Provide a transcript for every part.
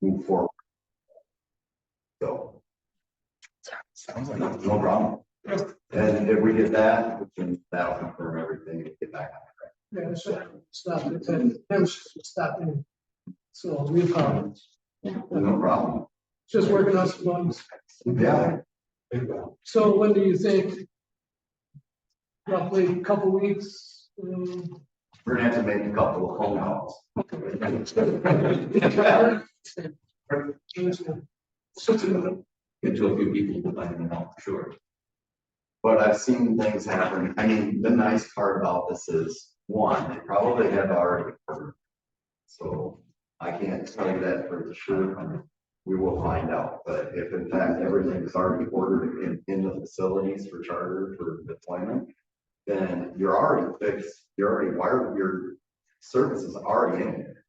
move forward. So sounds like no problem. And if we get that, then that'll confirm everything and get back on track. Yeah, stop in. So we apologize. No problem. Just working on some ones. Yeah. So when do you think? Roughly a couple weeks. We're gonna have to make a couple of phone calls. Get to a few people, let them know, sure. But I've seen things happen. I mean, the nice part about this is, one, they probably have already heard. So I can't tell you that for sure. We will find out. But if in fact everything is already ordered in the facilities for charter for deployment, then you're already fixed. You're already wired. Your service is already in there.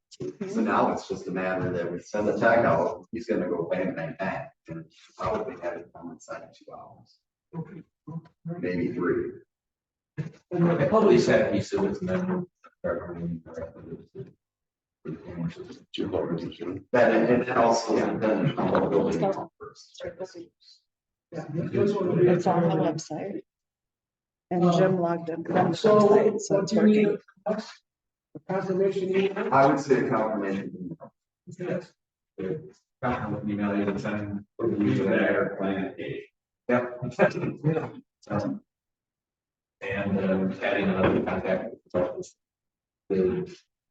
So now it's just a matter that we send the tech out. He's going to go bang, bang, bang, and probably have it done inside of 2 hours. Maybe 3. I probably said piece of it and then that and also depends on what building it's on first. It's on the website. And Jim logged in from the So website, so it's working. Confirmation. I would say a confirmation. Yes. Email you and send their plan page. Yep. And adding another contact to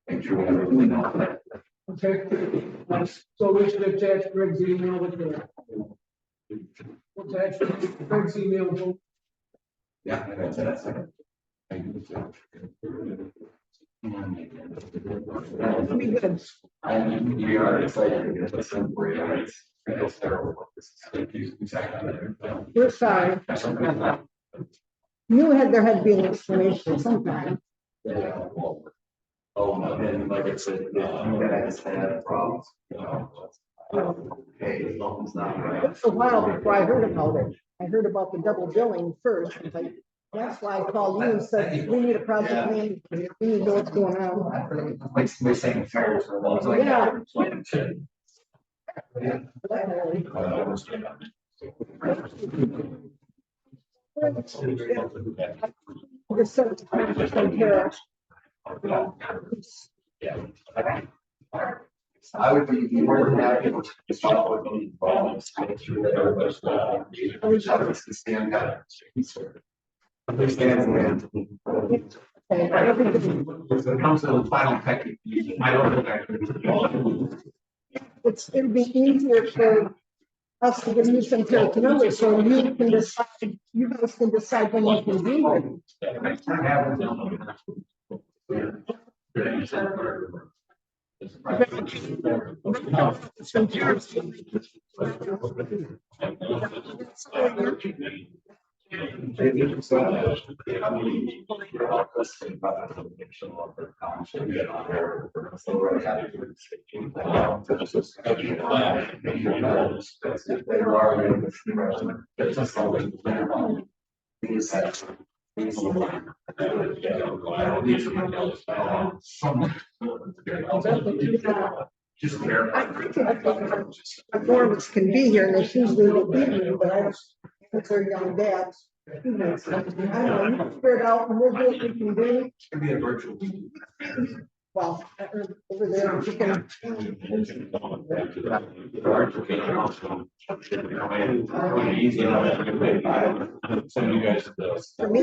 make sure we have everything on that. Okay. So we should attach Greg's email with the. Attach Greg's email. Yeah, that's it. We are excited to get this in for you. We're sorry. Knew there had to be an explanation sometime. Oh, and like I said, you guys had problems. Hey, something's not It right. was a while before I heard about it. I heard about the double billing first. That's why I called you and said, we need a project manager. We need to know what's going on. Like we're saying tires for long. Like Yeah. There's so much here. I would be more than happy to talk with them involved, make sure that everybody's stand down. Understand. When it comes to the final package, I don't think It'll be easier for us to give you some correct numbers, so you can decide, you guys can decide when you can do just Performance can be here, and it's usually the evening, but I don't, since they're young dads. I don't know, you figure it out, and we'll do what we can do. Could be a virtual. Well, over there, we can. Some of you guys. For me,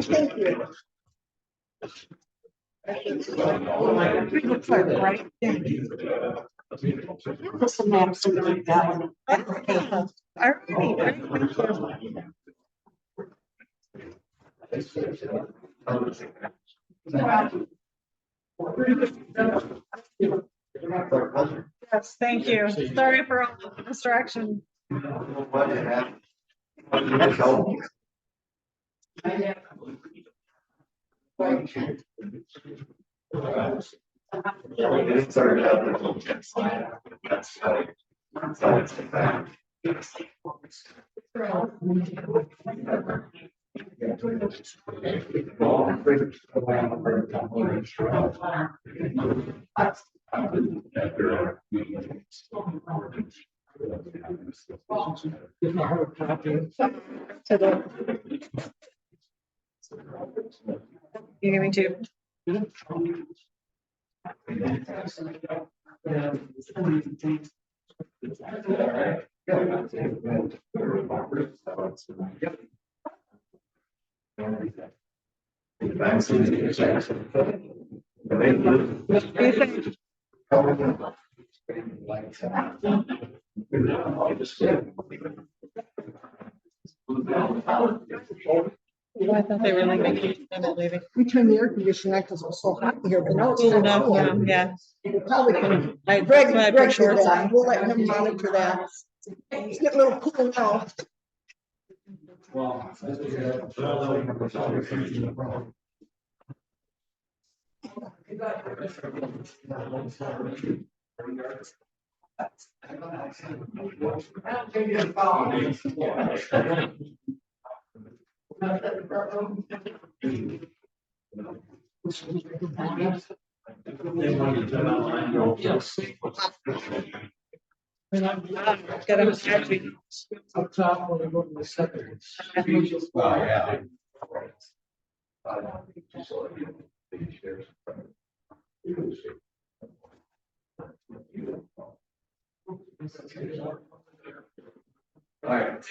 thank you. It looks like right. Some maps and like that one. I really. Yes, thank you. Sorry for all the distraction. Give me her copy. You give me two. I thought they were leaving. They're not leaving. We turned the air conditioner on because it was so hot in here, but now it's Cool kind enough, of yeah, cool. yeah. We probably can. I, Greg, that's why I Greg put did shorts that. on. We'll let him monitor that. It's getting a little cool now. Get 'em stretchy. Up top when we go to the second. Well, yeah. All right.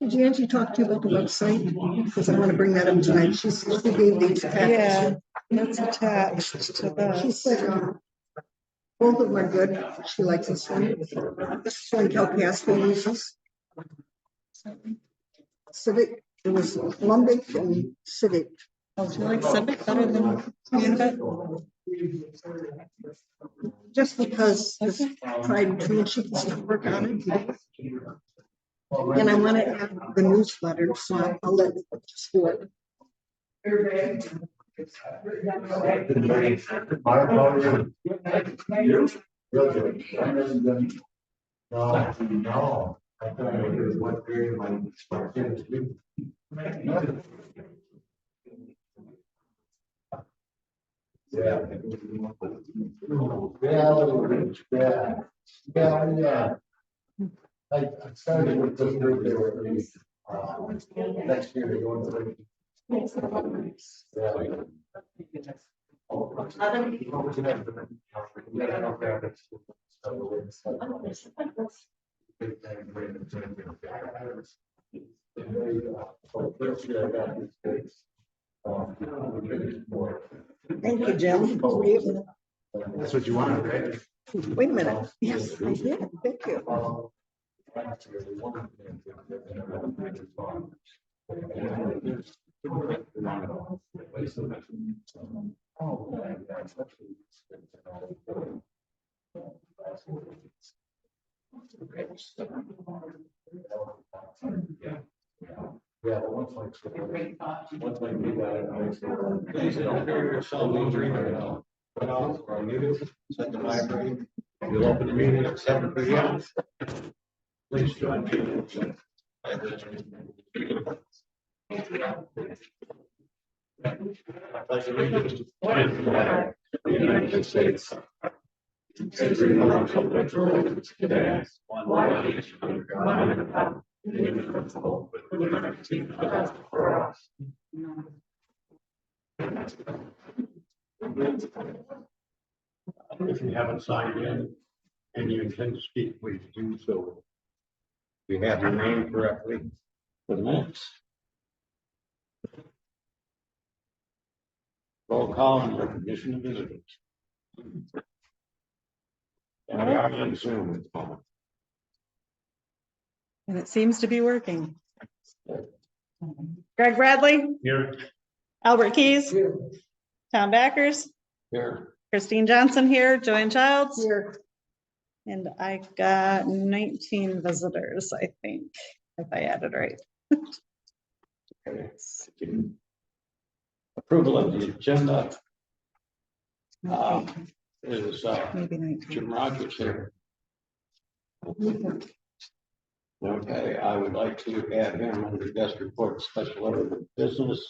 Did Angie talk to you about the website? Because I want to bring that up tonight. She gave these Yeah, packets. that's attached to She this. said, both of them are good. She likes this one. This one Cal Pasco uses. Civic, it was Lumbic and Civic. Oh, do you like Civic better than Canada? Just because it's tried and true and she can still work on it. And I want to add the newsletter, so I'll let it just do it. No, I thought it was what period my kids do. Yeah. Yeah. I started with this group, they were, next year they go into the. Thank you, Jim. That's what you wanted, right? Wait a minute. Yes, I did. Thank you. Yeah, once I do that, please don't hear yourself wondering about. What else are you, set the library, you'll open the meeting at 7 p.m. Please join me. I pledge allegiance to the United States. Every republic today, one nation under God, indivisible, with liberty and justice for us. If you haven't signed in and you intend to speak, please do so. We have your name correctly for the minutes. Roll call and recognition of visitors. And we are on Zoom at the moment. And it seems to be working. Greg Bradley, Here. Albert Keys, Tom Backers, Here. Christine Johnson here, Joanne Childs, Here, And I got 19 visitors, I think, if I added right. Okay. Approval of the agenda. Is Maybe 19. Jim Rogers here. Okay, I would like to add him under guest report special order of business.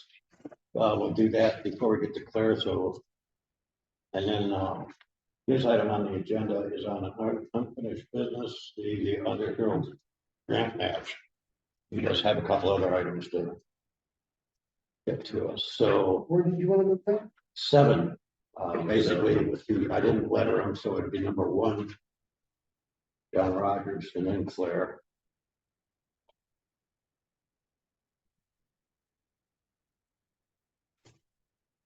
We'll do that before we get to Claire, so. And then, this item on the agenda is on an unfinished business, the other Herald grant match. We just have a couple other items to get to us, so Where did you want to move that? 7, basically, I didn't letter them, so it'd be number 1. John Rogers and then Claire.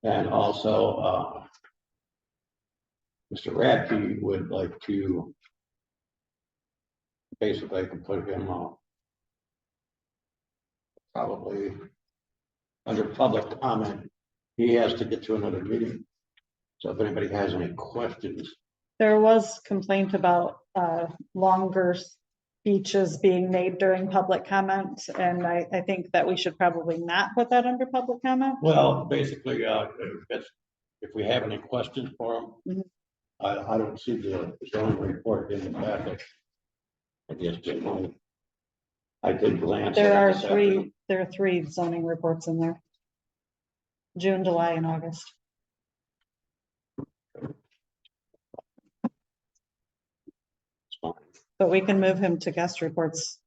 And also, Mr. Radke would like to basically, I can put him probably under public comment. He has to get to another meeting. So if anybody has any questions. There was complaint about longer speeches being made during public comment, and I think that we should probably not put that under public comment. Well, basically, if we have any questions for him, I don't see the zoning report in the packet. I guess I did glance. There at are it this afternoon. there are 3 zoning reports in there. June, July, and August. It's fine. But we can move him to guest reports.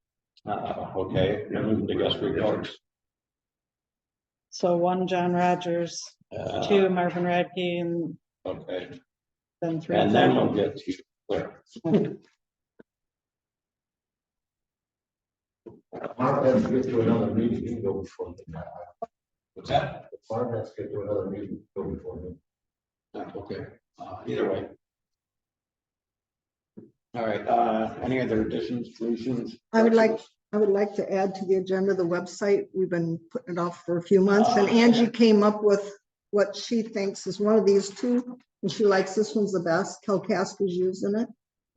Okay, and the guest reports. So 1, John Rogers, 2, Marvin Radke, and Okay, then 3. and then we'll get to Claire. Farm has to get to another meeting, you can go before me. What's that? The farm has to get to another meeting, go before me. Okay, either way. All right, any other additions, deletions? I would like to add to the agenda, the website. We've been putting it off for a few months, and Angie came up with what she thinks is one of these 2, and she likes this one's the best. Calcaster's using it.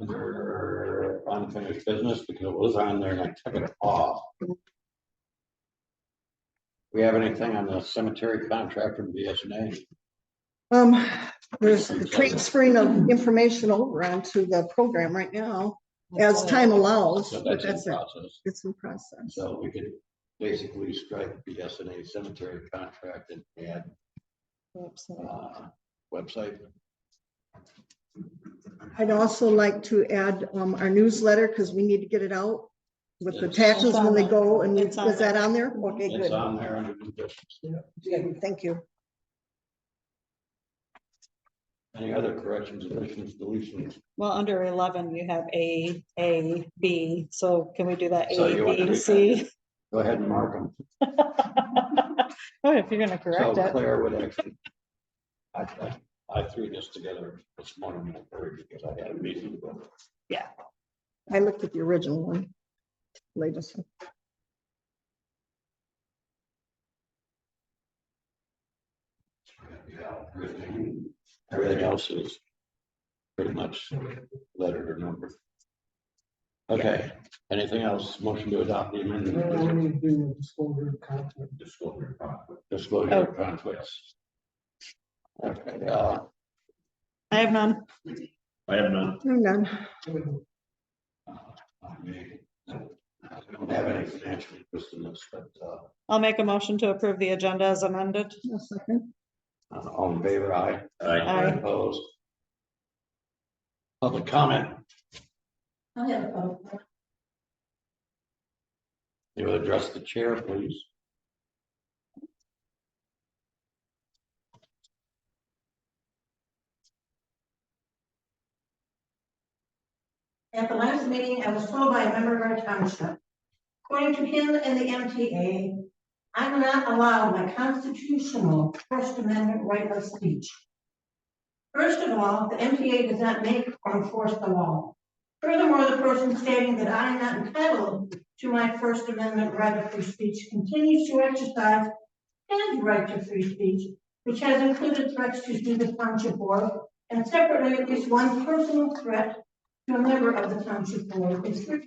Under unfinished business, because it was on there and I took it off. We have anything on the cemetery contract from BSNA? There's transferring of information over onto the program right now, as time allows, So but that's in that's it. process. It's in process. So we could basically strike BSNA cemetery contract and add website. I'd also like to add our newsletter, because we need to get it out with the taxes when they go, and is that on there? Okay, It's good. on there under new business. Thank you. Any other corrections, additions, deletions? Well, under 11, you have A, B. So can we do that So you want A, to B, do C? Go ahead and mark them. Oh, if you're gonna correct So it. Claire would actually, I threw this together this morning in a hurry because I had a meeting to go. I looked at the original one, latest one. Everything else is pretty much lettered or numbered. Okay, anything else? Motion to adopt the We amendment. need to do disclosure of conflict. Disclosure of conflicts. Okay, I have none. I have none. I'm done. I don't have any financial interest in this, but, I'll make a motion to approve the agenda as amended. A second. all in favor, aye. Aye. Opposed. Public comment. You will address the chair, please. At the last meeting, I was told by a member of our township, according to him and the MTA, I'm not allowed my constitutional First Amendment right of speech. First of all, the MTA does not make or enforce the law. Furthermore, the person stating that I am not entitled to my First Amendment right of free speech continues to exercise his right to free speech, which has included threats to sue the township board, and separately at least one personal threat to a member of the township board district.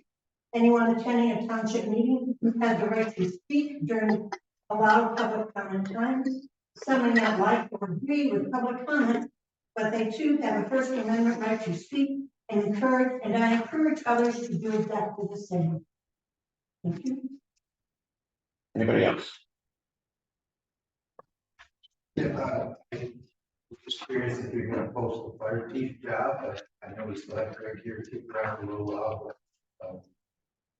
Anyone attending a township meeting has the right to speak during allowed public comment time. Some may not like or agree with public comment, but they too have a First Amendment right to speak and I encourage others to do exactly the same. Thank you. Anybody else? Yeah, just curious if you're gonna post the fire chief job, but I know we still have Greg here to keep around a little while, but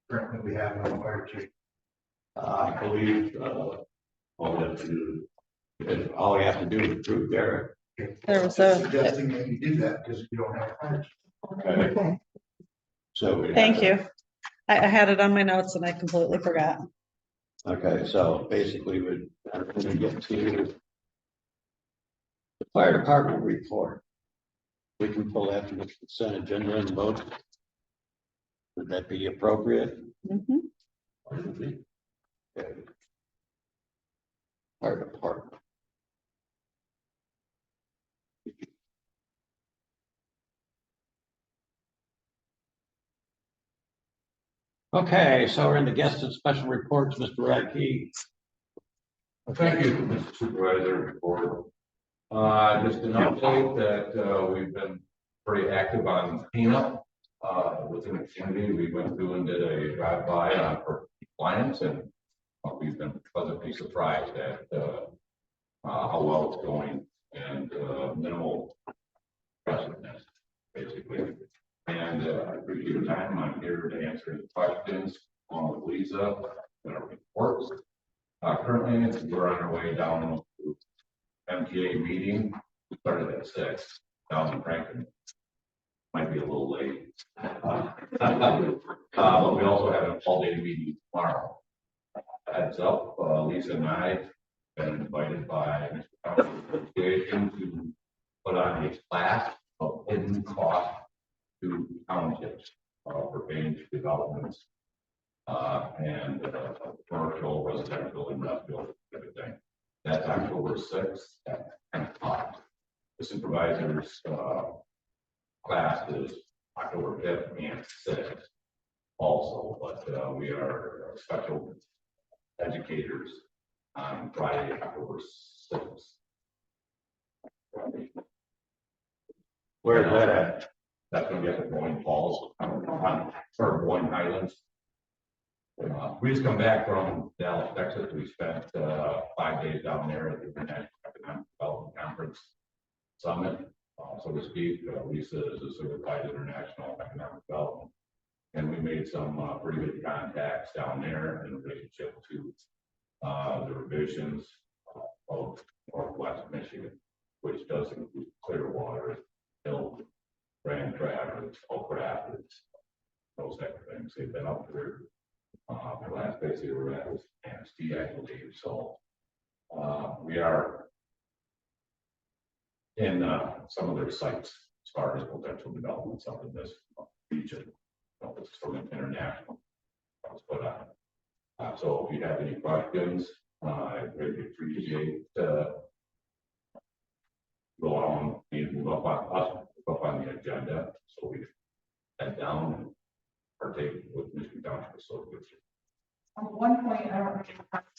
currently we have no fire chief. I believe, all we have to do, all we have to do is prove Derek. There was Just a, suggesting that you do that because you don't have a fire chief. Okay, Okay, so. we have thank to- you. I had it on my notes and I completely forgot. Okay, so basically we're gonna get to the fire department report. We can pull that from the consent agenda and vote. Would that be appropriate? Mhm. Okay. Fire department. Okay, so we're in the guest and special reports, Mr. Radke. Thank you, Mr. Supervisor, for, just an update that, we've been pretty active on cleanup, within the community. We went through and did a drive-by on for compliance, and we've been pleasantly surprised at, how well it's going and, minimal aggressiveness, basically. And, I appreciate your time. I'm here to answer any questions on with Lisa and our reports. Currently, we're on our way down to MTA meeting. We started at 6 down in Franklin. Might be a little late. But we also have an all-day meeting tomorrow. Heads up, Lisa and I have been invited by Mr. Township Association to put on a class of hidden cost to townships for range developments. And commercial, residential, industrial, everything. That's October 6th at 10 o'clock. The supervisor's class is October 5th and 6th also, but we are special educators on Friday, October 6th. Where is that at? That's gonna be at the Boyne Falls, or Boyne Highlands. We just come back from Dallas, Texas. We spent 5 days down there at the International Economic Development Conference Summit, so to speak. Lisa is a certified international economic development. And we made some pretty good contacts down there in relationship to the revisions of Northwest Michigan, which does include Clearwater, Hill, Grand Traverse, Oak Rapids, those type of things. They've been up there. The last place they were at was Anstey, I believe. So we are in some of their sites as far as potential developments up in this region. It's from an international. But so if you have any questions, I really appreciate go on and move up on the agenda so we head down and partake with Michigan Township Association. One point, I don't know if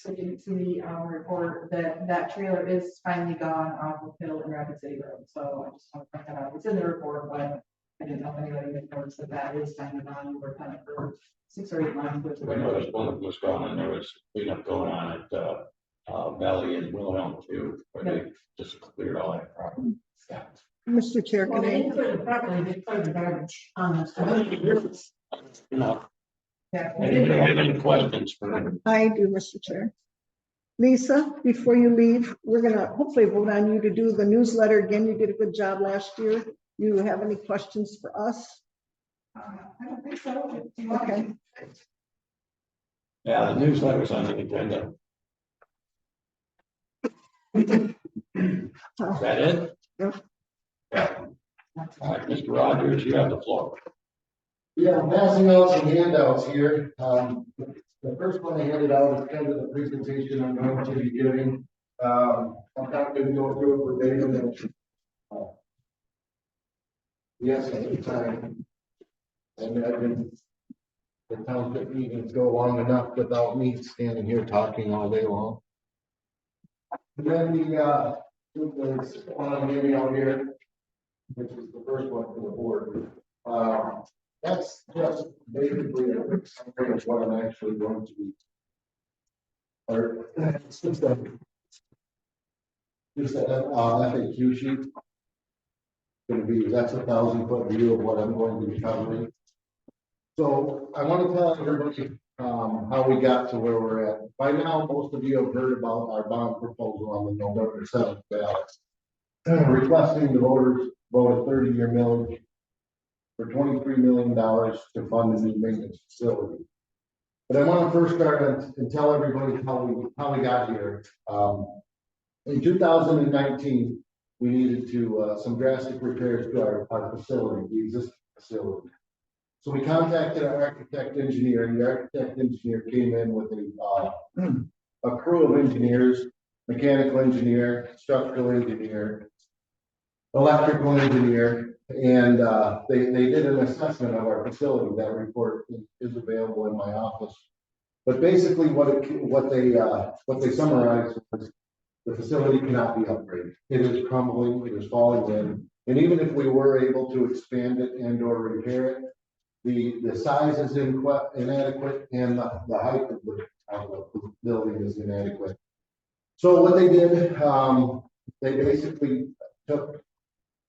you didn't see the report that trailer is finally gone off of Hill and Rapid City Road. So I just want to point that out. It's in the report, but I didn't know if anybody had noticed that is finally gone. We're kind of for 6 or 8 months. We noticed one was gone and there was cleanup going on at Valley and Wilhelm too, where they just cleared all that property. Yeah. Mr. Chair, Well, can they I? didn't clear the property, they cleared the garbage on this. No. Yeah. Anybody have any questions for them? I do, Mr. Chair. Lisa, before you leave, we're gonna hopefully vote on you to do the newsletter again. You did a good job last year. You have any questions for us? I don't think so. Do you want Okay. Yeah, the newsletter's on the agenda. Is that it? Yep. Yeah. All right, Mr. Rogers, you have the floor. Yeah, I'm passing out some handouts here. The first one I handed out is kind of the presentation I'm going to be giving. I'm not going to go through it verbatim. Yes, at the time. And the township meetings go long enough without me standing here talking all day long. And then there's one I'm giving out here, which is the first one for the board. That's just basically a quick summary of what I'm actually going to be. Or, it's just a FAQ sheet. Gonna be, that's a 1,000-foot view of what I'm going to be covering. So I want to tell everybody, how we got to where we're at. By now, most of you have heard about our bond proposal on the November 7th ballot. Requesting the voters vote a 30-year millage for $23 million to fund a new maintenance facility. But I want to first start and tell everybody how we got here. In 2019, we needed to some drastic repairs to our facility, the existing facility. So we contacted our architect engineer, and the architect engineer came in with a crew of engineers, mechanical engineer, structural engineer, electrical engineer, and they did an assessment of our facility. That report is available in my office. But basically what they summarized was the facility cannot be upgraded. It is crumbling, it is falling in. And even if we were able to expand it and or repair it, the size is inadequate and the height of the building is inadequate. So what they did, they basically took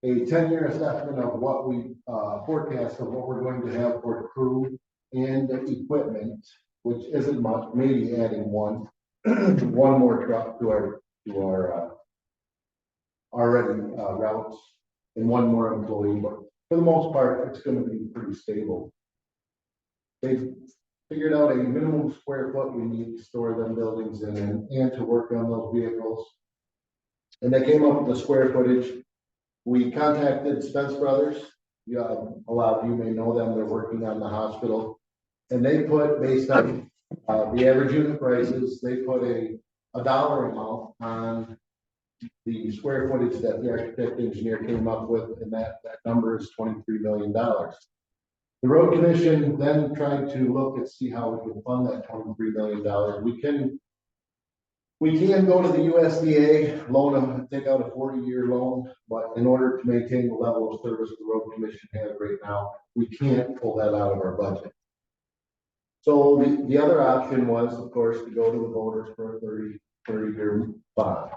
a 10-year assessment of what we forecast of what we're going to have for crew and equipment, which isn't much, maybe adding one more truck to our already routes and one more employee, but for the most part, it's going to be pretty stable. They figured out a minimum square foot we need to store them buildings in and to work on those vehicles. And they came up with the square footage. We contacted Spence Brothers. A lot of you may know them. They're working on the hospital. And they put, based on the average unit prices, they put a dollar amount on the square footage that the architect engineer came up with, and that number is $23 million. The road commission then tried to look and see how we can fund that $23 million. We can go to the USDA, loan them, take out a 40-year loan, but in order to maintain the level of service the road commission has right now, we can't pull that out of our budget. So the other option was, of course, to go to the voters for a 30-year bond.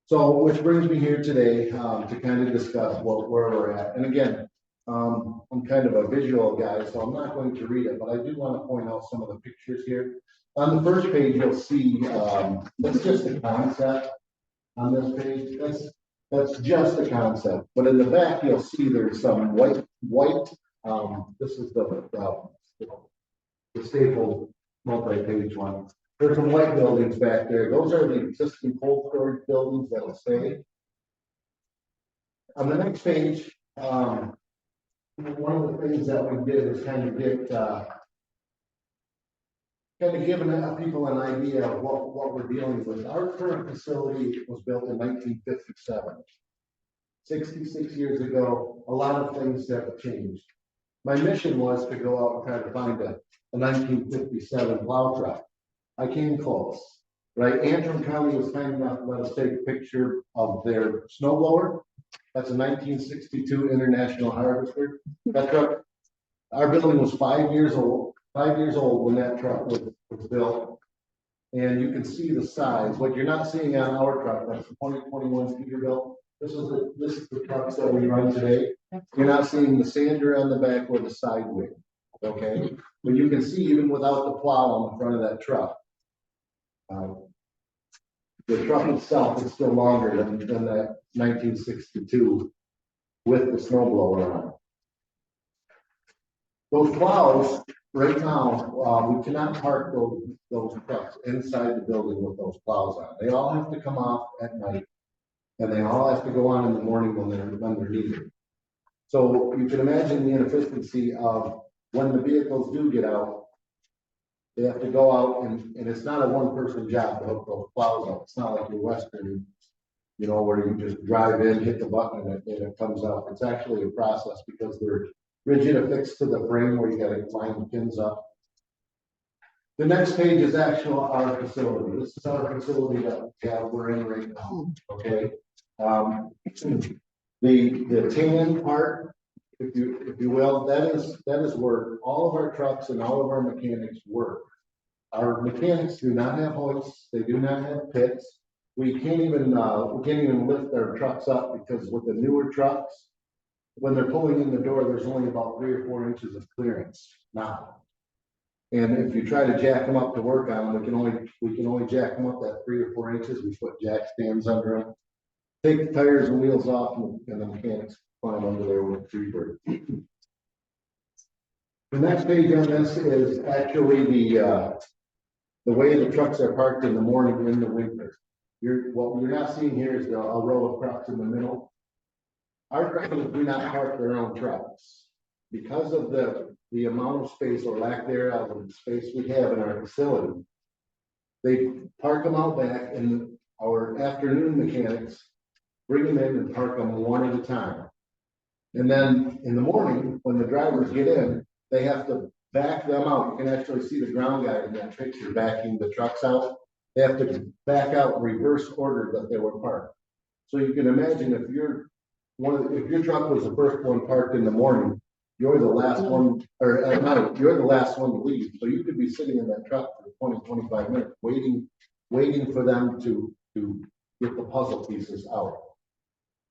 So, which brings me here today to kind of discuss where we're at. And again, I'm kind of a visual guy, so I'm not going to read it, but I do want to point out some of the pictures here. On the first page, you'll see that's just a concept. On this page, that's just a concept. But in the back, you'll see there's some white. This is the stapled multi-page one. There's some white buildings back there. Those are the existing cold storage buildings that will stay. On the next page, one of the things that we did is kind of giving people an idea of what we're dealing with. Our current facility was built in 1957. 66 years ago, a lot of things have changed. My mission was to go out and try to find a 1957 plow truck. I came close, right? Antrim County was kind enough to let us take a picture of their snow blower. That's a 1962 International Harvester. That truck, our building was 5 years old when that truck was built. And you can see the size. What you're not seeing on our truck, that's the 2021 Peterbilt. This is the trucks that we run today. You're not seeing the sander on the back or the side wing, okay? But you can see even without the plow on the front of that truck, the truck itself is still longer than that 1962 with the snowblower on it. Those plows, right now, we cannot park those trucks inside the building with those plows on. They all have to come off at night, and they all have to go on in the morning when they're needed. So you can imagine the inefficiency of when the vehicles do get out. They have to go out and it's not a one-person job to hook those plows up. It's not like your Western, where you just drive in, hit the button, and it comes up. It's actually a process because rigid affixed to the frame where you gotta line the pins up. The next page is actual our facility. This is our facility that we're in right now, okay? The tan part, if you will, that is where all of our trucks and all of our mechanics work. Our mechanics do not have hoists, they do not have pits. We can't even lift our trucks up because with the newer trucks, when they're pulling in the door, there's only about 3 or 4 inches of clearance now. And if you try to jack them up to work on them, we can only jack them up that 3 or 4 inches. We put jack stands under them. Take the tires and wheels off and the mechanics climb under there with Freebird. The next page on this is actually the way the trucks are parked in the morning in the winter. What you're not seeing here is a row of trucks in the middle. Our drivers do not park their own trucks. Because of the amount of space or lack thereof of the space we have in our facility, they park them out back and our afternoon mechanics bring them in and park them one at a time. And then in the morning, when the drivers get in, they have to back them out. You can actually see the ground guy in that picture backing the trucks out. They have to back out in reverse order that they were parked. So you can imagine if your truck was the first one parked in the morning, you're the last one, or at night, you're the last one to leave. So you could be sitting in that truck for 20, 25 minutes, waiting for them to get the puzzle pieces out.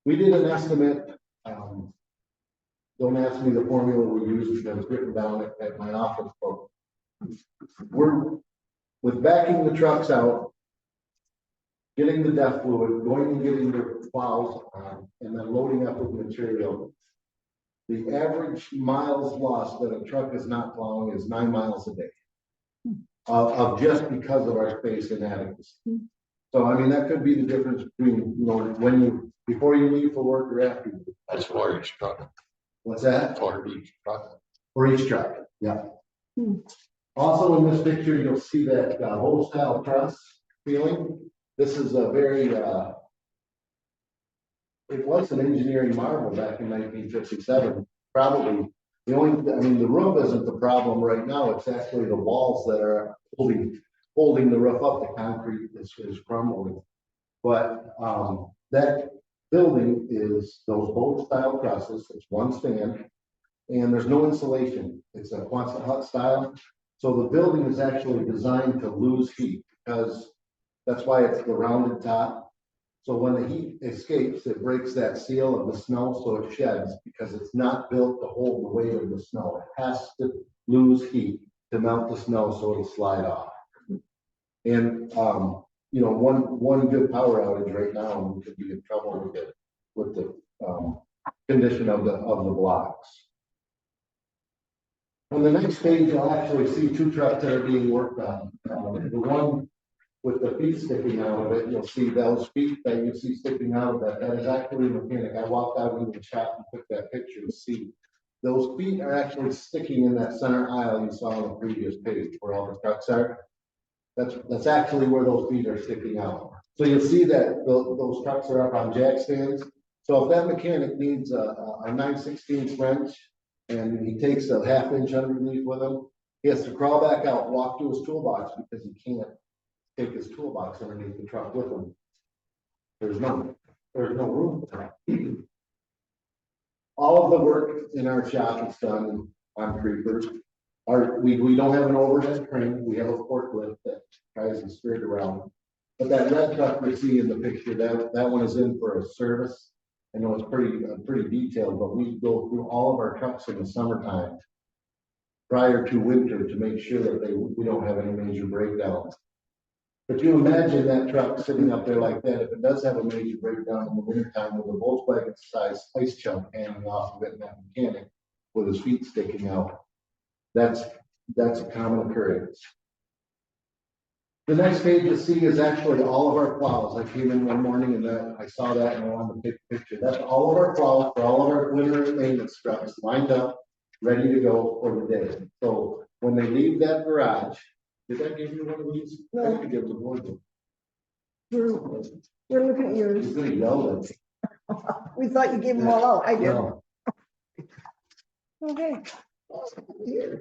We did an estimate. Don't ask me the formula we use because it's written down at my office. We're with backing the trucks out, getting the DEF fluid, going and getting the plows on, and then loading up with material. The average miles lost that a truck is not plowing is 9 miles a day of just because of our space inadequacy. So, I mean, that could be the difference between, before you leave for work or after. That's for each truck. What's that? For each truck. For each truck, yeah. Also in this picture, you'll see that hole style truss feeling. This is a very, it was an engineering marvel back in 1957. Probably the roof isn't the problem right now. It's actually the walls that are holding the roof up. The concrete is crumbling. But that building is those boat style trusses. It's one span and there's no insulation. It's a Quonset hut style. So the building is actually designed to lose heat because that's why it's the rounded top. So when the heat escapes, it breaks that seal of the snow, so it sheds because it's not built to hold the weight of the snow. It has to lose heat to melt the snow so it'll slide off. And one good power outage right now, and we could be in trouble with the condition of the blocks. On the next page, you'll actually see 2 trucks that are being worked on. The one with the feet sticking out of it, you'll see those feet that you see sticking out of that is actually a mechanic. I walked out into the shop and took that picture to see. Those feet are actually sticking in that center aisle you saw on the previous page where all the trucks are. That's actually where those feet are sticking out. So you'll see that those trucks are up on jack stands. So if that mechanic needs a 9/16 wrench and he takes a 1/2 inch underneath with him, he has to crawl back out, walk to his toolbox because he can't take his toolbox underneath the truck with him. There's no room for that. All of the work in our shop is done on creepers. We don't have an overhead crane. We have a forklift that tries to steer it around. But that red truck we see in the picture, that one is in for a service. I know it's pretty detailed, but we go through all of our trucks in the summertime prior to winter to make sure that we don't have any major breakdowns. But you imagine that truck sitting up there like that, if it does have a major breakdown in the wintertime with a Volkswagen size ice chunk hanging off of it and that mechanic with his feet sticking out, that's a common occurrence. The next page you'll see is actually all of our plows. I came in one morning and I saw that and I wanted to take a picture. That's all of our plows for all of our winter maintenance trucks lined up, ready to go for the day. So when they leave that garage, did I give you one of these? No. I could give the board. We're looking at yours. He's gonna yell at me. We thought you gave them all out. I did. No. Okay. Here.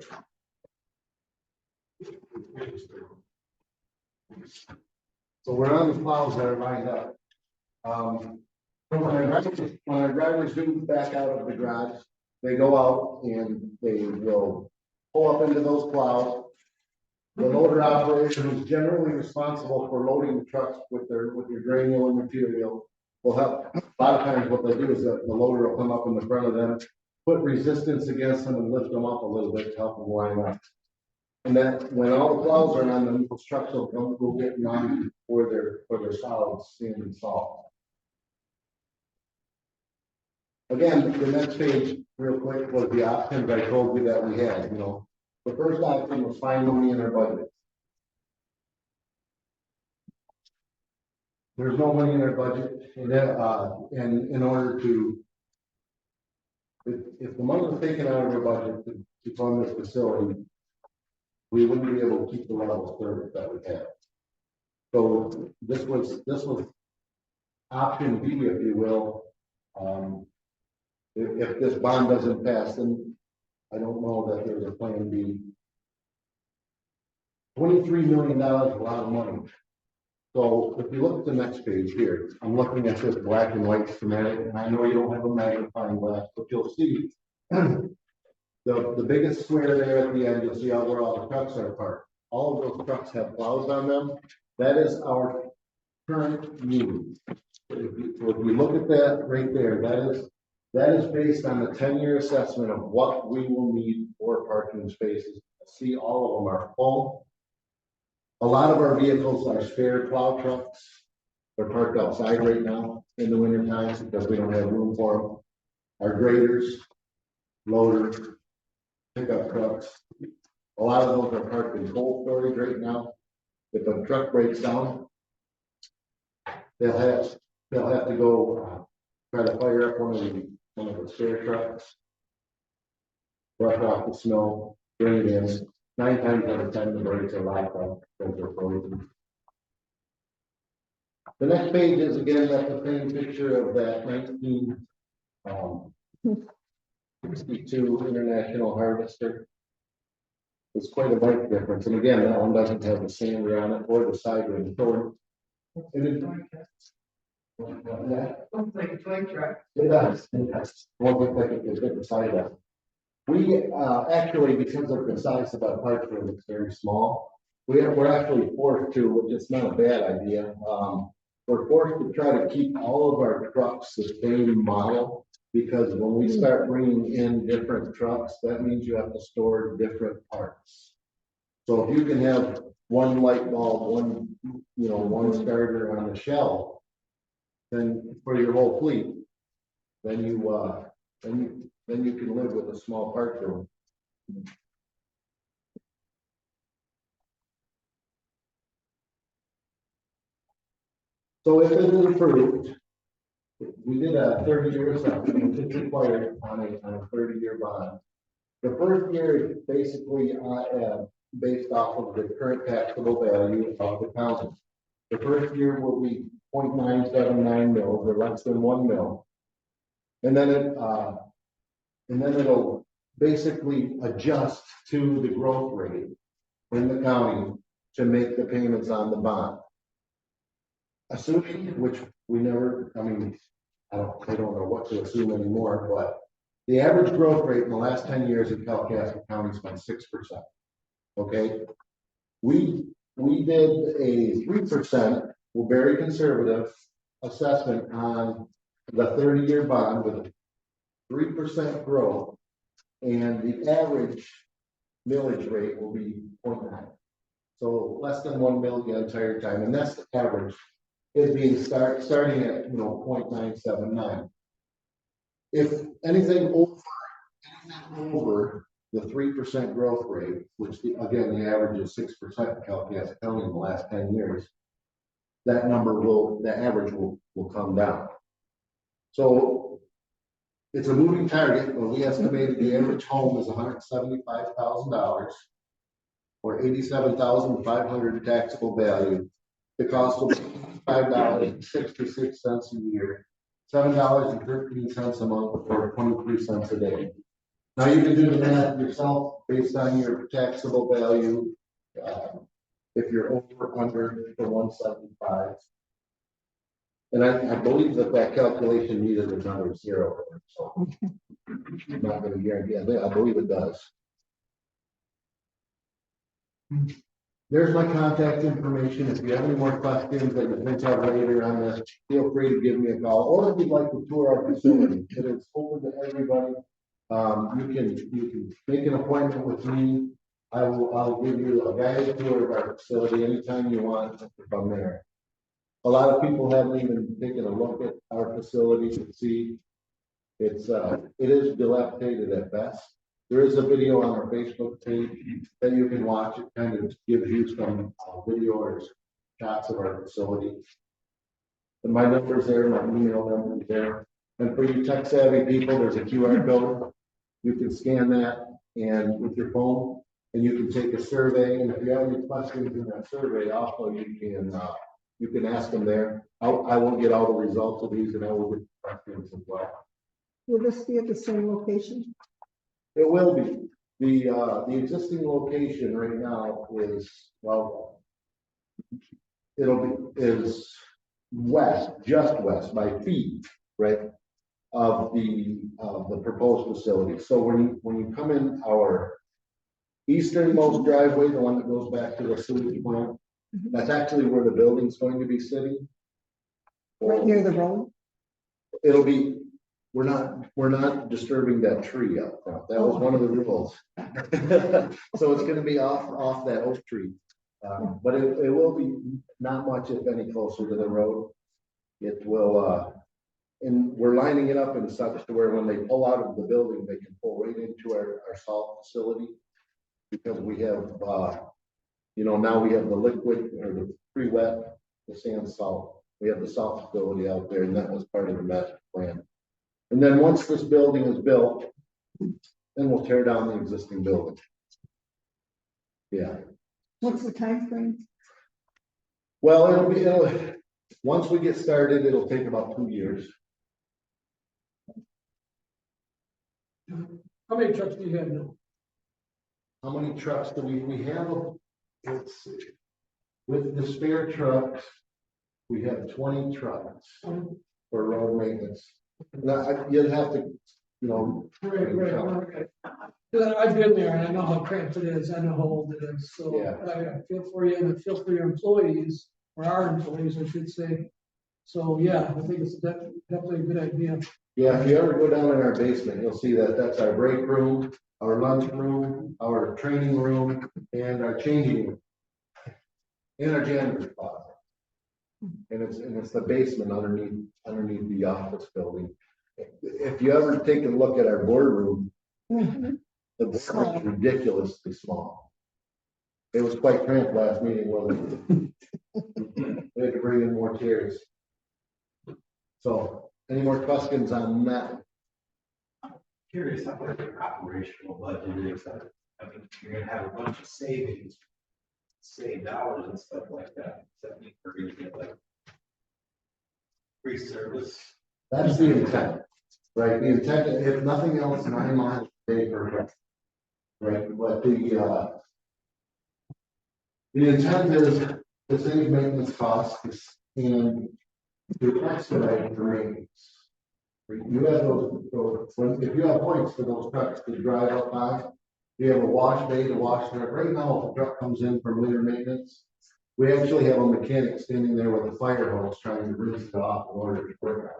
So we're on the plows that are lined up. When our drivers do back out of the garage, they go out and they will pull up into those plows. The loader operator, who's generally responsible for loading the trucks with your granular material, will help. A lot of times what they do is that the loader will come up in the front of them, put resistance against them and lift them up a little bit to help them line up. And that when all the plows are on them, those trucks will go get on for their solids, sand and salt. Again, the next page, real quick, was the options I told you that we had, The first option was find money in our budget. There's no money in our budget, and in order to, if the money was taken out of our budget to fund this facility, we wouldn't be able to keep the level of service that we have. So this was option B, if you will. If this bond doesn't pass, then I don't know that there's a plan B. $23 million is a lot of money. So if you look at the next page here, I'm looking at this black and white schematic, and I know you don't have a magnifying glass, but you'll see the biggest square there at the end, you'll see where all the trucks are parked. All of those trucks have plows on them. That is our current need. If you look at that right there, that is based on the 10-year assessment of what we will need for parking spaces. See, all of them are full. A lot of our vehicles are spare plow trucks. They're parked outside right now in the winter times because we don't have room for them. Our graders, loaders, pickup trucks. A lot of those are parked in cold storage right now. If a truck breaks down, they'll have to go try to fire up one of the spare trucks, brush off the snow, bring it in. 9 times out of 10, the brakes are locked up because they're frozen. The next page is again that's the same picture of that 1962 International Harvester. It's quite a bike difference, and again, that one doesn't have the sander on it or the side ring. So Looks like a toy truck. it does. Won't look like it was the side of it. We actually, because of the size of our park room, it's very small. We're actually forced to, which is not a bad idea. We're forced to try to keep all of our trucks the same model, because when we start bringing in different trucks, that means you have to store different parts. So if you can have one light bulb, one starter on the shelf, then for your whole fleet, then you can live with a small park room. So if it is approved, we did a 30-year assessment, which is required on a 30-year bond. The first year is basically based off of the current taxable value of the county. The first year will be 0.979 mils, or less than 1 mil. And then it'll basically adjust to the growth rate in the county to make the payments on the bond. Assuming, which we never, I don't know what to assume anymore, but the average growth rate in the last 10 years in Kalkaska County has been 6%. Okay, we did a 3%, very conservative assessment on the 30-year bond with a 3% growth, and the average millage rate will be 0.9. So less than 1 mil the entire time, and that's the average. Is being starting at 0.979. If anything over the 3% growth rate, which again the average is 6% in Kalkaska County in the last 10 years, the average will come down. So it's a moving target, but we estimated the average home is $175,000 or $87,500 taxable value. The cost will be $5.66 a year, $7.13 a month, or 23 cents a day. Now you can do the math yourself based on your taxable value. If you're over, under the 175. And I believe that calculation needed a number 0, so I'm not gonna guarantee, I believe it does. There's my contact information. If you have any more questions that you think of later on this, feel free to give me a call, or if you'd like to tour our facility, it is open to everybody. You can make an appointment with me. I'll give you a guided tour of our facility anytime you want from there. A lot of people haven't even taken a look at our facility to see. It is dilapidated at best. There is a video on our Facebook page that you can watch. It kind of gives you some video or shots of our facility. And my number's there, my email number's there. And for you tech savvy people, there's a QR code. You can scan that and with your phone, and you can take a survey. And if you have any questions in that survey, also you can ask them there. I will get all the results of these, and I will get questions as well. Will this be at the same location? It will be. The existing location right now is, well, is west, just west by feet, right, of the proposed facility. So when you come in our easternmost driveway, the one that goes back to the sewage plant, that's actually where the building's going to be sitting. Right near the road? It'll be, we're not disturbing that tree up front. That was one of the rules. So it's gonna be off that oak tree. But it will be not much, if any, closer to the road. It will, and we're lining it up in such to where when they pull out of the building, they can pull right into our salt facility. Because we have, now we have the liquid or the pre-wet, the sand salt. We have the salt facility out there, and that was part of the master plan. And then once this building is built, then we'll tear down the existing building. Yeah. What's the time frame? Well, once we get started, it'll take about 2 years. How many trucks do you have now? How many trucks do we have? Let's see. With the spare trucks, we have 20 trucks for road maintenance. Now, you'd have to, Right. I've been there and I know how cramped it is. I know how old it is. So Yeah. I feel for you and I feel for your employees, or our employees, I should say. So, yeah, I think it's definitely a good idea. Yeah, if you ever go down in our basement, you'll see that that's our break room, our lunch room, our training room, and our changing room. And our janitor's closet. And it's the basement underneath the office building. If you ever take a look at our boardroom, the boardroom is ridiculously small. It was quite cramped last meeting, wasn't it? We had to bring in more chairs. So, any more questions on that? Curious how what your operational budget is. I mean, you're gonna have a bunch of savings, save dollars and stuff like that. Does that mean we're gonna get like free service? That's the intent, right? The intent, if nothing else, 9 miles a day per truck. Right, but the intent is to save maintenance costs and to expedite the maintenance. You have if you have points for those trucks to drive up on, you have a wash bay to wash there. Right now, if a truck comes in for winter maintenance, we actually have a mechanic standing there with a fire hose trying to rinse it off in order to work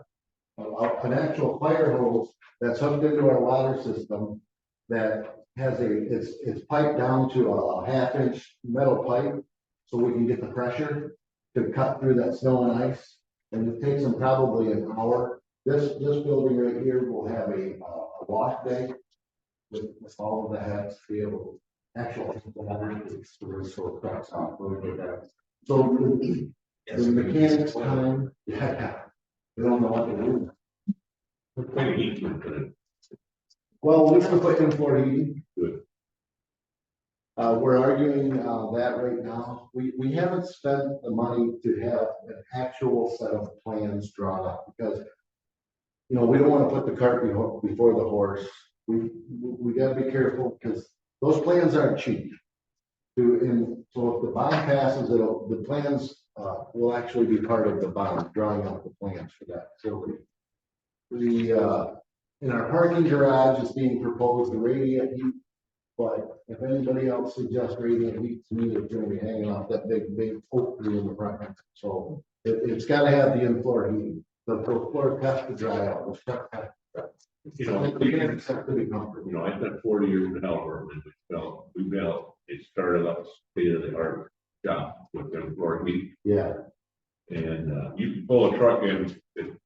on. An actual fire hose that's hooked into our water system that has it's piped down to a 1/2-inch metal pipe so we can get the pressure to cut through that snow and ice. And it takes them probably an hour. This building right here will have a wash bay with all of the heads to be able to actually. So the mechanics time, yeah, they don't know what to do. Well, we're gonna put in for heating. Good. We're arguing that right now. We haven't spent the money to have an actual set of plans drawn up because, we don't want to put the cart before the horse. we gotta be careful, because those plans aren't cheap. So if the bond passes, the plans, will actually be part of the bond, drawing out the plans for that facility. In our parking garage is being proposed the radiant heat, but if anybody else suggests radiant heat, to me, it's gonna be hanging off that big oak tree in the front. So it's gotta have the in-floor heating, the floor has to dry out, the truck has to dry. You know, We can't accept to be comfortable. you know, I spent 40 years in Helper, and we built, it started up state of the art job with them floor heat. Yeah, And you can pull a truck in, it's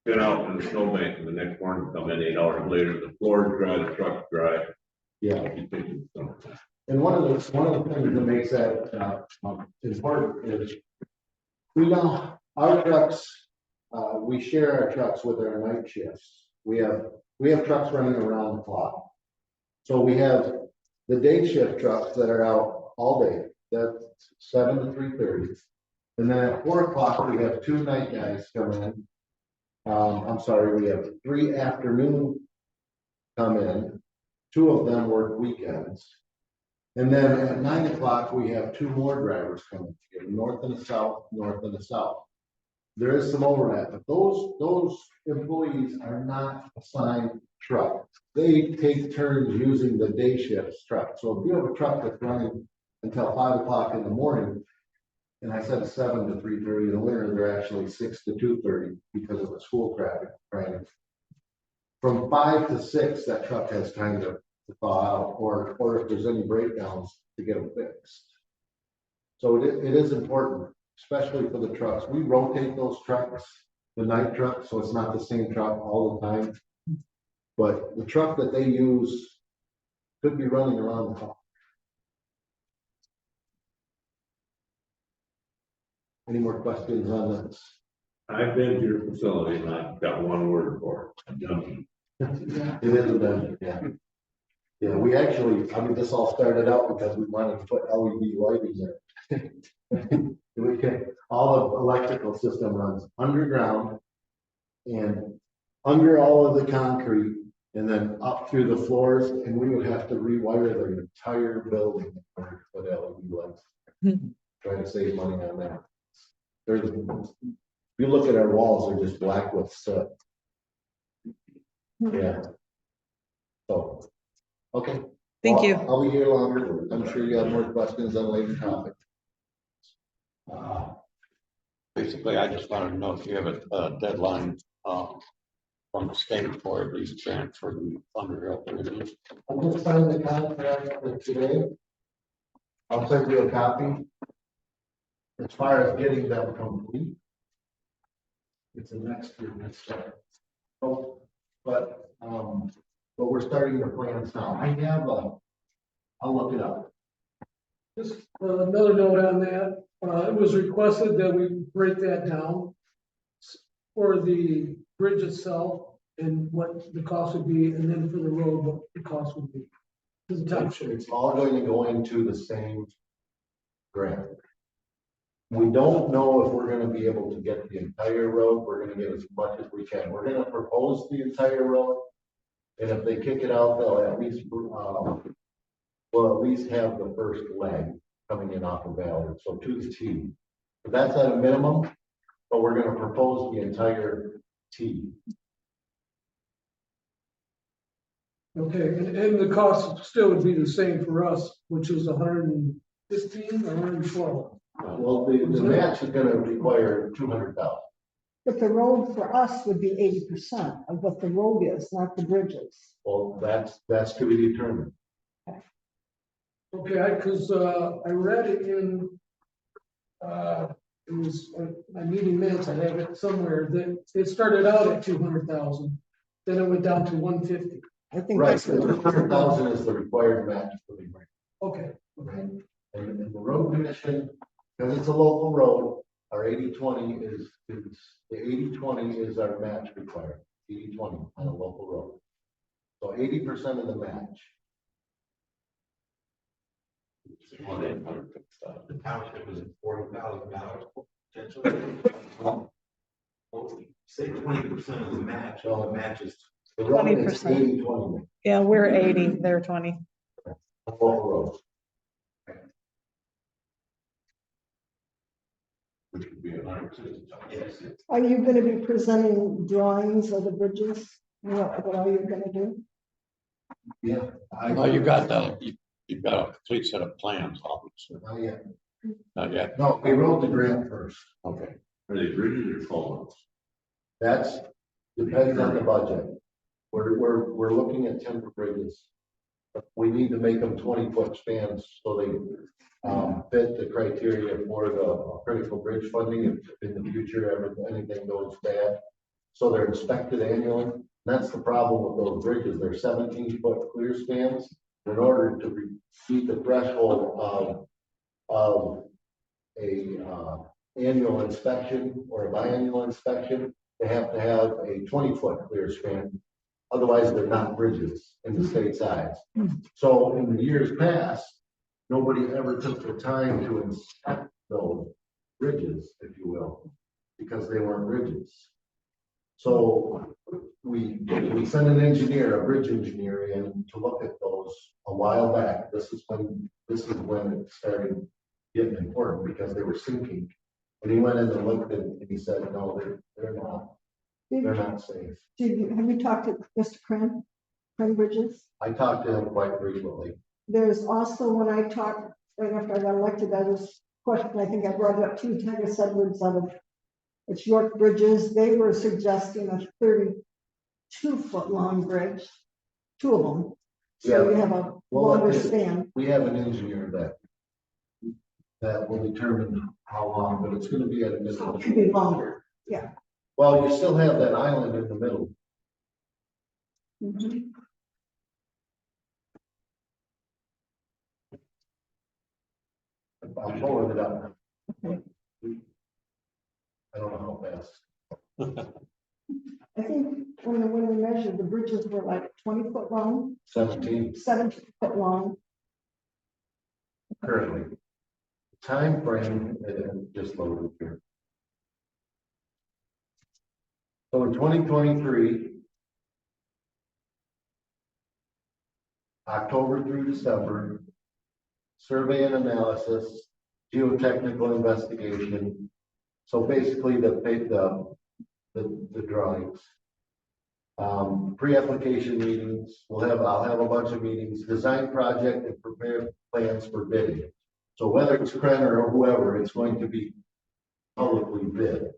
been out in the snowbank, and the next morning come in 8 hours later, the floor is dry, the truck's dry. yeah. You think it's something. And one of the things that makes that important is we know our trucks, we share our trucks with our night shifts. We have trucks running around the clock. So we have the day shift trucks that are out all day, that's 7 to 3:30. And then at 4 o'clock, we have 2 night guys come in. I'm sorry, we have 3 afternoon come in. 2 of them work weekends. And then at 9 o'clock, we have 2 more drivers coming, north and the south, north and the south. There is some overlap, but those employees are not assigned truck. They take turns using the day shift truck. So if you have a truck that's running until 5 o'clock in the morning, and I said 7 to 3:30 in the winter, they're actually 6 to 2:30 because of the school traffic. Right? From 5 to 6, that truck has time to thaw out, or if there's any breakdowns, to get them fixed. So it is important, especially for the trucks. We rotate those trucks, the night truck, so it's not the same truck all the time. But the truck that they use could be running around the clock. Any more questions on this? I've been to your facility, and I've got one word for it, junkie. It is a dungeon, yeah. Yeah, we actually, I mean, this all started out because we wanted to put LED lighting there. We can, all the electrical system runs underground and under all of the concrete and then up through the floors, and we would have to rewire the entire building in order to put LED lights. Try to save money on that. There's, if you look at our walls, they're just black with soot. Yeah. So, okay. Thank Well, you. I'll be here longer. I'm sure you have more questions on later topics. Basically, I just wanted to know if you have a deadline, from the state for at least transfer the Thunderhill buildings. I just signed the contract for today. I'll send you a copy. As far as getting them complete. It's a next year, next start. So, but we're starting the plans now. I have I'll look it up. Just another note on that, it was requested that we break that down for the bridge itself and what the cost would be, and then for the road, what the cost would be. To the township. It's all going to go into the same grant. We don't know if we're gonna be able to get the entire road. We're gonna get as much as we can. We're gonna propose the entire road. And if they kick it out, they'll at least, have the first leg coming in off of Valley, so to the T. But that's at a minimum, but we're gonna propose the entire T. Okay, and the cost still would be the same for us, which is 115 or 112. Well, the match is gonna require 200,000. But the road for us would be 80% of what the road is, not the bridges. Well, that's to be determined. Okay, because I read it in, it was my meeting minutes, I have it somewhere, that it started out at 200,000, then it went down to 150. I think Right, that's the what. 200,000 is the required match for the grant. Okay, And the road commission, because it's a local road, our 80-20 is the 80-20 is our match required, 80-20 on a local road. So 80% of the match. The township was $40,000 potentially. Say 20% of the match, all the matches The road is 20%. 80-20. Yeah, we're 80, they're 20. Both roads. Which would be 100%. Are you gonna be presenting drawings of the bridges? What are you gonna do? Yeah. Well, you've got a complete set of plans, obviously. Not yet. Not yet. No, we wrote the grant first. Okay. Are they bridges or culverts? That's depends on the budget. We're looking at timber bridges. We need to make them 20-foot spans so they fit the criteria for the critical bridge funding if in the future anything goes bad. So they're inspected annually. That's the problem with those bridges. They're 17-foot clear spans. In order to meet the threshold of a annual inspection or a biannual inspection, they have to have a 20-foot clear span. Otherwise, they're not bridges in the state size. So in the years past, nobody ever took the time to inspect those bridges, if you will, because they weren't bridges. So we sent an engineer, a bridge engineer in to look at those a while back. This is when it started getting important because they were sinking. And he went in and looked at it and he said, no, they're not safe. Have you talked to Mr. Kren Bridges? I talked to him quite frequently. There's also, when I talked, right after I got elected, I was questioned, I think I brought it up 2 times, Edwards out of it's York Bridges. They were suggesting a 32-foot long bridge, 2 of them. So you have a longer span. We have an engineer that will determine how long, but it's gonna be at a So middle. it could be longer, yeah. Well, you still have that island in the middle. Mhm. I'm pulling it up. Okay. I don't know how fast. I think when we measured, the bridges were like 20-foot long, 17 17-foot long. currently. Time frame, just loaded here. So in 2023, October through December, survey and analysis, geotechnical investigation. So basically the drawings. Pre-application meetings, I'll have a bunch of meetings, design project and prepare plans for bidding. So whether it's Krenner or whoever, it's going to be publicly bid.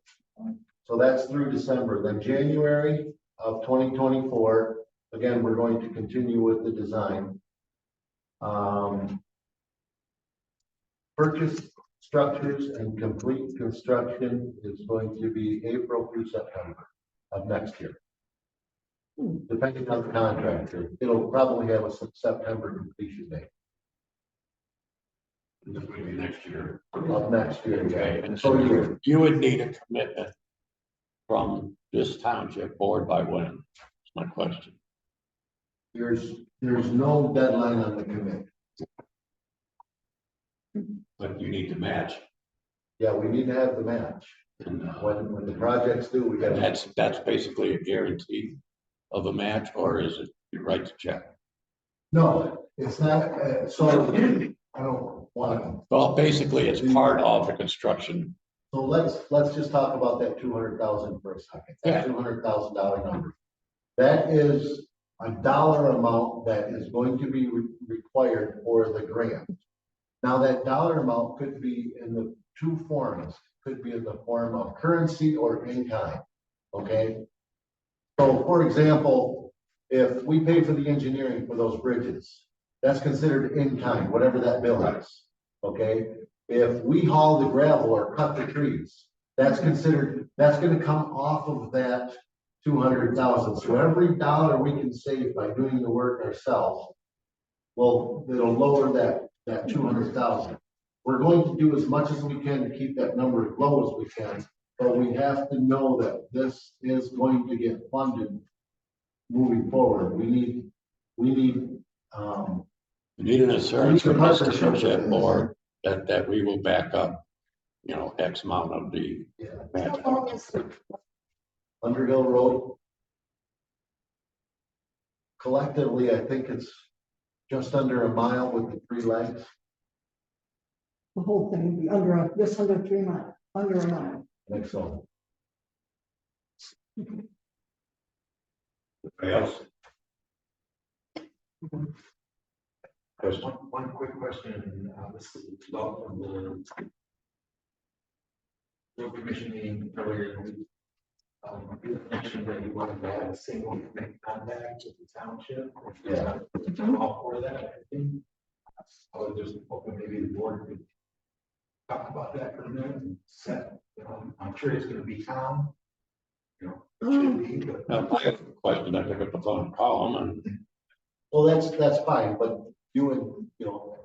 So that's through December. Then January of 2024, again, we're going to continue with the design. Purchase structures and complete construction is going to be April through September of next year. Depending on the contractor, it'll probably have a September completion date. This would be next year. Of next year, Okay, yeah. and So so you would need a commitment from this township board by when? That's my question. there's no deadline on the commit. But you need to match. Yeah, we need to have the match. And When the projects do, we gotta. that's basically a guarantee of a match, or is it you write the check? No, it's not, so I don't want to. Well, basically, it's part of the construction. So let's just talk about that 200,000 for a second. Yeah. That $200,000 number. That is a dollar amount that is going to be required for the grant. Now, that dollar amount could be in the 2 forms, could be in the form of currency or in kind, okay? So, for example, if we pay for the engineering for those bridges, that's considered in kind, whatever that bill is, okay? If we haul the gravel or cut the trees, that's gonna come off of that 200,000. So every dollar we can save by doing the work ourselves, well, it'll lower that 200,000. We're going to do as much as we can to keep that number as low as we can, but we have to know that this is going to get funded moving forward. We need You need an assurance from this township board that we will back up, X amount of the match. Underhill Road. collectively, I think it's just under a mile with the 3 legs. The whole thing, would be just under 3 miles, under a mile. I think so. Anybody else? There's one quick question, this is about from the road commission meeting earlier in the week. You mentioned that you wanted to have a single point of contact with the township. Yeah. I'm all for that, I think. I was just hoping maybe the board could talk about that for a minute and set, I'm sure it's gonna be Tom. It should be, but. I have a question. I pick up the phone and call them and Well, that's fine, but you and,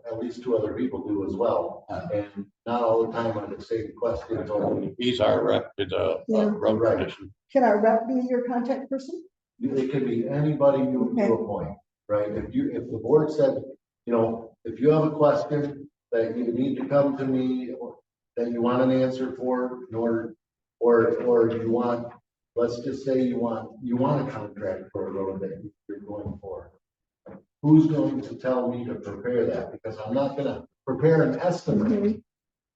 at least 2 other people do as well. And not all the time on the same questions or. he's our rep to the Yeah. road Right. commission. Can our rep be your contact person? It could be anybody you appoint, right? If the board said, if you have a question that you need to come to me, or that you want an answer for, or you want, let's just say you want a contract for a road that you're going for. Who's going to tell me to prepare that? Because I'm not gonna prepare an estimate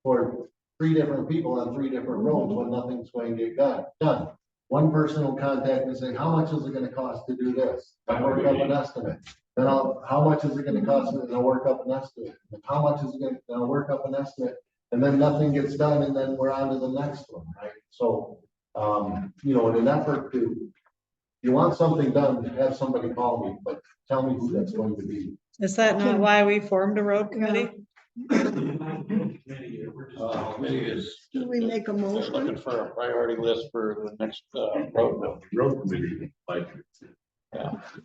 for 3 different people on 3 different roads when nothing's going to get done. One person will contact me and say, how much is it gonna cost to do this? I'll work up an estimate. Then how much is it gonna cost me? And I'll work up an estimate. And how much is it gonna, then I'll work up an estimate. And then nothing gets done and then we're on to the next one, right? So, in an effort to, you want something done, have somebody call me, but tell me who that's going to be. Is that not why we formed a road committee? Committee is Do we make a just motion? looking for a priority list for the next road committee. Like,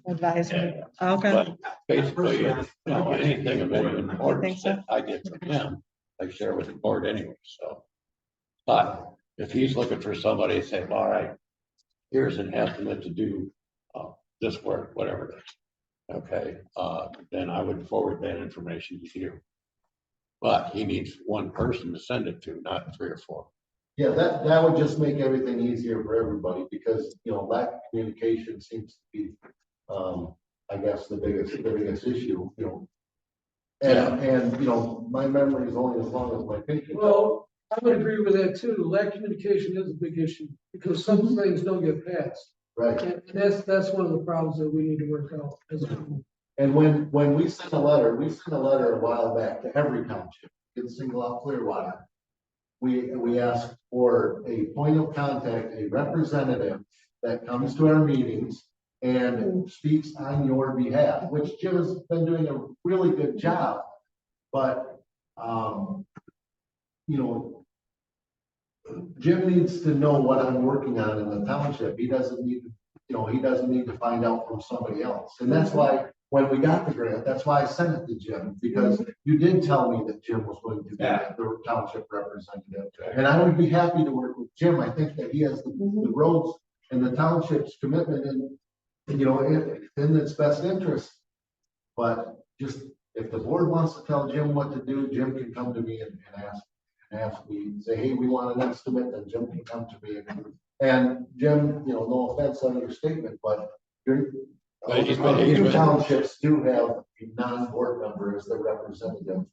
Advisory, okay. but basically, anything of any importance so? that I get from him, I share with the board anyway, so. But if he's looking for somebody to say, all right, here's an estimate to do this work, whatever it is. Okay, then I would forward that information to you. But he needs 1 person to send it to, not 3 or 4. Yeah, that would just make everything easier for everybody because, lack of communication seems to be, I guess, the biggest issue, And, my memory is only as long as my picture. Well, I would agree with that too. Lack of communication is a big issue because some things don't get passed. Right. And that's one of the problems that we need to work out as a group. And when we sent a letter a while back to every township, didn't single out Clearwater. We asked for a point of contact, a representative that comes to our meetings and speaks on your behalf, which Jim has been doing a really good job. But, Jim needs to know what I'm working on in the township. He doesn't need to find out from somebody else. And that's why when we got the grant, that's why I sent it to Jim, because you did tell me that Jim was going to be the township representative. And I would be happy to work with Jim. I think that he has the roads and the township's commitment in its best interest. But just, if the board wants to tell Jim what to do, Jim can come to me and ask me, say, hey, we want an estimate, then Jim can come to me. And Jim, no offense on your statement, but your townships do have a non-board member as the representative.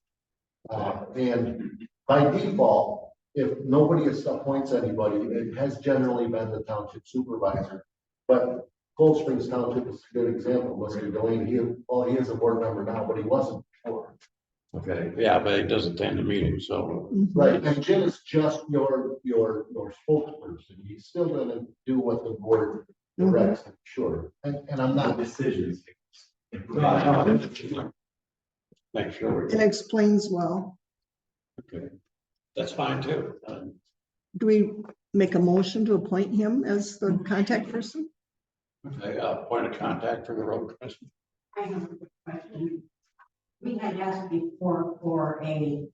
And by default, if nobody appoints anybody, it has generally been the township supervisor. But Cold Springs Township is a good example. Mr. Delaney, he is a board member now, but he wasn't before. Okay, yeah, but he doesn't attend the meeting, so. Right, and Jim is just your spokesperson. He's still gonna do what the board directs, sure. And I'm not. Decisions. Make sure. It explains well. Okay, that's fine too. Do we make a motion to appoint him as the contact person? Okay, point of contact for the road commission. I have a quick question. We had asked before for a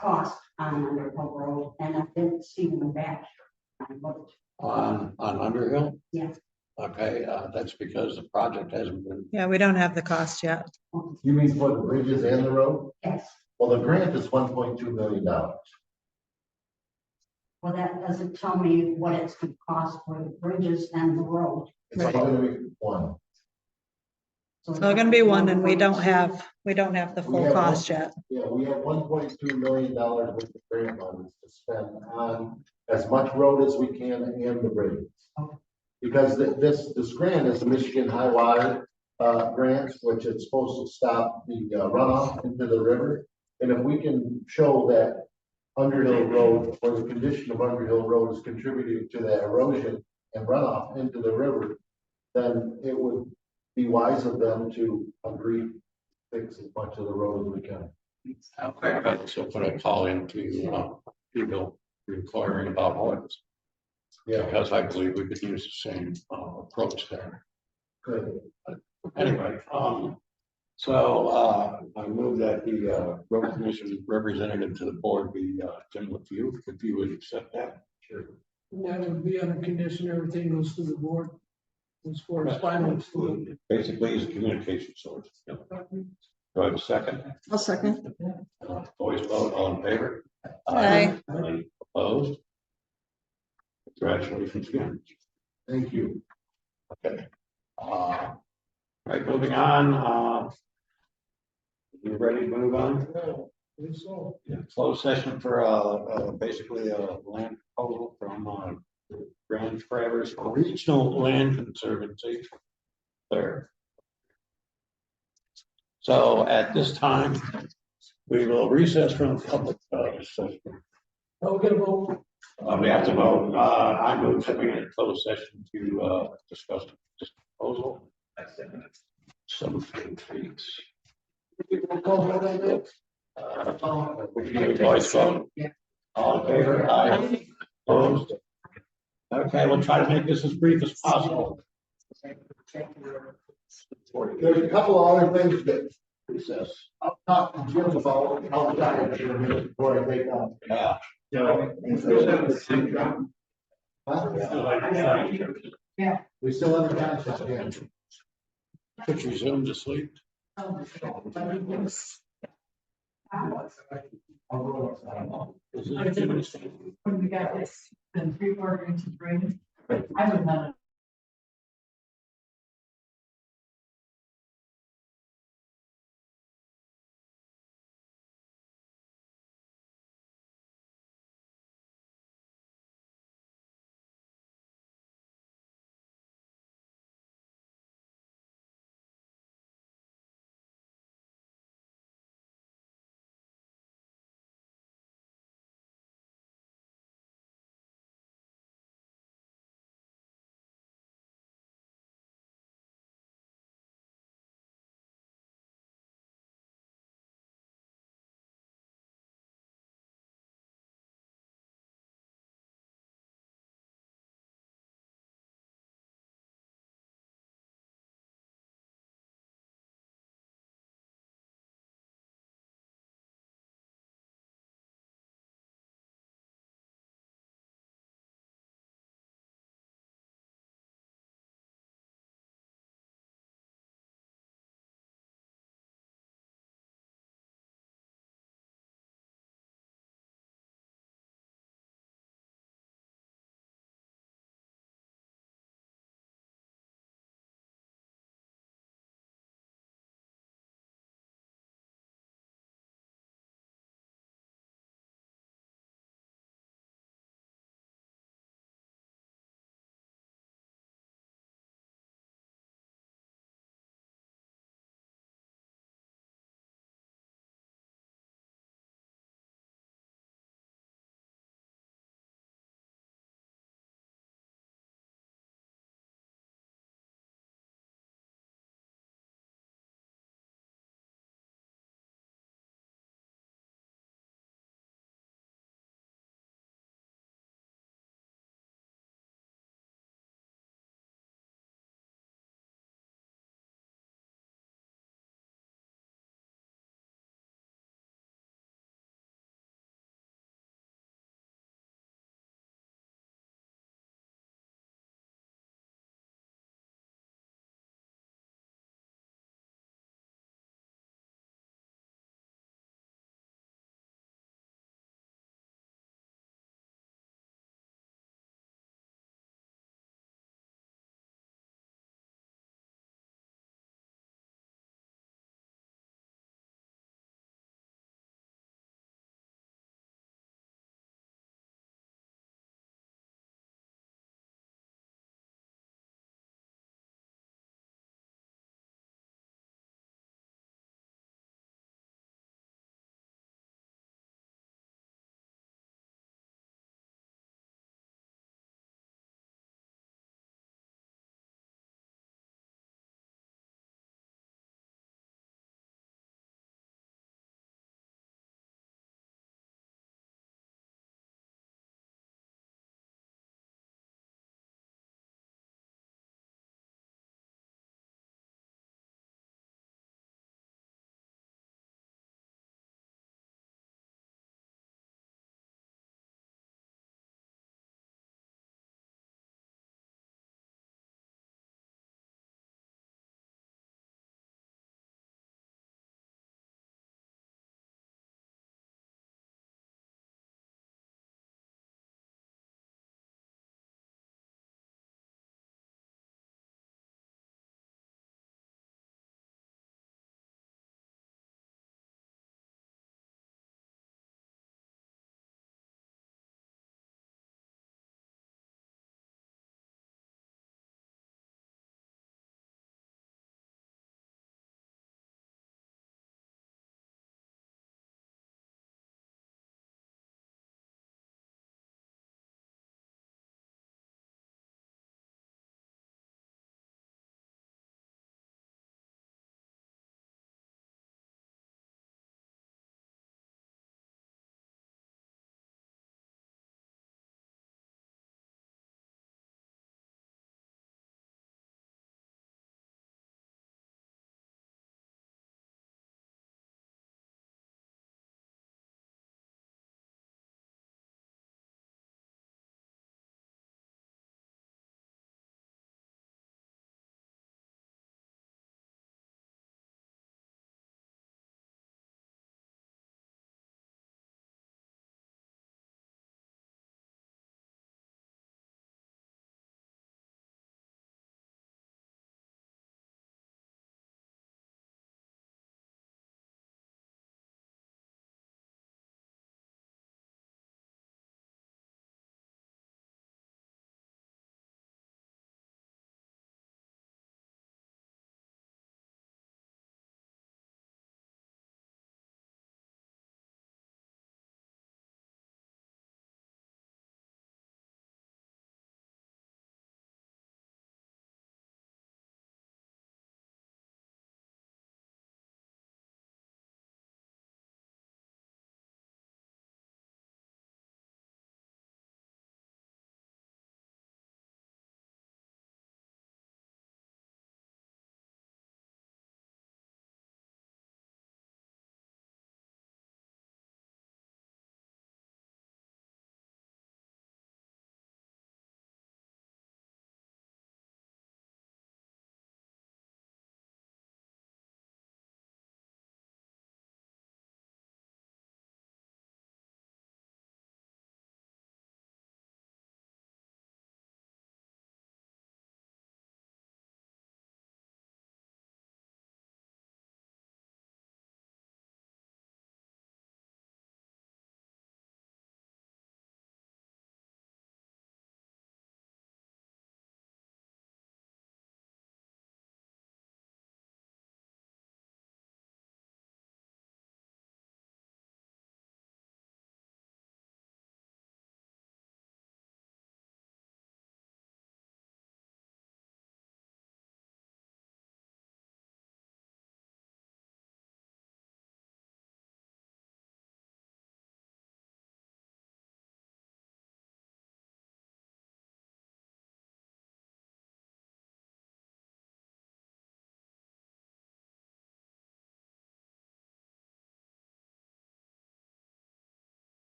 cost on Underhill Road, and I didn't see them back. On Underhill? Yes. Okay, that's because the project hasn't been. Yeah, we don't have the cost yet. You mean for the bridges and the road? Yes. Well, the grant is $1.2 million. Well, that doesn't tell me what it's going to cost for the bridges and the road. It's all gonna be one. So gonna be one, and we don't have the full cost yet. Yeah, we have $1.2 million worth of grant funds to spend on as much road as we can and the bridges. Because this grant is the Michigan High Water grant, which is supposed to stop the runoff into the river. And if we can show that Underhill Road, or the condition of Underhill Road is contributing to that erosion and runoff into the river, then it would be wise of them to agree to fix as much of the road as we can. Okay, so put a call into, people inquiring about oils. Yeah, Because I believe we could use the same, approach there. good. Anyway, I move that the, road commission representative to the board be, Tim LaFew, if you would accept that. Sure. And that would be under condition, everything goes through the board. As far as final. Basically, he's a communication source. Yep. Do I have a second? I'll second. Voice vote, all in favor? Aye. Any opposed? Congratulations again. Thank you. Okay. Right, moving on, you ready to move on? So, Yeah, closed session for, basically a land proposal from, Grand Traverse Regional Land Conservancy. There. So at this time, we will recess from public, session. I'll get a vote. We have to vote, I move that we in closed session to, discuss this proposal. Some feet. Call vote on that. We need a voice vote. All in favor? Aye. Opposed? Okay, we'll try to make this as brief as possible. There's a couple of other things that Recess. I'll talk to Jim about. I'll try to in a minute before I take off. Yeah. Huh? We still have a contract, yeah. Put your Zoom to sleep. Is it- When we got this, then 3/4 inch rain, I would not.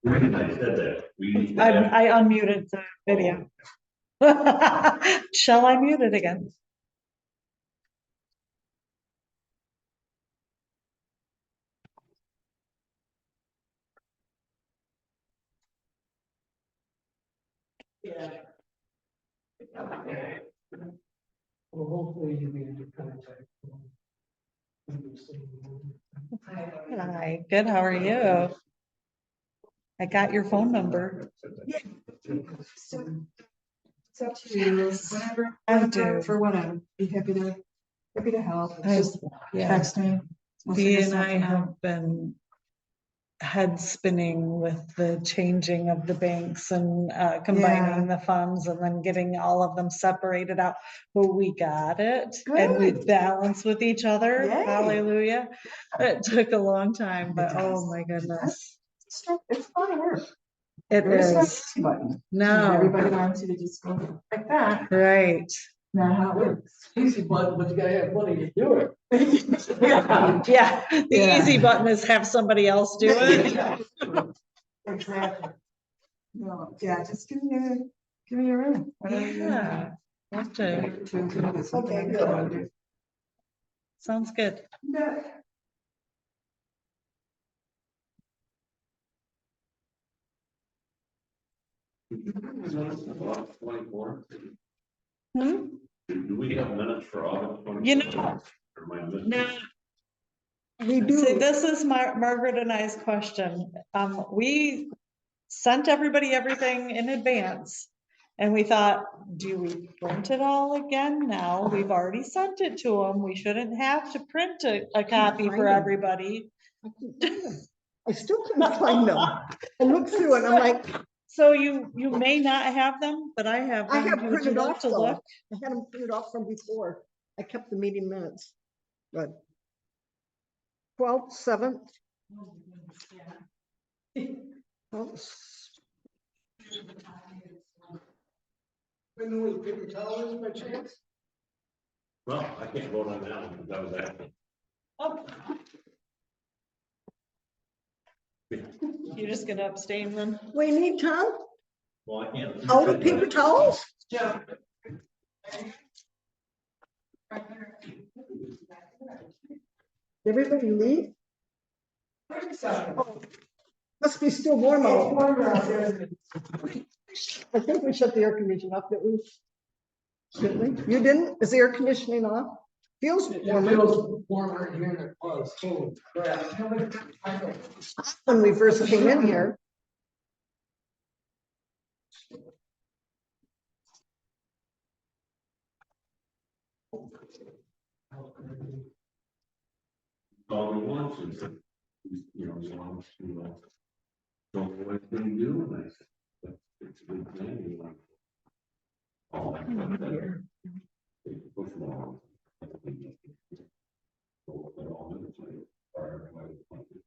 reason I said that, we need to I have, I unmuted the video. Shall I mute it again? Yeah. Well, hopefully you'll be in good contact. Hi, good, how are you? I got your phone number. It's up to you, whatever, I do. for whatever, be happy to help, I- just Yeah, text me. We'll Dee figure and I something out. have been head spinning with the changing of the banks and combining the funds and then getting all of them separated out. But we got it and we Good. balance with each other. Yay. Hallelujah. It took a long time, but It oh does. my goodness. It's fun work. It There's no is. easy button. No, Everybody wants you to just go like that, right. not how it works. Easy button, but you gotta have money to do it. Yeah, the Yeah. easy button is have somebody else do it. Exactly. No, yeah, just give me a ring. Yeah, love to. Okay, good. Sounds good. Yeah. twenty-four, Hmm? do we have minutes for August 24th? You know, Or am I missing? no. We See, do, this is Margaret and I's question. We sent everybody everything in advance. And we thought, do we print it all again now? We've already sent it to them. We shouldn't have to print a copy find for them. everybody. I still couldn't find them. I looked through it, I'm like, So you may not have them, but I have I them. have Would you printed like off to though. look? I had them printed off from before. I kept the meeting minutes. Good. 12th, 7th. Oh, When we paper towels by chance? Well, I can't vote on that one, because that was acting. Oh. You're just gonna abstain then? We need Tom? Well, I can't. Oh, the paper towels? Yeah. Everybody leave? Oh, Must be still warm it's out. warmer out there. I think we shut the air conditioning off, didn't we? Didn't we? You didn't? Is the air conditioning off? Feels It warmer feels warmer in here than it was. Holy crap. when we first came in here. All we want is, you know, as long as you don't know what they do, and I said, but it's a good thing, you want. All that stuff there. They push them along. So, they're all in the play, or everybody wants it.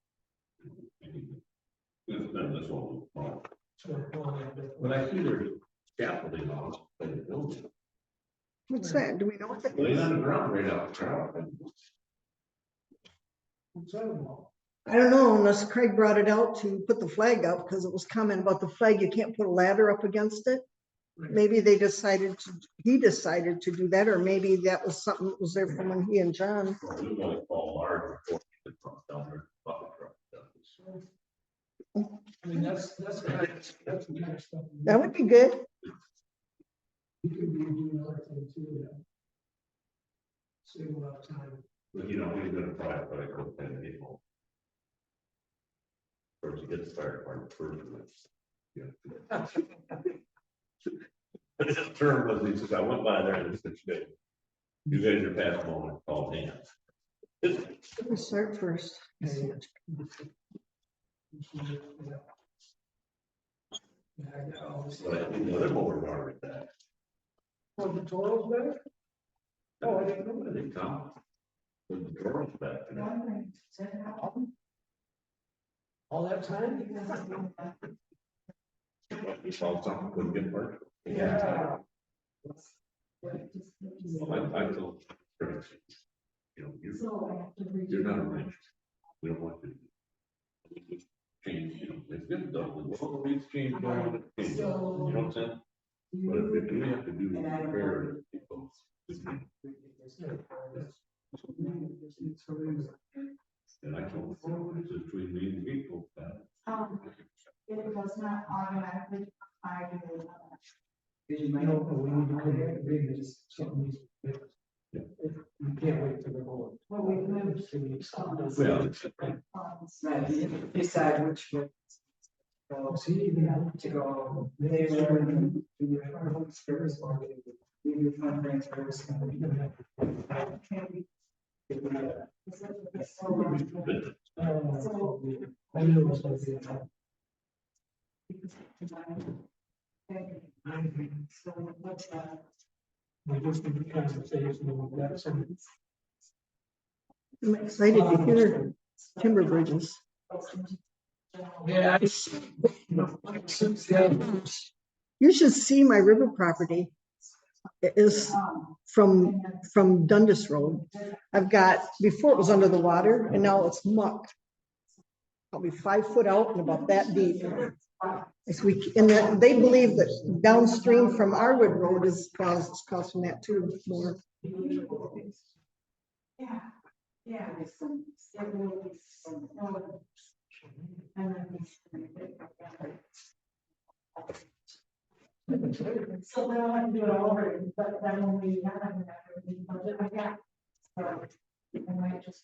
It's been this whole, but I see there's scaffolding on the building. What's that? Do we know what that Laying is? on the ground right out there. I don't know unless Craig brought it out to put the flag up because it was comment about the flag. You can't put a ladder up against it. Maybe he decided to do that, or maybe that was something that was there from when he and John. Well, we want to call large before the truck down there, bucket truck does. I mean, that's the kind of stuff. That would be good. You can do another thing too. Save a lot of time. But you know, he's gonna try it, but I couldn't pay people. First, you get the fire department first. Yeah. But his term was, he says, I went by there and said, you guys are past the moment, called hands. Let me start first. But you know, they're more hard at that. Oh, the Toro's better? Oh, I didn't know where they come. But the girls back there. All that time? You saw something, couldn't get work. Yeah. I told. You know, you're not a rancher. We don't want to. change, you know, it's good though, the world needs change, don't want it to change, you know what I'm saying? But if we have to do repair, people. And I told them, it's between me and people, that. It was not automatically. I do. No, we need to come back, maybe just something needs to be fixed. You can't wait till the whole. Well, we moved. Well, Right, decide which way. See, even have to go. They were in the home spares or maybe the fundraisers. I knew it was gonna be. We just need to conversation with that, so. I'm excited to hear timber bridges. Yeah. You should see my river property. It is from Dundas Road. I've got, before it was under the water and now it's muck. Probably 5 foot out and about that deep. As we, and they believe that downstream from Arwood Road is causing that too more. Yeah, yeah. So then I'll have to do it all over, but then when we have everything budget like that. So I might just.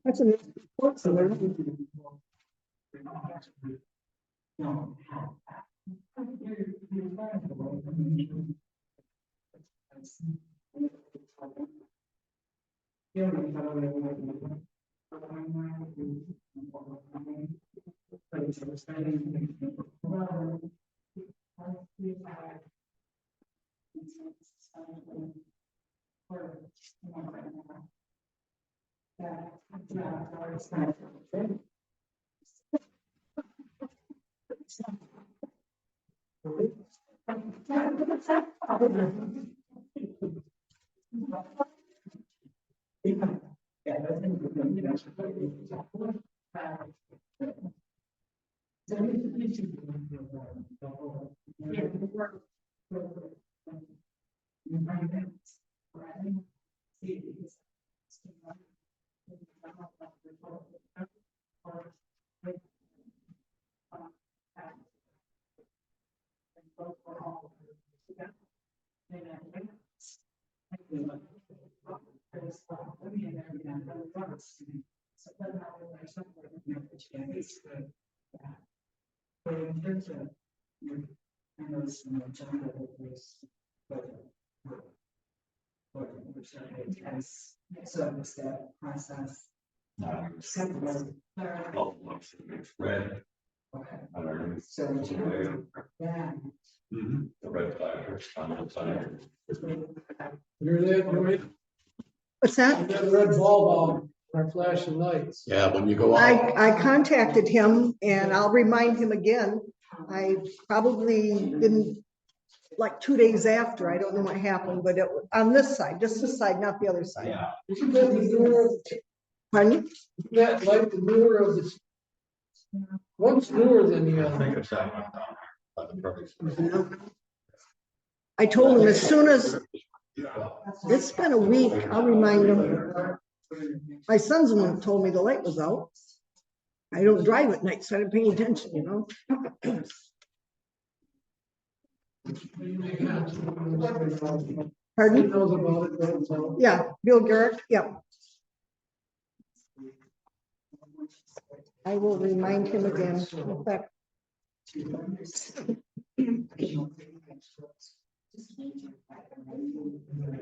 That's an So it's that process. red. Okay. Underneath. So. Yeah. The red flag on the side. You're there, right? What's that? That red bulb on our flashing lights. Yeah, when you go out. I contacted him and I'll remind him again. I probably didn't, like 2 days after, I don't know what happened, but it was on this side, just this side, not the other side. Yeah. Isn't that the newer, Pardon? isn't that like the newer of the? One's newer than the I think other. it's that one down there, by the perfect. I told him as soon as, it's been a week, I'll remind him. My son's the one who told me the light was out. I don't drive at night, so I didn't pay attention, you know? He Pardon? knows about it, right, so. Yeah, Bill Garrett, yeah. I will remind him again. In fact,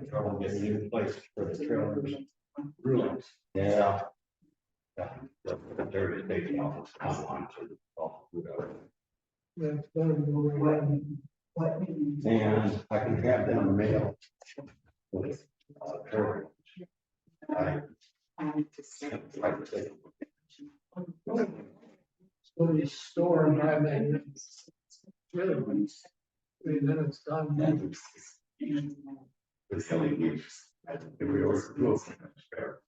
Trouble getting in place for the trailers. Really? Yeah. Yeah, there is a office. Yeah, it's better to go right around. And I can have them mail. With, trailers. So you store and have that. Really nice. mean, then it's done. It's LED. We always do spare.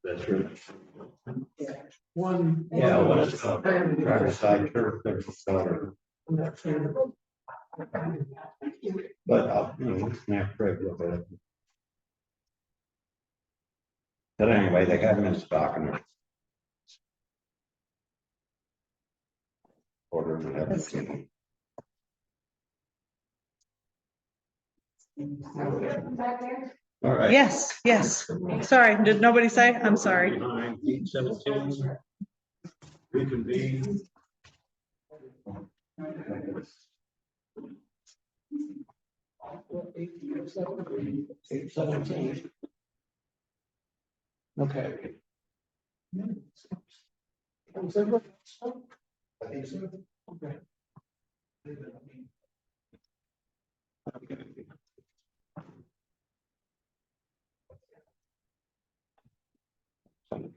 That's true. One. Yeah, what is driver's side turf, there's a starter. But, you know, snap Craig with it. But anyway, they got them in stock and they're. Order and everything. All right. Yes, yes. Sorry, did nobody say? I'm sorry. 8:17. Reconvene. 8:17. Okay.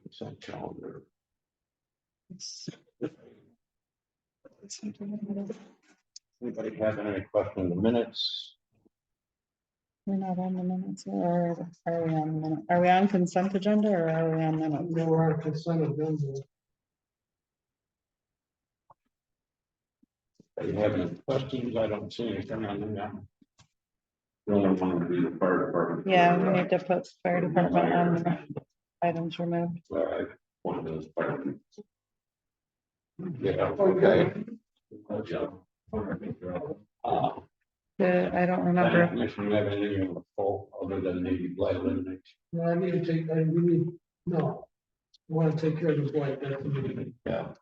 Consent calendar. Anybody have any question in the minutes? We're not on the minutes, or are we on the minute? Are we on consent agenda or are we on minutes? No, we're on consent agenda. Do you have any questions? I don't see anything on that. The only one would be the fire department. Yeah, we need to put fire department on the items removed. All right, one of those. Departments. Yeah, okay. I don't remember. Commission have anything in the fall other than the blight elimination? No, I need to take, we need, no. I want to take care of this white. Yeah.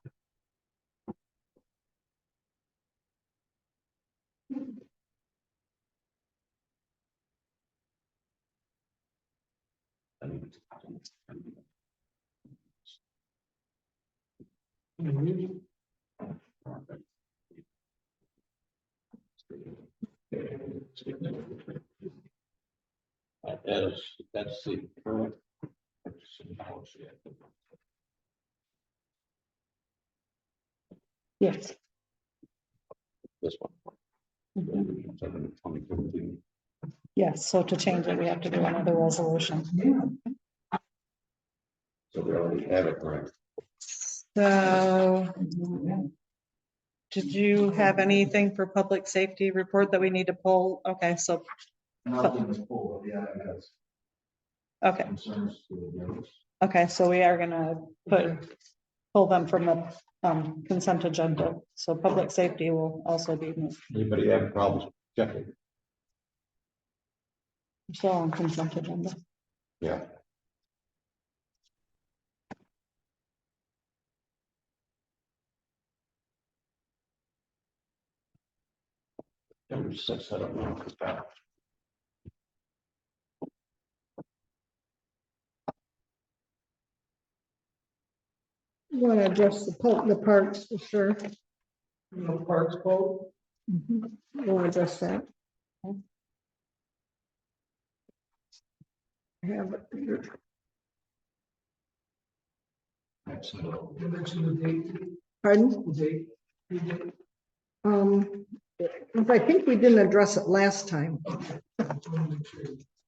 That's the current. Yes. This one. Yes, so to change it, we have to do another resolution. So we already have it, right? So. Did you have anything for public safety report that we need to pull? Okay, so, Nothing is full, yeah, I guess. okay, Concerns to the others. okay, so we are gonna pull them from the consent agenda. So public safety will also be moved. Anybody have problems? Check it. Still on consent agenda. Yeah. Number 6, I don't know if it's that. You want to address the parks for sure. No parks quote. You want to address that? Have it. You mentioned the date. Pardon? The date. The date. I think we didn't address it last time,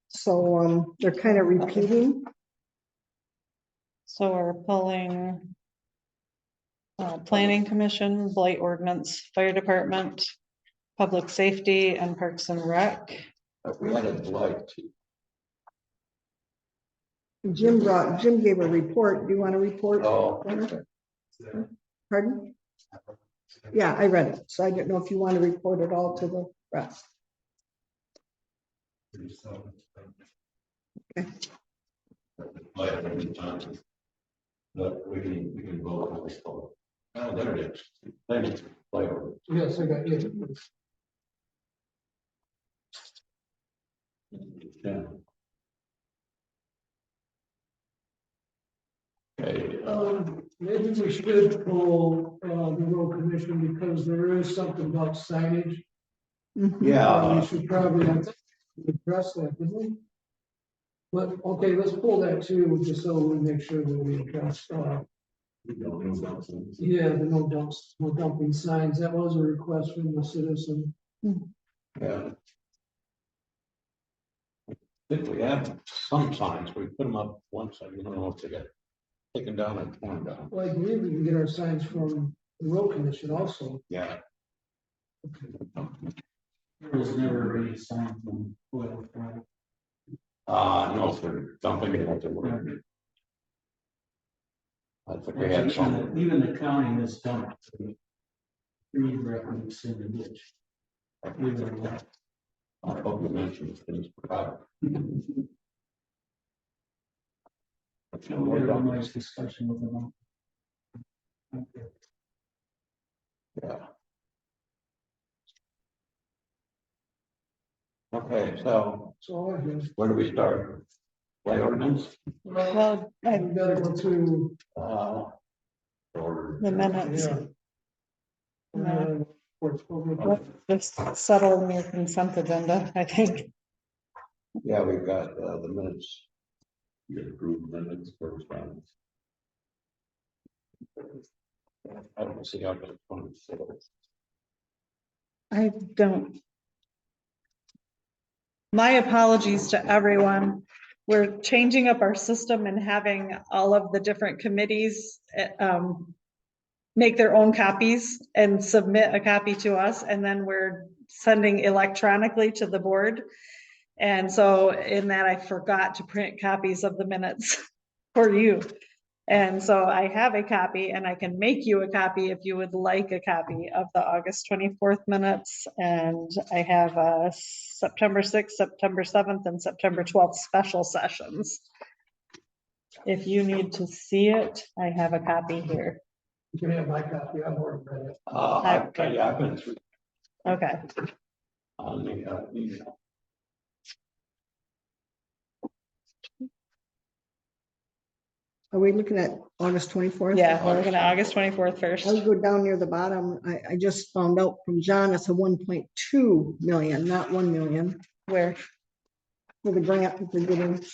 so, they're kind of repeating. So we're pulling planning commission, blight ordinance, fire department, public safety, and parks and rec. We had a blight. Jim gave a report. Do you want a report? Oh. Pardon? Yeah, I read it, so I didn't know if you want to report it all to the rest. Okay. But we can vote on this. Oh, there it is. Thank you. Later. Yes, I got it. Yeah. Okay, Maybe we should pull the road commission because there is something about signage. yeah, We should probably address that, didn't we? But, okay, let's pull that too, just so we make sure that we address Yeah, the no dumps, no dumping signs, that was a request from the citizen. Yeah. I think we have some signs, we put them up once, I don't know if they got taken down or torn down. Well, I believe we can get our signs from the road commission also. Yeah. There was never any sign from whoever. No, for dumping it at the road. I think we had some. Even the county has dumped. Three records in the ditch. I hope you mentioned things. We had a nice discussion with them. Yeah. Okay, so So I guess where do we start? Play ordinance? Well, we gotta go through. Or the minutes, Yeah. No. Uh, just settle in your consent agenda, I think. yeah, we've got the minutes. You approve minutes first round. I don't see how to. I don't. My apologies to everyone. We're changing up our system and having all of the different committees make their own copies and submit a copy to us, and then we're sending electronically to the board. And so in that, I forgot to print copies of the minutes for you. And so I have a copy, and I can make you a copy if you would like a copy of the August 24th minutes. And I have September 6th, September 7th, and September 12th special sessions. If you need to see it, I have a copy here. You can have my copy, I'm more than it. I've been through Okay, on the email. Are we looking at August 24th? yeah, we're looking at August 24th first. I'll go down near the bottom. I just found out from John, it's a 1.2 million, not 1 million Where? for the grant that they're getting.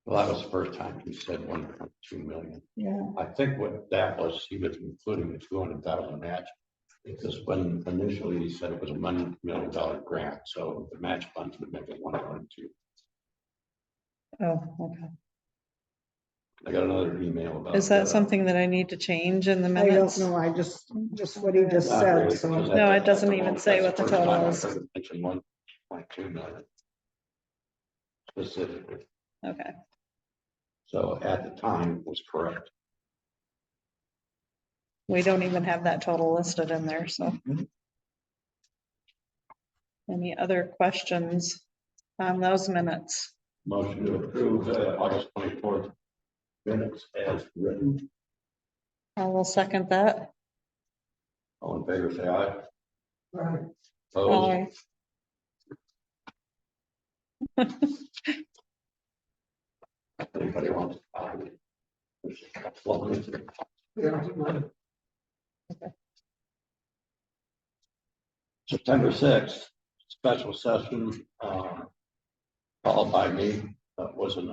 Well, that was the first time he said 1.2 million. Yeah. I think what that was, he was including the 200,000 match. Because when initially he said it was a $1 million grant, so the match funds would make it 1.2. Oh, okay. I got another email about. Is that something that I need to change in the I don't minutes? know, I just what he just said, so. No, it doesn't even say what the total is. 1.2 million. Specifically, Okay, so at the time was correct. we don't even have that total listed in there, so. Any other questions on those minutes? Motion to approve August 24th minutes as written. I will second that. All in favor, say aye. Right. Opposed? Aye. Anybody wants? Yeah, mine. September 6th, special session, called by me, that wasn't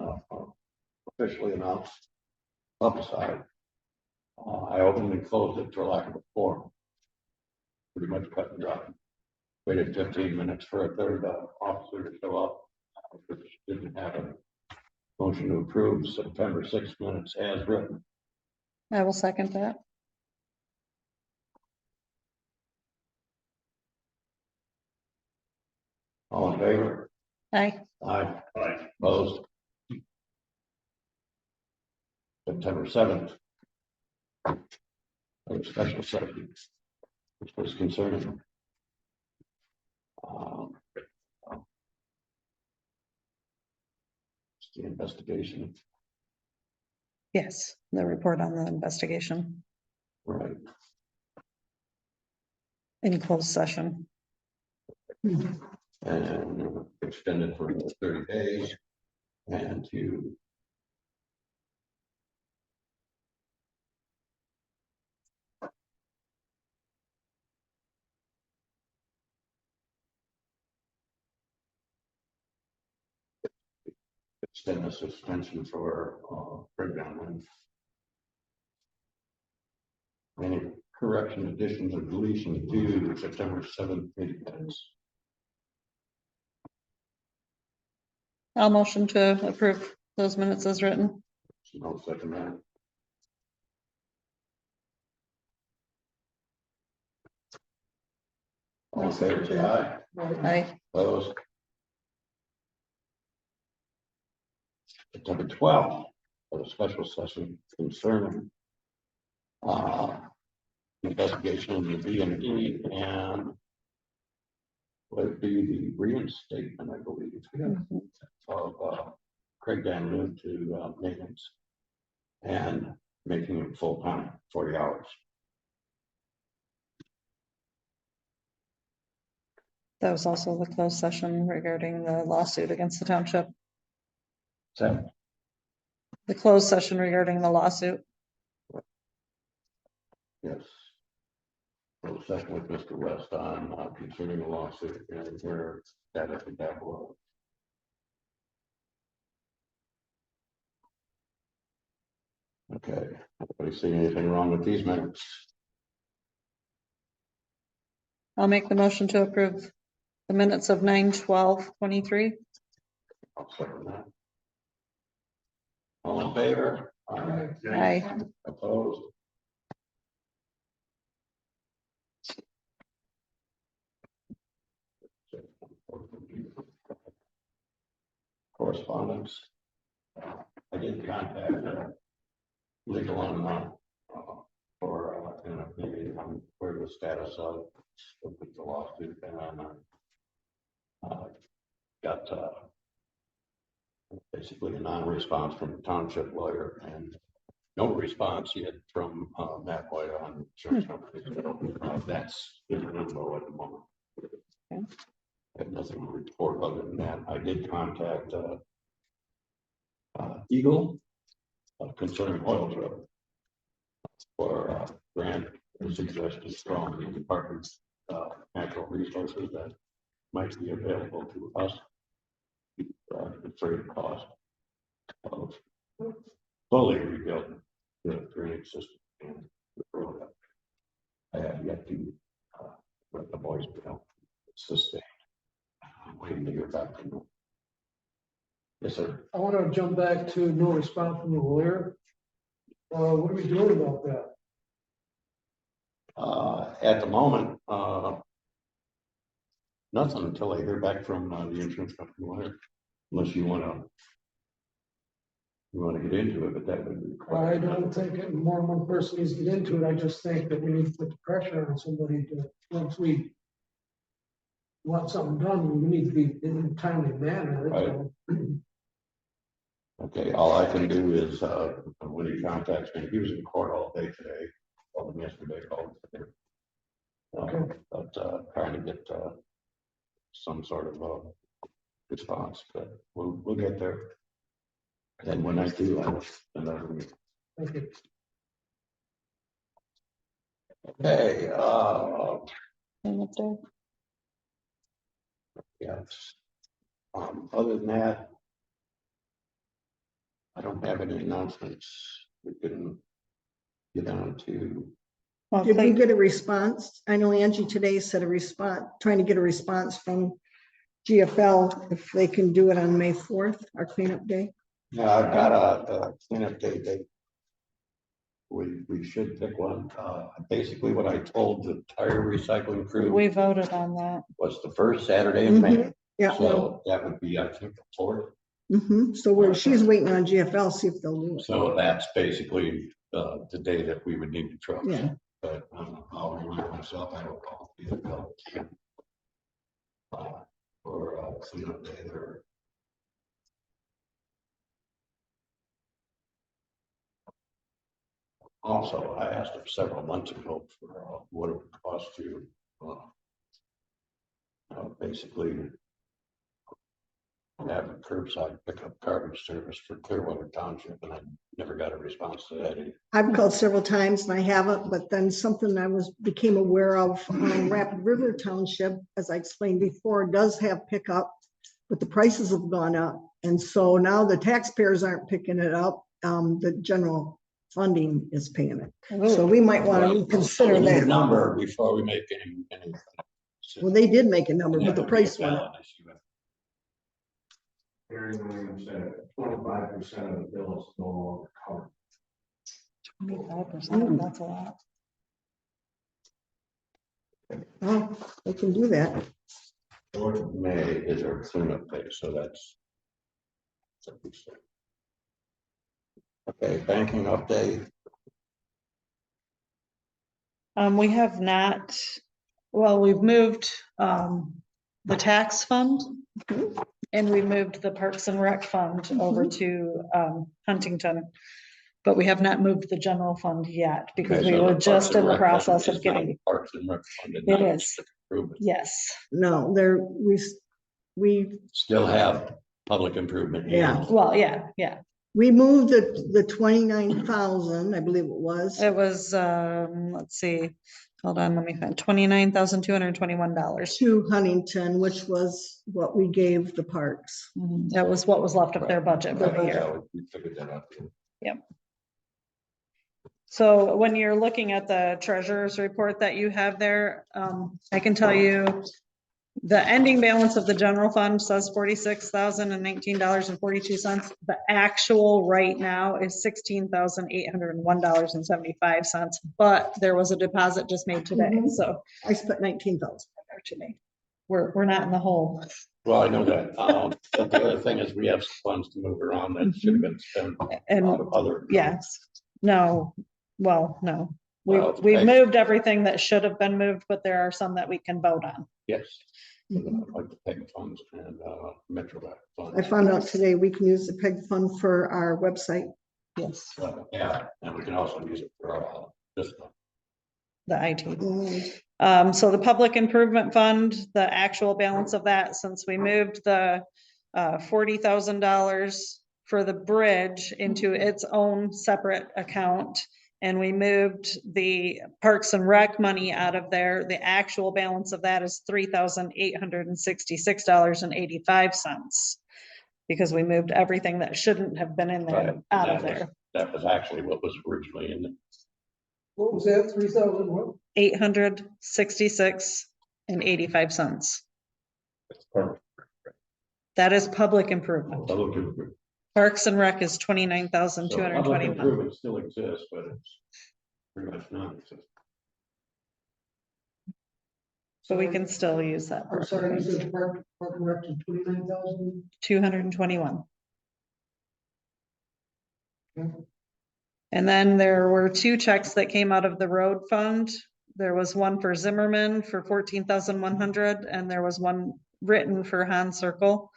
officially announced, publicized. I opened and closed it for lack of a quorum. Pretty much cut and dry. Waited 15 minutes for a third officer to show up. Which didn't have a motion to approve September 6th minutes as written. I will second that. All in favor? Aye. Aye. Opposed? September 7th. A special session, which was concerning. It's the investigation, Yes, the report on the investigation right? in closed session. And extended for another 30 days. And to extend the suspension for, breakdown. Any correction, additions, or deletions due September 7th minutes? I'll motion to approve those minutes as written. No second that. All in favor, say aye. Aye. Opposed? September 12th, for a special session concerning investigation of the B&E and would be the reinstatement, I believe, of Craig Daniel to maintenance and making it full-time, 40 hours. That was also the closed session regarding the lawsuit against the township. So, The closed session regarding the lawsuit. yes. Full session with Mr. West on concerning the lawsuit and where that is that below. Okay, anybody see anything wrong with these minutes? I'll make the motion to approve the minutes of 9/12/23. I'll second that. All in favor? Aye. Opposed? Correspondence. I did contact legal on for maybe where the status of the lawsuit, and got basically a non-response from the township lawyer and no response yet from Matt White on insurance companies. That's in limbo at the moment. Okay. I have nothing to report other than that. I did contact Eagle concerning oil drill for grant suggestions from the department's natural resources that might be available to us for the cost of fully rebuilding the drainage system and the road. I have yet to let the boys know it's sustained. I'm waiting to hear back from them. Yes, sir. I want to jump back to no response from the lawyer. What are we doing about that? At the moment, nothing until I hear back from the insurance company lawyer, unless you want to get into it, but that would be I required. don't think more than one person needs to get into it. I just think that we need to put the pressure on somebody to, once we want something done, we need to be in a timely manner. That's all. Okay, all I can do is, when he contacts me, he was in court all day today, called him yesterday, called today. Okay. But trying to get some sort of response, but we'll get there. And when I do, I will send out a meeting. Thank you. Okay, yes. Other than that, I don't have any announcements. We can get on to. Well, Did we get a response? I know Angie today said a response, trying to get a response from GFL if they can do it on May 4th, our cleanup day. Yeah, I've got a cleanup date. We should pick one. Basically what I told the tire recycling crew we voted on that. was the first Saturday in May. Yeah. So that would be, I think, the 4th. So she's waiting on GFL, see if they'll do it. So that's basically the day that we would need the truck. Yeah. But I'll remind myself, I will call GFL for cleanup day there. Also, I asked him several months ago for what it would cost to basically have a curbside pickup garbage service for Clearwater Township, and I never got a response to that either. I've called several times and I haven't, but then something I became aware of, Rapid River Township, as I explained before, does have pickup but the prices have gone up. And so now the taxpayers aren't picking it up. The general funding is paying it. So we might want to reconsider We need a that. number before we make any. Well, they did make a number, but the price went up. Gary Williams said 25% of the bill is no longer covered. 25%, that's a lot. Oh, they can do that. May is our cleanup day, so that's. Okay, banking update. We have not, well, we've moved, the tax fund. And we moved the Parks and Rec fund over to, Huntington. But we have not moved the general fund yet because Okay, we so were the Parks just and in the Rec fund process of is not getting, Parks and Rec fund, It not is. improvement. yes. No, we Still have public improvement. Yeah. Well, yeah. We moved the 29,000, I believe it was. It was, let's see, hold on, let me find, $29,221. To Huntington, which was what we gave the parks. That was what was left of their budget for the year. Yeah, we figured that out. So when you're looking at the treasurer's report that you have there, I can tell you the ending balance of the general fund says $46,019.42. The actual right now is $16,801.75, but there was a deposit just made today, so. I spent 19,000. We're not in the hole. Well, I know that. But the other thing is we have funds to move around that should have been spent And on other. yes, no, well, no. Well, We've okay. moved everything that should have been moved, but there are some that we can vote on. Yes. Like the PEG funds and Metro funds. I found out today we can use the PEG fund for our website. Yes. Yeah, and we can also use it for this one. The IT. So the public improvement fund, the actual balance of that, since we moved the $40,000 for the bridge into its own separate account, and we moved the Parks and Rec money out of there, the actual balance of that is $3,866.85. Because we moved everything that shouldn't have been in there Right. out of there. That was actually what was originally in it. What was that, 3,000 what? $866.85. That's perfect. That is public improvement. Public improvement. Parks and Rec is So 29,221. public improvement still exists, but it's pretty much non-existent. So we can still use that. I'm sorry, you said park and rec to 29,000? 221. Okay. And then there were two checks that came out of the road fund. There was one for Zimmerman for 14,100, and there was one written for Han Circle,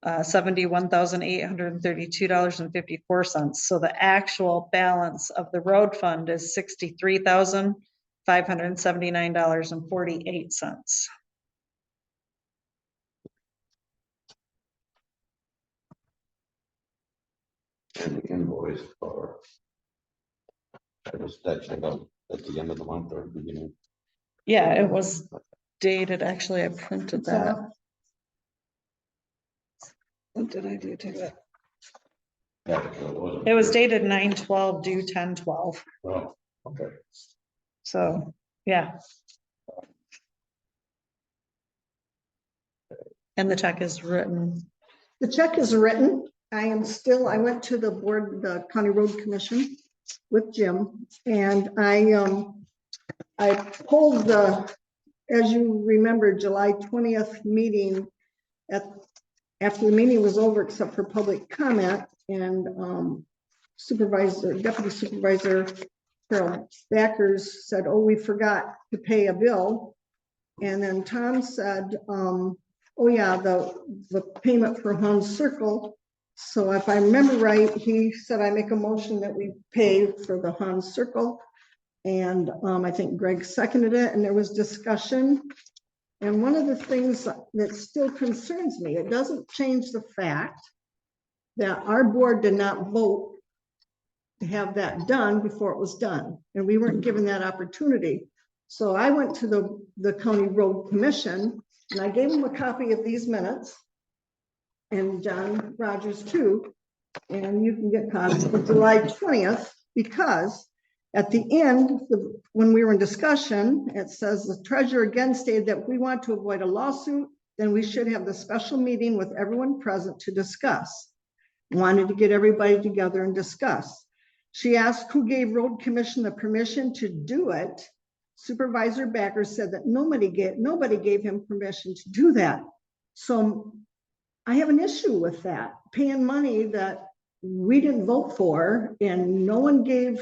$71,832.54. So the actual balance of the road fund is $63,579.48. And the invoice for. That's about at the end of the month or beginning. Yeah, it was dated. Actually, I printed that. What did I do to it? Yeah, so wasn't It was sure. dated 9/12, due 10/12. Oh, okay. So, yeah. And the check is written. The check is written. I went to the board, the County Road Commission with Jim, and I pulled as you remember, July 20th meeting after the meeting was over, except for public comment, and Deputy Supervisor Carol Backers said, "Oh, we forgot to pay a bill." And then Tom said, "Oh yeah, the payment for Hans Circle." So if I remember right, he said, "I make a motion that we pay for the Hans Circle." And I think Greg seconded it, and there was discussion. And one of the things that still concerns me, it doesn't change the fact that our board did not vote to have that done before it was done, and we weren't given that opportunity. So I went to the County Road Commission, and I gave them a copy of these minutes. and John Rogers too. And you can get copies for July 20th, because at the end, when we were in discussion, it says the treasurer again stated that if we want to avoid a lawsuit, then we should have the special meeting with everyone present to discuss. Wanted to get everybody together and discuss. She asked who gave road commission the permission to do it. Supervisor Backer said that nobody gave him permission to do that. So I have an issue with that, paying money that we didn't vote for, and no one gave,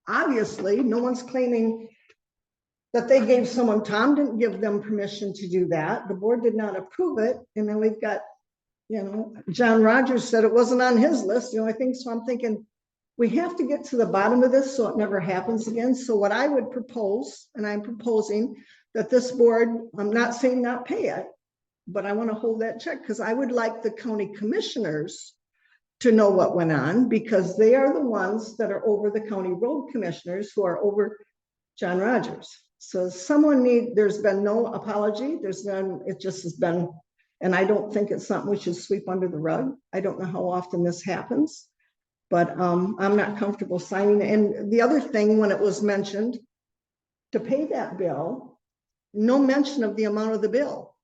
obviously, no one's claiming that they gave someone, Tom didn't give them permission to do that. The board did not approve it. And then we've got, John Rogers said it wasn't on his list, the only thing. So I'm thinking we have to get to the bottom of this so it never happens again. So what I would propose, and I'm proposing that this board, I'm not saying not pay it, but I want to hold that check, because I would like the county commissioners to know what went on, because they are the ones that are over the county road commissioners who are over John Rogers. So there's been no apology. It just has been, and I don't think it's something we should sweep under the rug. I don't know how often this happens, but I'm not comfortable signing it. And the other thing, when it was mentioned to pay that bill, no mention of the amount of the bill.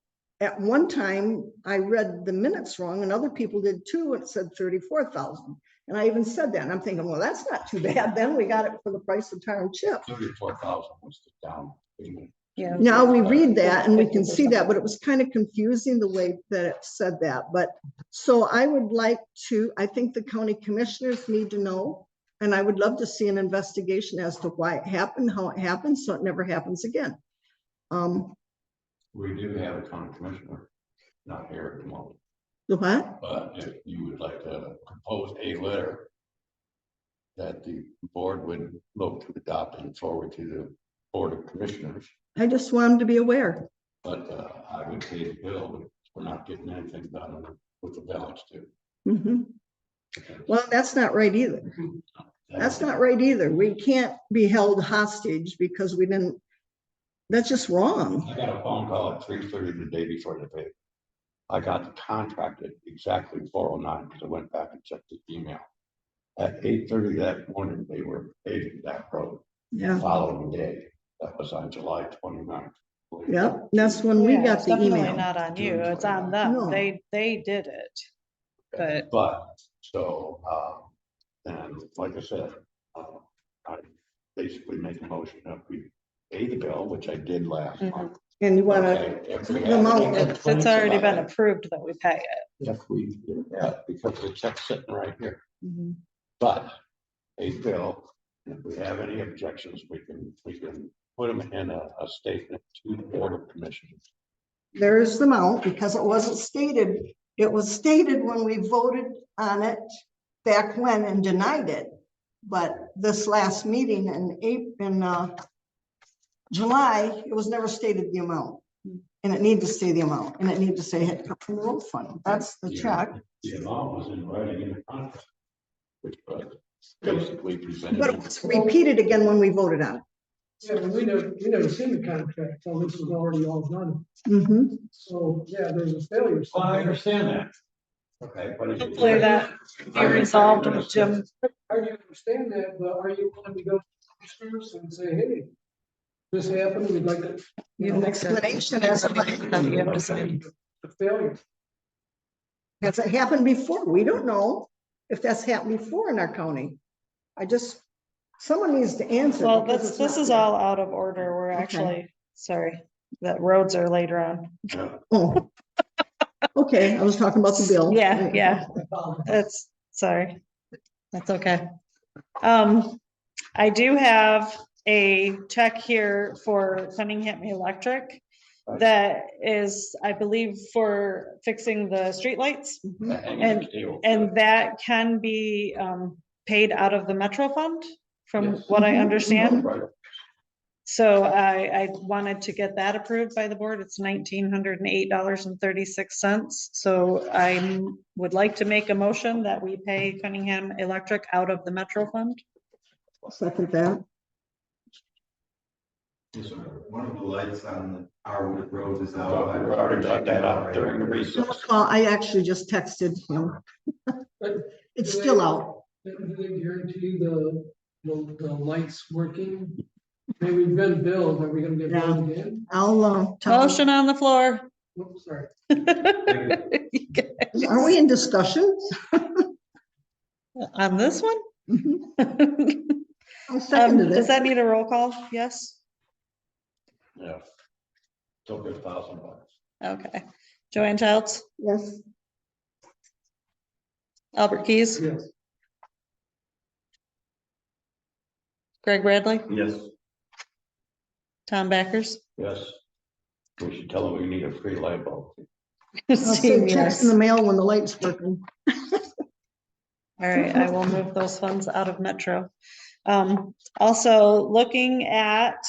At one time, I read the minutes wrong, and other people did too, and it said 34,000. And I even said that, and I'm thinking, well, that's not too bad. Then we got it for the price of Township. 34,000 was the down payment. Yeah. Now we read that and we can see that, but it was kind of confusing the way that it said that. But so I would like to, I think the county commissioners need to know, and I would love to see an investigation as to why it happened, how it happened, so it never happens again. We do have a county commissioner, not here at the moment, The what? but if you would like to propose a letter that the board would look to adopt and forward to the Board of Commissioners. I just want them to be aware. But I would pay the bill, but we're not getting anything done with the balance too. Mhm. Well, that's not right either. That's not right either. We can't be held hostage because we didn't, that's just wrong. I got a phone call at 3:30 the day before the pay. I got the contract at exactly 4:09 because I went back and checked the email. At 8:30 that morning, they were paving that road. Yeah. The following day, that was on July 29th. Yep, that's when we Yeah, got it's the definitely email. not on you, June it's on 29th. them, No. they did it. But But, so, and like I said, I basically make a motion that we pay the bill, which I did last Mhm. month. And you wanna, Okay, if we the have amount- any it's complaints already about been it, approved that we pay it. if we, yeah, because the check's sitting right here, Mhm. but a bill, if we have any objections, we can put them in a statement to the Board of Commissioners. there's the amount, because it wasn't stated. It was stated when we voted on it back when and denied it. But this last meeting in July, it was never stated the amount. And it needed to say the amount, and it needed to say it had come from the road fund. That's the check. The amount was in writing in the contract, which was basically presented. But it was repeated again when we voted on it. Yeah, but we never seen the contract, so this was already all done. Mhm. So, yeah, there's a failure. Well, I understand that. Okay, but. Hopefully that be resolved with Jim. I do understand that, but are you willing to go to commissioners and say, hey, this happened, we'd like to. An explanation as to why You have to say. The failure. has it happened before. We don't know if that's happened before in our county. Someone needs to answer. Well, because it's this not is fair. all out of order, we're Okay. actually, sorry, that roads are later on. Oh. Okay, I was talking about the bill. Yeah. It's, sorry, that's okay. I do have a check here for Cunningham Electric that is, I believe, for fixing the streetlights. And that can be paid out of the Metro Fund, from what I understand. So I wanted to get that approved by the board. It's $1,908.36. So I would like to make a motion that we pay Cunningham Electric out of the Metro Fund. Second that. One of the lights on our road is We out. already got that out during the recess. I actually just texted him. It's still out. Do they guarantee the lights working? I mean, we've been billed, are we gonna get billed again? I'll, tell him. Motion on the floor. Oops, sorry. Are we in discussion? On this one? I seconded Does it. that need a roll call? Yes? Yeah. Still good $1,000. Okay. Joanne Childs, Yes. Albert Keys, Yes. Greg Bradley, Yes. Tom Backers. Yes. We should tell them we need a free light bulb. I'll say Steve, checks yes. in the mail when the light's working. All right, I will move those funds out of Metro. Also looking at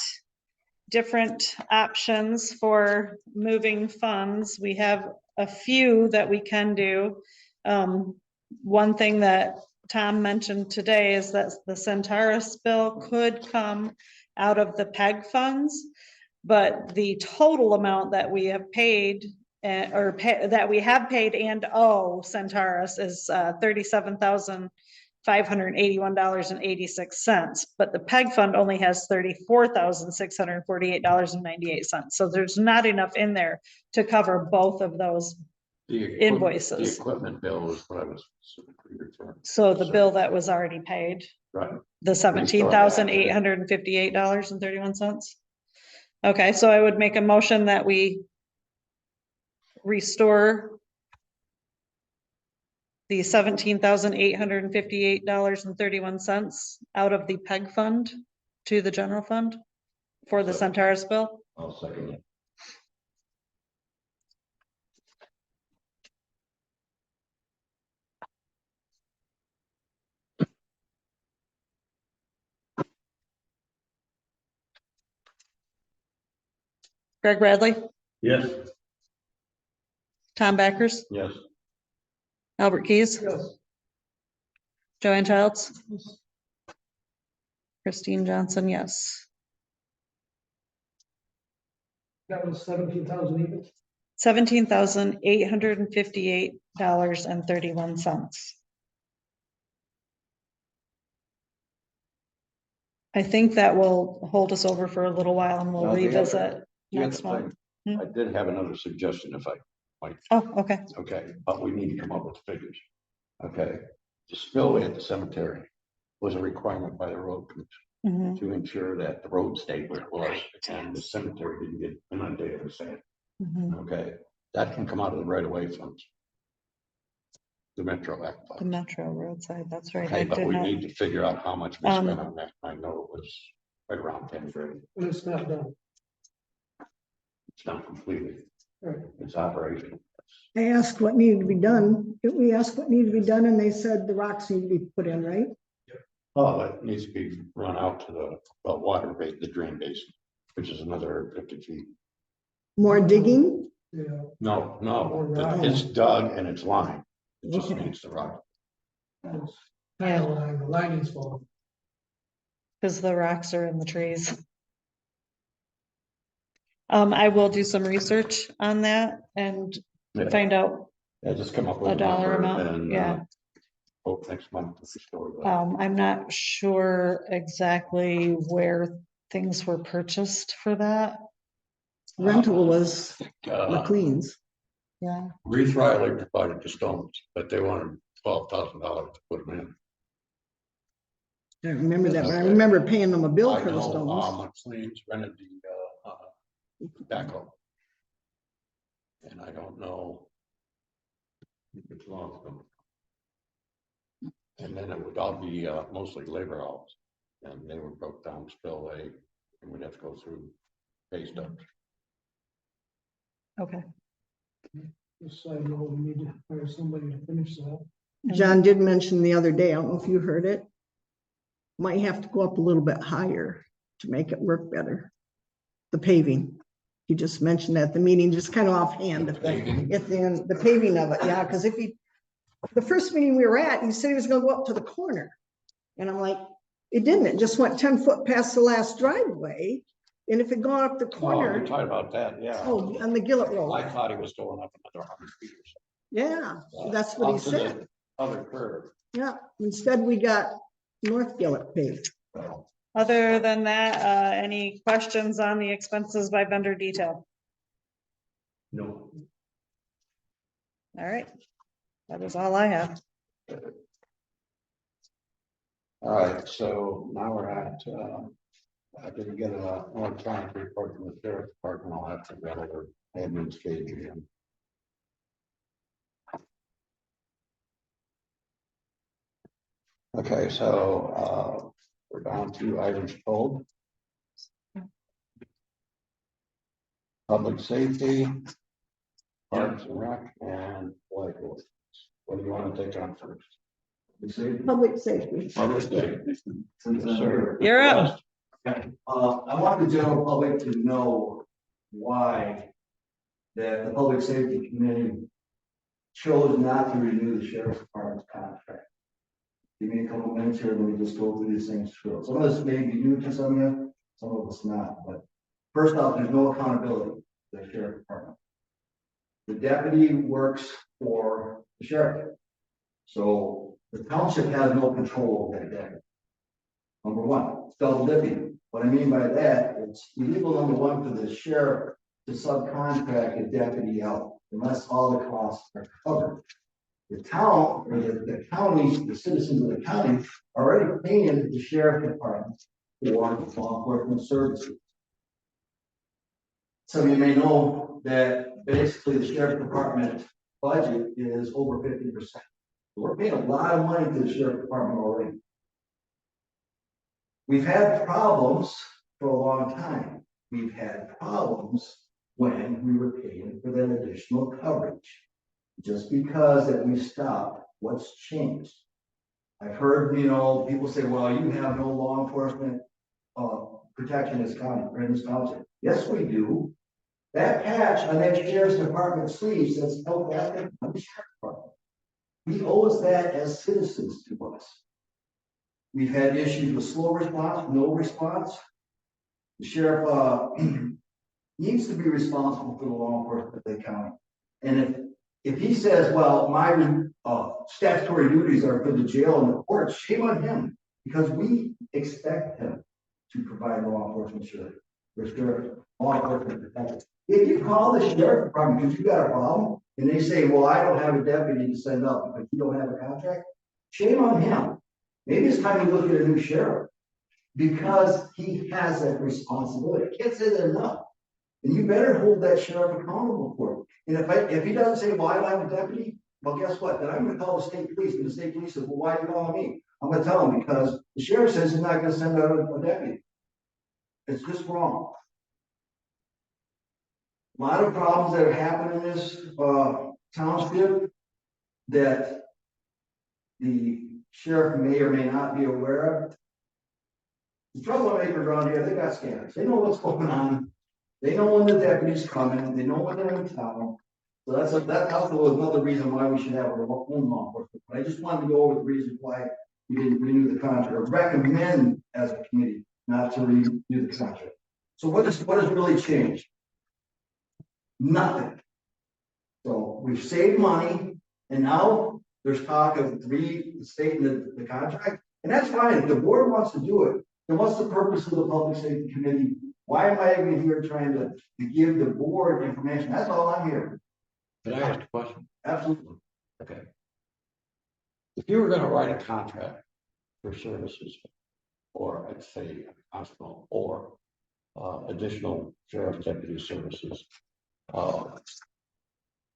different options for moving funds. We have a few that we can do. One thing that Tom mentioned today is that the Centaurus bill could come out of the PEG funds, but the total amount that we have paid that we have paid and owe Centaurus is $37,581.86. But the PEG fund only has $34,648.98. So there's not enough in there to cover both of those invoices. The equipment bill is what I was specifically referring to. So the bill that was already paid, Right. the $17,858.31. Okay, so I would make a motion that we restore the $17,858.31 out of the PEG fund to the general fund for the Centaurus bill. I'll second it. Greg Bradley, Yes. Tom Backers, Yes. Albert Keys, Yes. Joanne Childs, Christine Johnson, yes. That was 17,000 even. $17,858.31. I think that will hold us over for a little while and we'll Now, the other- revisit the other next month. thing, I did have another suggestion if I might. Oh, okay. Okay, but we need to come up with figures. Okay, the spillway at the cemetery was a requirement by the road commission Mhm, to ensure that the road stayed where it was and the cemetery didn't get inundated with sand. mhm. Okay, that can come out of the right of way funds. The Metro Act. The Metro roadside, that's right. Okay, I but did we not, need to figure out how much we spent on that. I know it was right around 10 grand. And it's not done. It's not completed. Right. It's operational. I asked what needed to be done. We asked what needed to be done and they said the rocks need to be put in, right? Oh, it needs to be run out to the water base, the drain basin, which is another 50 feet. More digging? Yeah. No, More rock. it's dug and it's lined. It just Okay. needs the rock. Yeah, the lining's full. because the rocks are in the trees. I will do some research on that and Yeah. find out, Yeah, just come up with a dollar number amount, and, yeah. hope next month to restore that. I'm not sure exactly where things were purchased for that. Rental was Uh, McLean's. Yeah, Reese Riley provided the stones, but they wanted $12,000 to put them in. I don't remember that, but I Okay. remember paying them a bill I for the know, stones. McLean's rented the, backhoe. And I don't know if it belongs to them. And then it would all be, mostly labor hours, and they were broke down spillway, and we'd have to go through pay stubs. okay. Just so I know, we need to hire somebody to finish that. John did mention the other day, I don't know if you heard it. Might have to go up a little bit higher to make it work better. The paving. He just mentioned at the meeting, just kind of offhand, at the end, the paving of it, yeah, because if he, the first meeting we were at, he said he was gonna go up to the corner. And I'm like, it didn't, it just went 10 foot past the last driveway. And if it gone up the Oh, you're corner, talking about that, yeah. oh, on the Gillett Road, I thought he was going up another 100 feet or yeah, so. that's what he Up to said. the Other curve. Yeah, instead we got North Gillett paved. Other than that, any questions on the expenses by vendor detail? No. All right. That is all I have. All right, so now we're at, I didn't get an electronic report from the sheriff's department. I'll have to go over administrative again. Okay, so, we're down to items pulled. Public safety, parks and rec, and white ordinance. What do you want to take on first? Public safety. Public safety. Yes, sir. You're up. I want the general public to know why that the Public Safety Committee chose not to renew the sheriff's department's contract. Give me a couple minutes here, let me just go through these things through. Some of this may be new to some of you, some of us not, but first off, there's no accountability to the sheriff department. The deputy works for the sheriff. So the township has no control over that deputy. Number one, it's double dipping. What I mean by that, it's illegal, number one, for the sheriff to subcontract a deputy out unless all the costs are covered. The town, or the counties, the citizens of the county are already paying the sheriff department for law enforcement services. Some of you may know that basically the sheriff department budget is over 50%. We're paying a lot of money to the sheriff department already. We've had problems for a long time. We've had problems when we were paying for that additional coverage. Just because that we stopped, what's changed? I've heard, people say, well, you have no law enforcement protection in this county or in this township. Yes, we do. That patch on that sheriff's department sleeve says help ethic on the sheriff's department. We owe us that as citizens to us. We've had issues with slow response, no response. The sheriff needs to be responsible for the law enforcement of the county. And if he says, well, my statutory duties are for the jail and the courts, shame on him, because we expect him to provide law enforcement law enforcement protection. If you call the sheriff department because you got a problem, and they say, well, I don't have a deputy to send up because you don't have a contract, shame on him. Maybe it's time to look at a new sheriff because he has that responsibility. I can't say that enough. And you better hold that sheriff accountable for it. And if he doesn't say, well, I don't have a deputy, well, guess what? Then I'm going to call the state police. And the state police says, well, why are you calling me? I'm going to tell him because the sheriff says he's not going to send out a deputy. It's just wrong. A lot of problems that have happened in this township that the sheriff may or may not be aware of. The troublemakers around here, they got scanners. They know what's going on. They know when the deputy's coming. They know when they're in town. So that's also another reason why we should have our own law enforcement. But I just wanted to go over the reasons why we didn't renew the contract, or recommend as a committee not to renew the contract. So what has really changed? Nothing. So we've saved money, and now there's talk of restating the contract, and that's fine. If the board wants to do it, then what's the purpose of the public safety committee? Why am I even here trying to give the board information? That's all I'm here. Can I ask a question? Absolutely. Okay. If you were gonna write a contract for services, or let's say a hospital, or additional sheriff deputy services,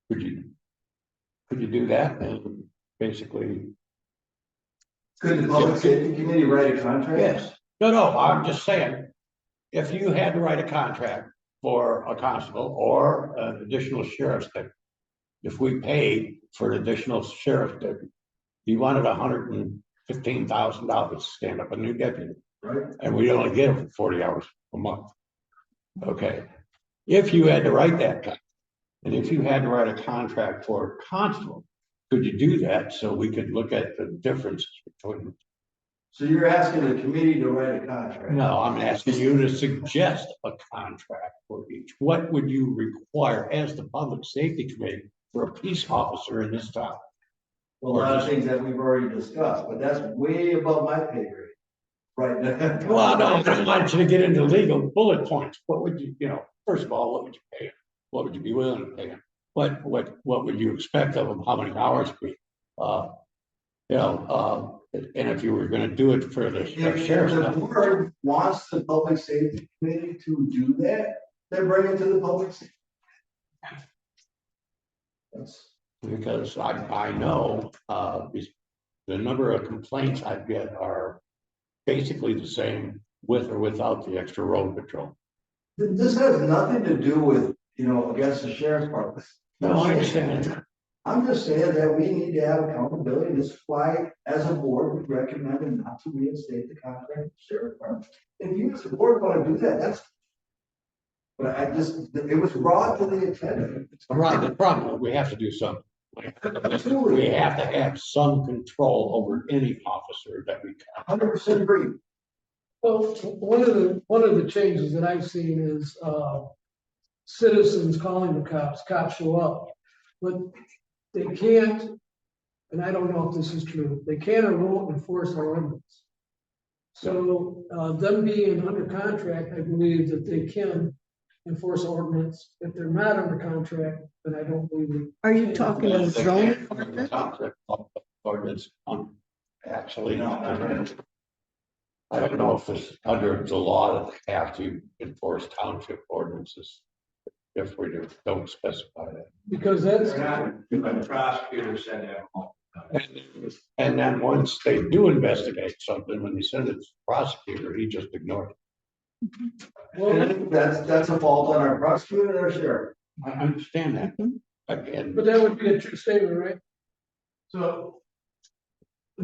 could you do that and basically? Could the public safety committee write a contract? Yes. No, I'm just saying, if you had to write a contract for a constable or an additional sheriff's deputy, if we paid for an additional sheriff's deputy, you wanted $115,000 to stand up a new deputy. Right. And we only get them for 40 hours a month. Okay. If you had to write that contract, and if you had to write a contract for a constable, could you do that so we could look at the differences between So you're asking the committee to write a contract? No, I'm asking you to suggest a contract for each. What would you require as the public safety committee for a peace officer in this town? Well, a lot of things that we've already discussed, but that's way above my pay grade. Right now. Well, no, I don't want you to get into legal bullet points. What would you, first of all, what would you pay him? What would you be willing to pay him? What would you expect of him? How many hours a week? And if you were gonna do it for the If sheriff's. the board wants the public safety committee to do that, then bring it to the public safety. That's. Because I know, the number of complaints I get are basically the same with or without the extra road patrol. This has nothing to do with, against the sheriff's department. No, I understand. I'm just saying that we need to have accountability. This is why, as a board, we recommended not to reinstate the contract with the sheriff's department. If you as a board want to do that, that's. But it was brought to the attention. Right, the problem, we have to do something. We have to have some control over any officer that we can. 100% agree. Well, one of the changes that I've seen is, citizens calling the cops show up, but they can't, and I don't know if this is true, they can't or won't enforce our ordinance. So, them being under contract, I believe that they can enforce ordinance. If they're not under contract, then I don't believe it. Are you talking in zoning? Ordinance, actually, I don't know if it's under the law that they have to enforce township ordinances. If we don't specify that. Because that's. The prosecutor said that. And then once they do investigate something, when they send it to the prosecutor, he just ignores it. Well, that's a fault on our prosecutor and our sheriff. I understand that. Again, But that would be a true statement, right? So.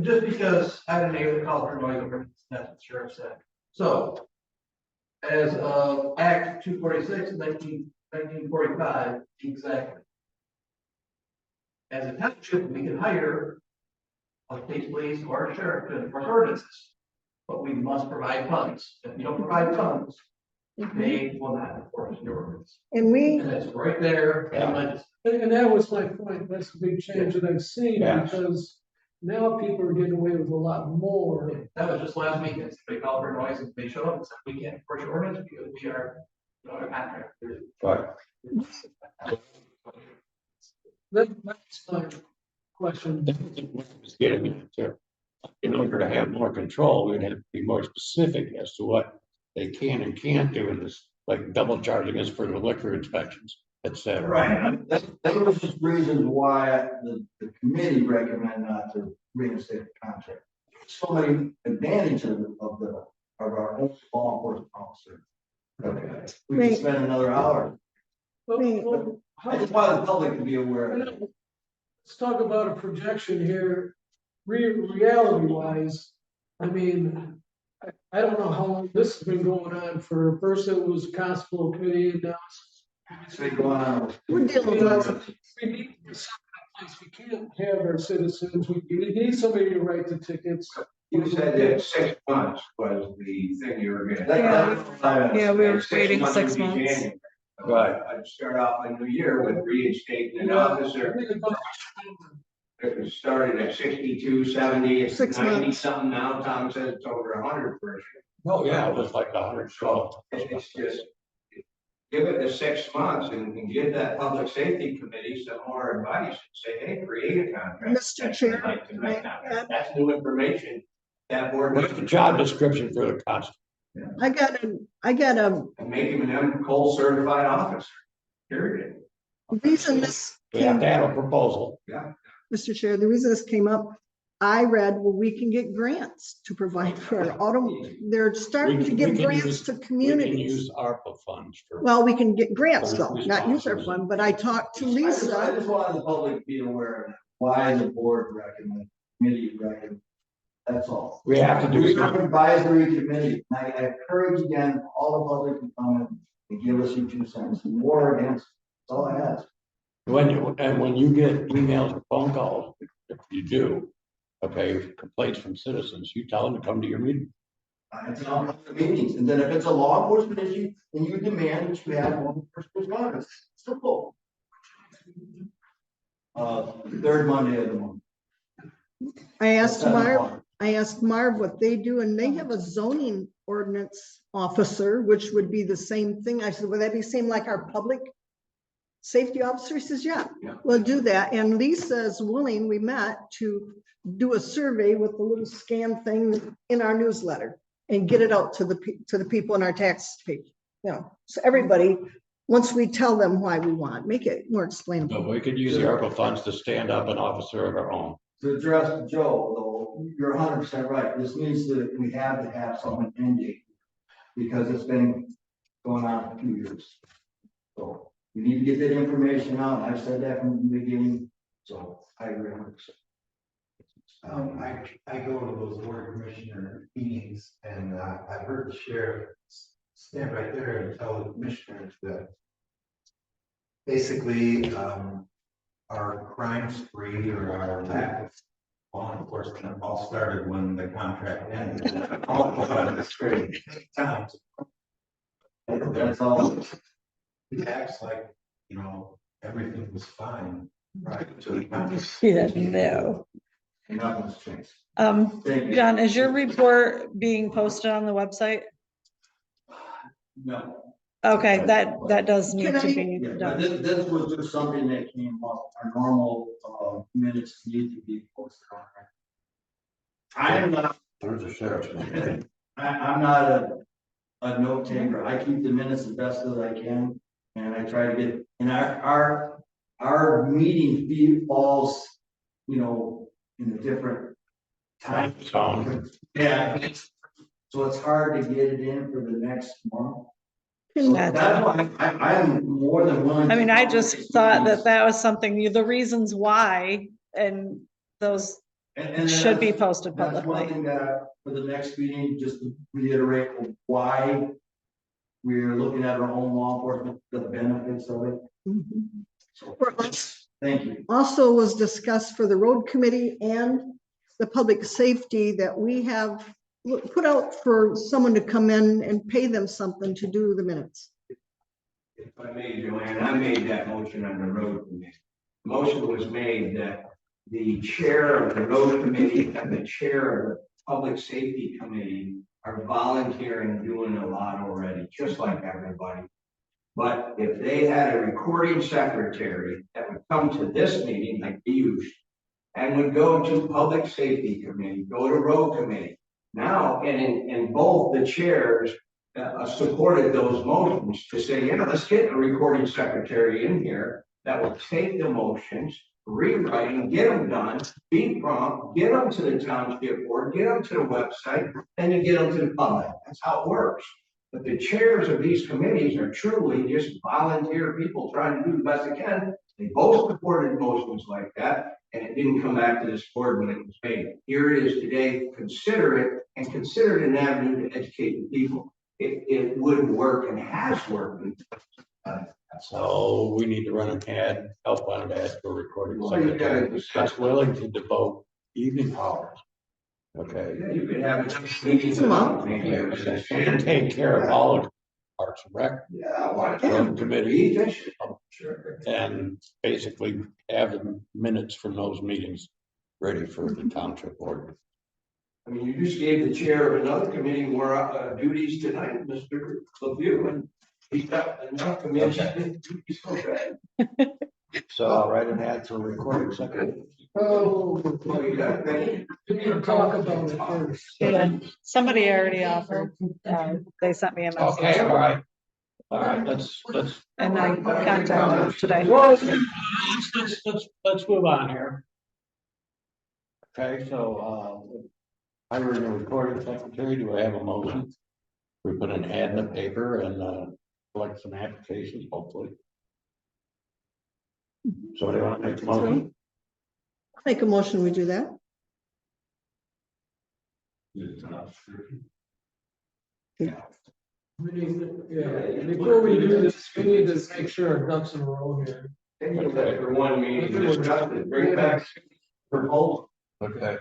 Just because I had a neighbor call for noise ordinance, that's what the sheriff said. So. As of Act 246, 1945, exactly. As a township, we can hire a state police or a sheriff to enforce ordinances. But we must provide funds. If you don't provide funds, they will not enforce your ordinance. And we, And it's right there. And that was my point. That's a big change that I've seen, Yes. because now people are getting away with a lot more. That was just last week. They called for noise and they showed up and said, we can't enforce your ordinance because we are not a contractor. but That's my question. getting into, in order to have more control, we'd have to be more specific as to what they can and can't do in this, like double charging us for the liquor inspections, et cetera. Right. That was just reasons why the committee recommend not to reinstate the contract. So many advantages of our own law enforcement officer. Okay. We can spend another hour. Well, I just want the public to be aware of it. let's talk about a projection here. Reality wise, I mean, I don't know how long this has been going on. For first it was constable committee, and now It's been going on. we're dealing with, we need to set that place. We can't have our citizens, we need somebody to write the tickets. You said that 6 months was the thing you were gonna. Yeah, we were 6 waiting months 6 would be months. January. Right. I'd start off a new year with reinstating an officer. It was started at 62, 70, it's 6 90 months. something now. Tom says it's over 100 for sure. Oh, yeah, it was like 112. It's just, give it the 6 months and give that public safety committee some more advice and say, hey, create a contract. Mr. That's Chair, like tonight now. I- That's new information. That board. What's the job description for the constable? I got a And make him an Cole certified officer, period. reason this We have came, to have a proposal. Mr. Chair, the reason this came up, I read, well, we can get grants to provide for auto, they're starting to We give can grants use- to We can communities. use ARPA funds for. Well, we can get grants though, Police not use our officers. fund, but I talked to I Lisa. just wanted the public to be aware of why the board recommend, committee recommend. That's all. We have to do We have something. an advisory committee, and I encourage again, all the public to come in and give us your 2 cents, more or against, that's all I ask. When you get emails or phone calls, if you do, Okay, complaints from citizens, you tell them to come to your meeting. I tell them the meetings, and then if it's a law enforcement issue, then you demand that you have one first responders. Simple. Third Monday of the month. I asked 7 Marv, o'clock. I asked Marv what they do, and they have a zoning ordinance officer, which would be the same thing. I said, would that be same like our public safety officer? He says, yeah, we'll do that. And Lisa is willing, we met, to do a survey with the little scan thing in our newsletter and get it out to the people in our tax page. You know, so everybody, once we tell them why we want, make it more explainable. But we could use the ARPA funds to stand up an officer of our own. To address Joe, though, you're 100% right. This needs to, we have to have someone ending. Because it's been going on for 2 years. So we need to get that information out. I've said that from the beginning, so I agree 100%. I go to those board commissioner meetings and I've heard the sheriff stand right there and tell the commissioners that basically our crime spree or our lack of law enforcement all started when the contract ended. Times. That's all. It acts like, you know, everything was fine. Right. Yeah, no. Nothing's changed. Thank you. John, is your report being posted on the website? No. Okay, that does need to be Yeah, but done. this was just something that came up. Our normal minutes need to be posted on there. I am not. There's a sheriff's. I'm not a note taker. I keep the minutes as best as I can, and I try to get, and our meeting fee falls, you know, in a different time zone. Yeah, so it's hard to get it in for the next month. So that's why I'm more than willing. I mean, I just thought that was something, the reasons why, and those And should be posted That's one publicly. thing that for the next meeting, just to reiterate why we're looking at our own law enforcement, the benefits of it. So, thank you. Also was discussed for the road committee and the public safety that we have put out for someone to come in and pay them something to do the minutes. If I may, Joanne, I made that motion on the road committee. The motion was made that the chair of the road committee and the chair of the public safety committee are volunteering, doing a lot already, just like everybody. But if they had a recording secretary that would come to this meeting like we used and would go to public safety committee, go to road committee. Now, and both the chairs supported those motions to say, let's get a recording secretary in here that will take the motions, rewrite them, get them done, be prompt, get them to the township board, get them to the website, and you get them to the public. That's how it works. But the chairs of these committees are truly just volunteer people trying to do the best they can. They both supported motions like that, and it didn't come back to this board when it was made. Here it is today. Consider it, and consider it an avenue to educate the people. It would work and has worked. So we need to run an ad, help on an ad for recording. Well, you gotta discuss That's willing to devote evening hours. Okay. Yeah, you could have meetings And take care of all of Parks and Rec. Yeah, why Road can't committee. Sure. And basically have the minutes from those meetings ready for the township board. I mean, you just gave the chair of another committee more duties tonight, Mr. LaView, and he's got enough committee. So I'll write an ad for recording secretary. Oh, Well, you got to we need to talk about it first. Yeah, somebody already offered, they sent me a message. Okay, all right. All right, let's. And I contacted them today. Let's move on here. Okay, so, I were the recording secretary. Do I have a motion? We put an ad in the paper and, collect some applications, hopefully. Somebody want to make a motion? Make a motion, we do that. We need, yeah, before we do this, we need to make sure our ducks in a row here. for one meeting, discuss it, bring it back. Proposal. Okay.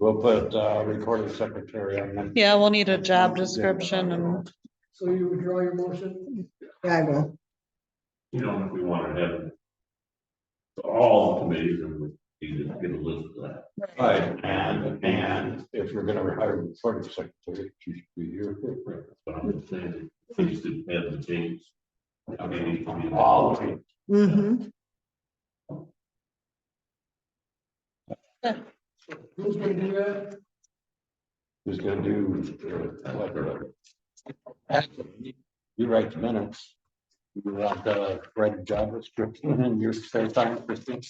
We'll put, recording secretary on that. Yeah, we'll need a job description and So you withdraw your motion? Yeah, I will. You know, if we want to have all the committees, and we need to get a list of that. Right, and if you're gonna hire a recording secretary, she should be here. But I'm just saying, things that have the dates. I mean, it can be All all. of it. Mm-hmm. Who's gonna do that? Who's gonna do, you write the minutes. You want, write a job description in your spare time, Christine?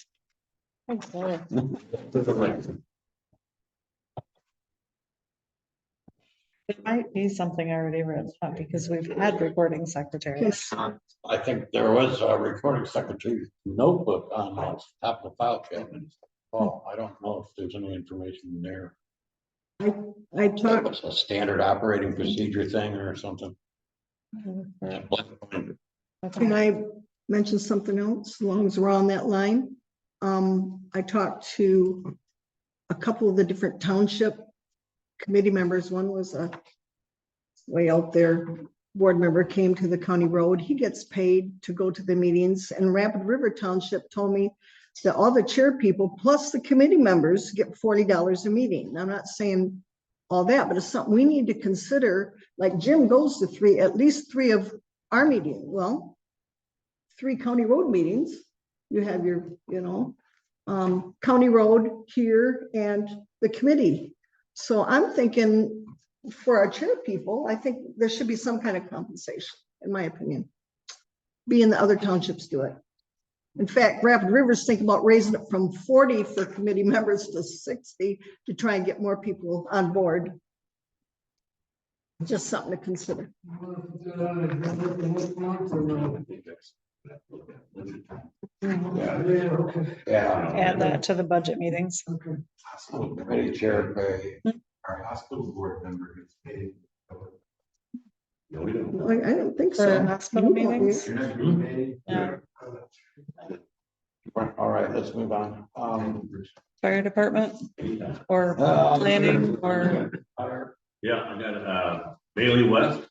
it might be something already written up because we've had recording secretaries. I think there was a recording secretary notebook on the top of the file cabinet. Oh, I don't know if there's any information there. I talked, It's a standard operating procedure thing or something. can I mention something else, as long as we're on that line? I talked to a couple of the different township committee members. One was a way out there, board member came to the county road. He gets paid to go to the meetings, and Rapid River Township told me that all the chair people plus the committee members get $40 a meeting. I'm not saying all that, but it's something we need to consider. Like Jim goes to at least three of our meetings. Well, 3 county road meetings. You have your, county road here and the committee. So I'm thinking for our chair people, I think there should be some kind of compensation, in my opinion. Being the other townships do it. In fact, Rapid River's thinking about raising it from 40 for committee members to 60 to try and get more people on board. Just something to consider. Yeah. Add that to the budget meetings. Committee chair pay. Our hospital board member gets paid. No, we don't. No, I don't think For so. hospital You don't, meetings? You're not getting paid. Yeah. All right, let's move on. Fire department or planning or, Yeah, I got, Bailey West,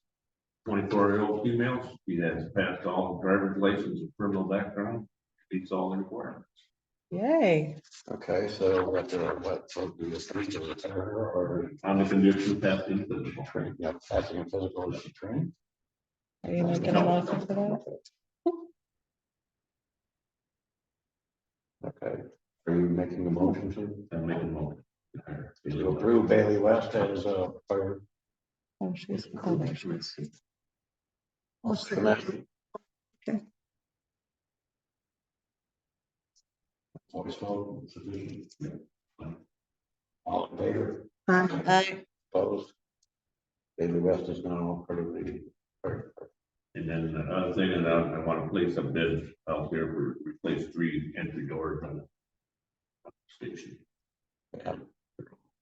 24-year-old female. She has passed all the driver's license and criminal background. Meets all the requirements. yay. Okay, so what so do you think of her or On the condition of passing physical. train? Yeah, passing a physical is a train. Are you making a motion for that? Okay, are you making a motion to? I'm making a motion. To approve Bailey West as a fire Oh, she's, oh, there she is. commander? Okay. Voice vote. All in favor? Aye. Opposed? Bailey West is now part of the fire. And then the other thing is I want to place a bid out there for replace 3 entry doors on the station. Yeah,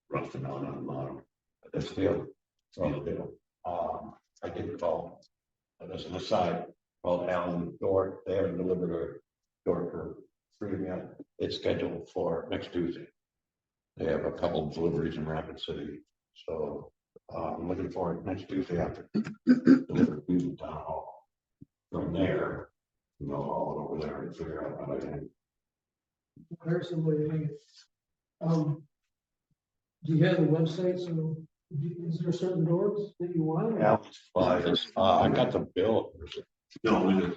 Rusting out on the bottom. that's the other. Deal. I did call, as an aside, called Allen Door. They haven't delivered a door for freedom yet. It's scheduled for next Tuesday. They have a couple of deliveries in Rapid City, so I'm looking forward next Tuesday after. Deliver to the town hall. From there, all over there and figure out how to. There's somebody. Do you have the website? So is there certain doors that you want? I got the bill. No,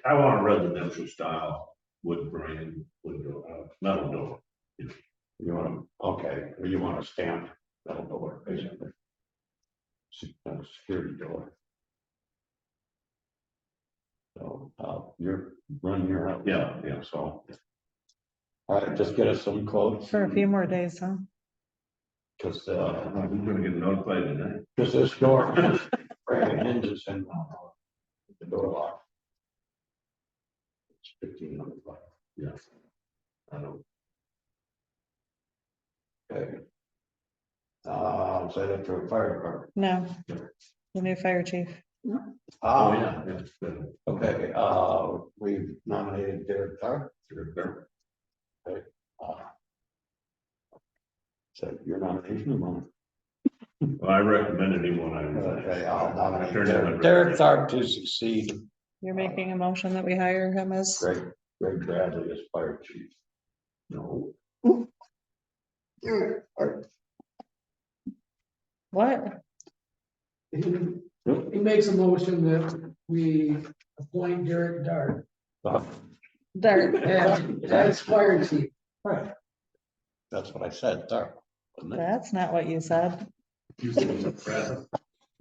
I want a residential style wood frame, metal door. You want to, okay, or you want a stamped metal door, basically. Security door. So, you're running your own. Yeah. So. All right, just get us some quotes. For a few more days, huh? Because, I'm gonna get notified tonight. because this door, hinges and the door lock. It's $1,500. Yes. I know. Okay. Is that it for fire department? No, the new fire chief. Oh, yeah. That's good. Okay, we've nominated Derek Carr. Okay. So your nomination or mine? Well, I recommended him when I. Okay, I'll nominate Turned in my- Derek Tharp to succeed You're making a motion that we hire him as, Greg Bradley as fire chief. No. Derek Tharp. what? He makes a motion that we appoint Derek Dart Dart. as fire chief. Right. That's what I said, Tharp. wasn't it? That's not what you said.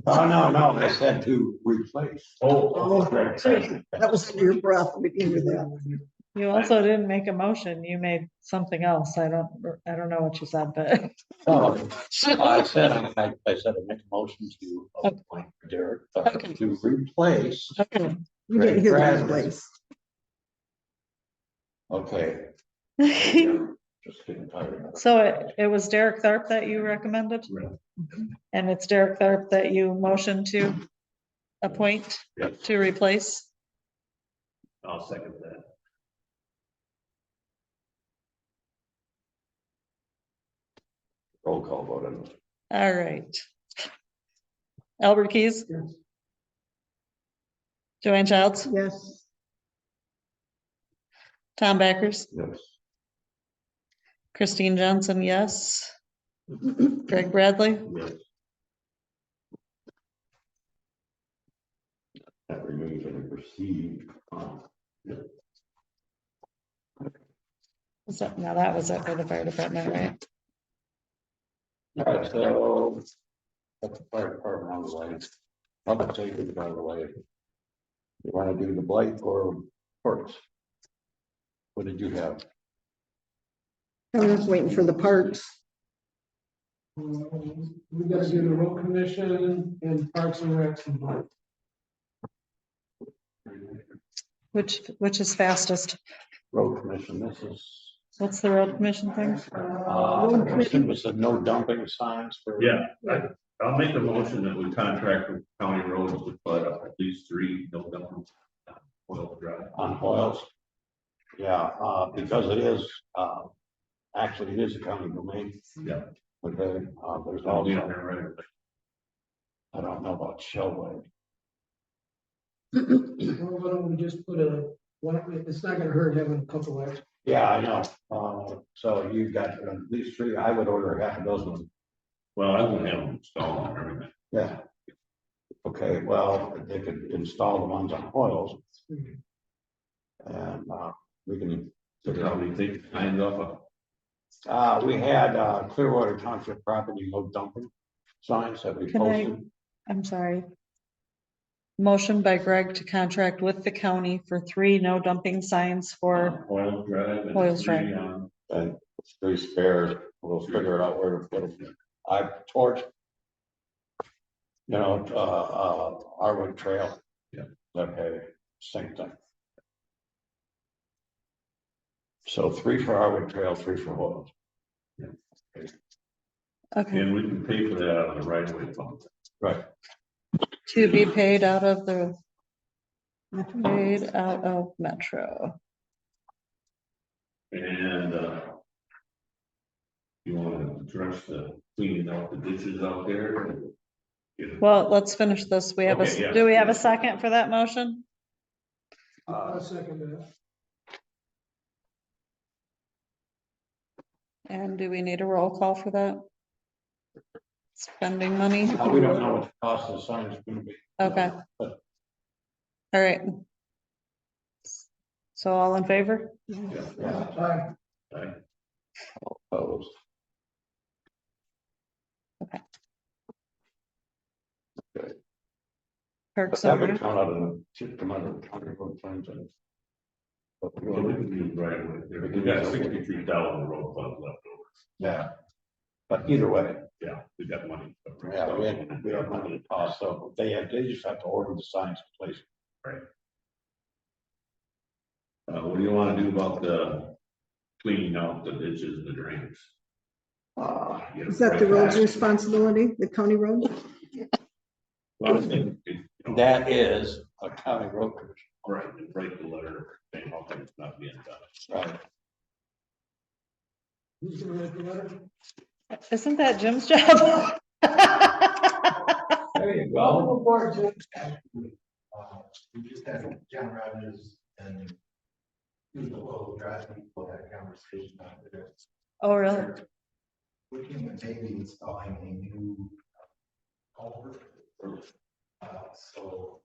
Oh, no, I said to replace. Oh, That was under your breath. We didn't do that. You also didn't make a motion. You made something else. I don't know what you said, but Oh, I said, I said I make a motion to appoint Derek Tharp Okay. to replace. okay. You didn't hear Greg that Bradley. place. Okay. Just getting tired of it. So it was Derek Tharp that you recommended? And it's Derek Tharp that you motioned to appoint Yes. to replace? I'll second that. Roll call vote on this. All right. Albert Keys? Yes. Joanne Childs? Yes. Tom Backers? Yes. Christine Johnson, yes. Greg Bradley? Yes. That removes any perceived. Now that was it for the fire department, right? All right, so. That's the fire department on the way. Public safety is on the way. You wanna do the blight or parks? What did you have? I'm just waiting for the parks. We gotta do the road commission and parks and recs and both. Which is fastest? Road commission, this is. What's the road commission thing? It was a no dumping signs for. Yeah, I'll make a motion that we contract with county roads to put up at least 3 no dumping oil drive. On oils. Yeah, because it is, actually it is a county domain. Yeah. Okay, there's I'll be on also, there right away. I don't know about Shellway. Why don't we just put it's not gonna hurt having a couple extra. Yeah, I know, so you've got at least 3, I would order half a dozen. Well, I won't have them installed and everything. Yeah. Okay, well, they could install the ones on oils. And, we can. So how many things signed off? We had, Clearwater Township property no dumping signs that we Can I- posted. I'm sorry. Motion by Greg to contract with the county for 3 no dumping signs for, Oil drive. and Oil's 3 drive. on- And 3 spares, we'll figure out where to put them. I torched. You know, Arwood Trail. Yeah. Okay, same thing. So 3 for Arwood Trail, 3 for oils. okay, And we can pay for that out of the right of way fund. Right. to be paid out of the Metro. And, you want to address the cleaning out the ditches out there? Well, let's finish this. We have Okay, yeah. do we have a second for that motion? I'll second that. And do we need a roll call for that? Spending money? We don't know what the cost of the sign is gonna be. Okay. All right. So all in favor? Yeah. Aye. Opposed. Parks That and would Rec? come out of the, should come out of the county road funds. But we Well, we don't- can use right away. We got 63,000 road funds left over. Yeah. But either way, Yeah, we got money. yeah, we have money to toss, so they just have to order the signs in place. What do you want to do about the cleaning out the ditches and the drains? Get Is that the right road's back. responsibility, the county road? Well, I think, That is a county road commission. right, and break the letter, saying how things not being done. Right. Who's gonna write the letter? Isn't that Jim's job? There you Welcome go. aboard, Jim. We just had John Rogers and the local drive people had a conversation on this. Oh, really? Looking at maybe installing a new culvert. So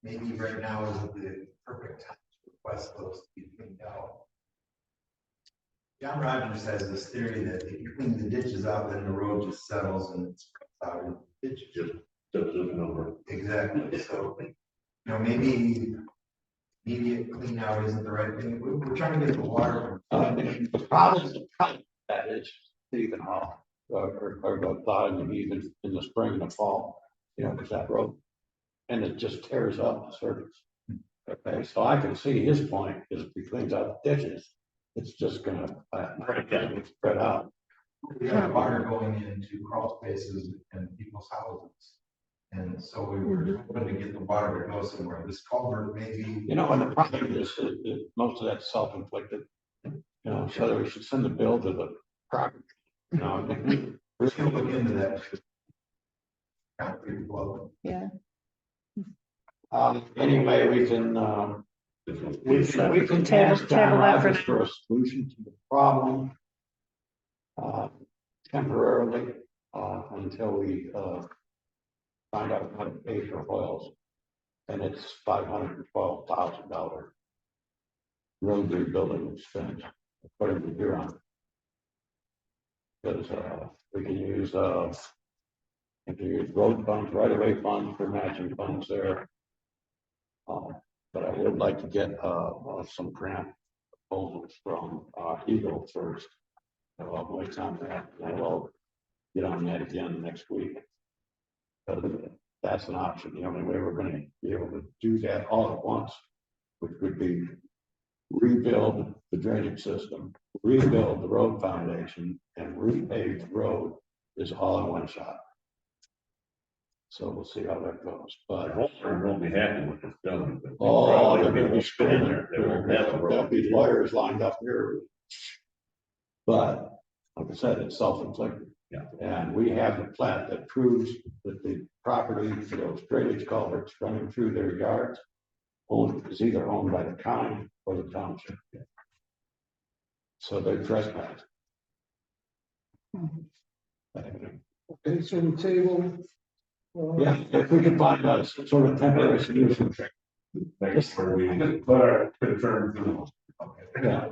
maybe right now is the perfect time to request those to be cleaned out. John Rogers has this theory that if you clean the ditches out, then the road just settles and it's out in the ditch. Just looking over. Exactly, so, you know, maybe immediate clean out isn't the right thing, we're trying to get the water. The problem that is even off, or go thawing even in the spring and the fall, you know, because that road. And it just tears up the surface. Okay, so I can see his point is if he cleans out the ditches, it's just gonna spread out. We have water going into crawl spaces and people's houses. And so we were hoping to get the water to go somewhere, this culvert maybe. You know, and the problem is that most of that's self-inflicted. You know, so we should send the bill to the property. You know, We're gonna look into that. Concrete flow. Yeah. Anyway, we can Table ask John that for Rogers for a solution to the problem. Temporarily, until we, find out how to pay for oils. And it's $512,000 road rebuilding expense, according to Huron. Because, we can use road funds, right-of-way funds for matching funds there. But I would like to get, some grant proposals from, Eagle first. So I'll wait on that, and I'll get on that again next week. That's an option. The only way we're gonna be able to do that all at once, which would be rebuild the drainage system, rebuild the road foundation, and repave the road is all in one shot. So we'll see how that goes, I but hope they won't be happy with this building. but oh, they're gonna be spinning screaming. there. They won't have the There'll road. be lawyers lined up here. But like I said, it's self-inflicted. Yeah. And we have a plat that proves that the property for those drainage culverts running through their yards is either owned by the county or the township. So they're trespassing. Okay, so the table. Yeah, if we can find out some sort of temporary solution. Thanks for being, put our concern through. Yeah,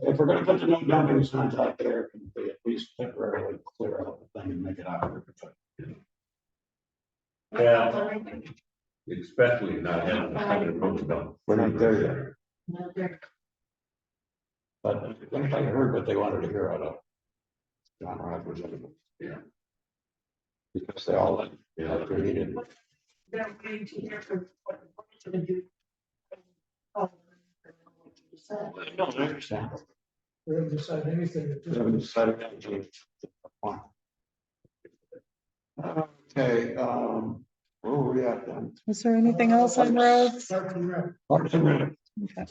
if we're gonna put the no dumping signs out there, it can be at least temporarily clear out the thing and make it out. Yeah. Especially not having a road done. We're not there yet. But if anybody heard what they wanted to hear out of John Rogers, yeah. Because they all, yeah, they're needed. No, I understand. We haven't decided anything. We haven't decided anything. Okay, where were we at then? Is there anything else on roads? Parks and Rec. Okay.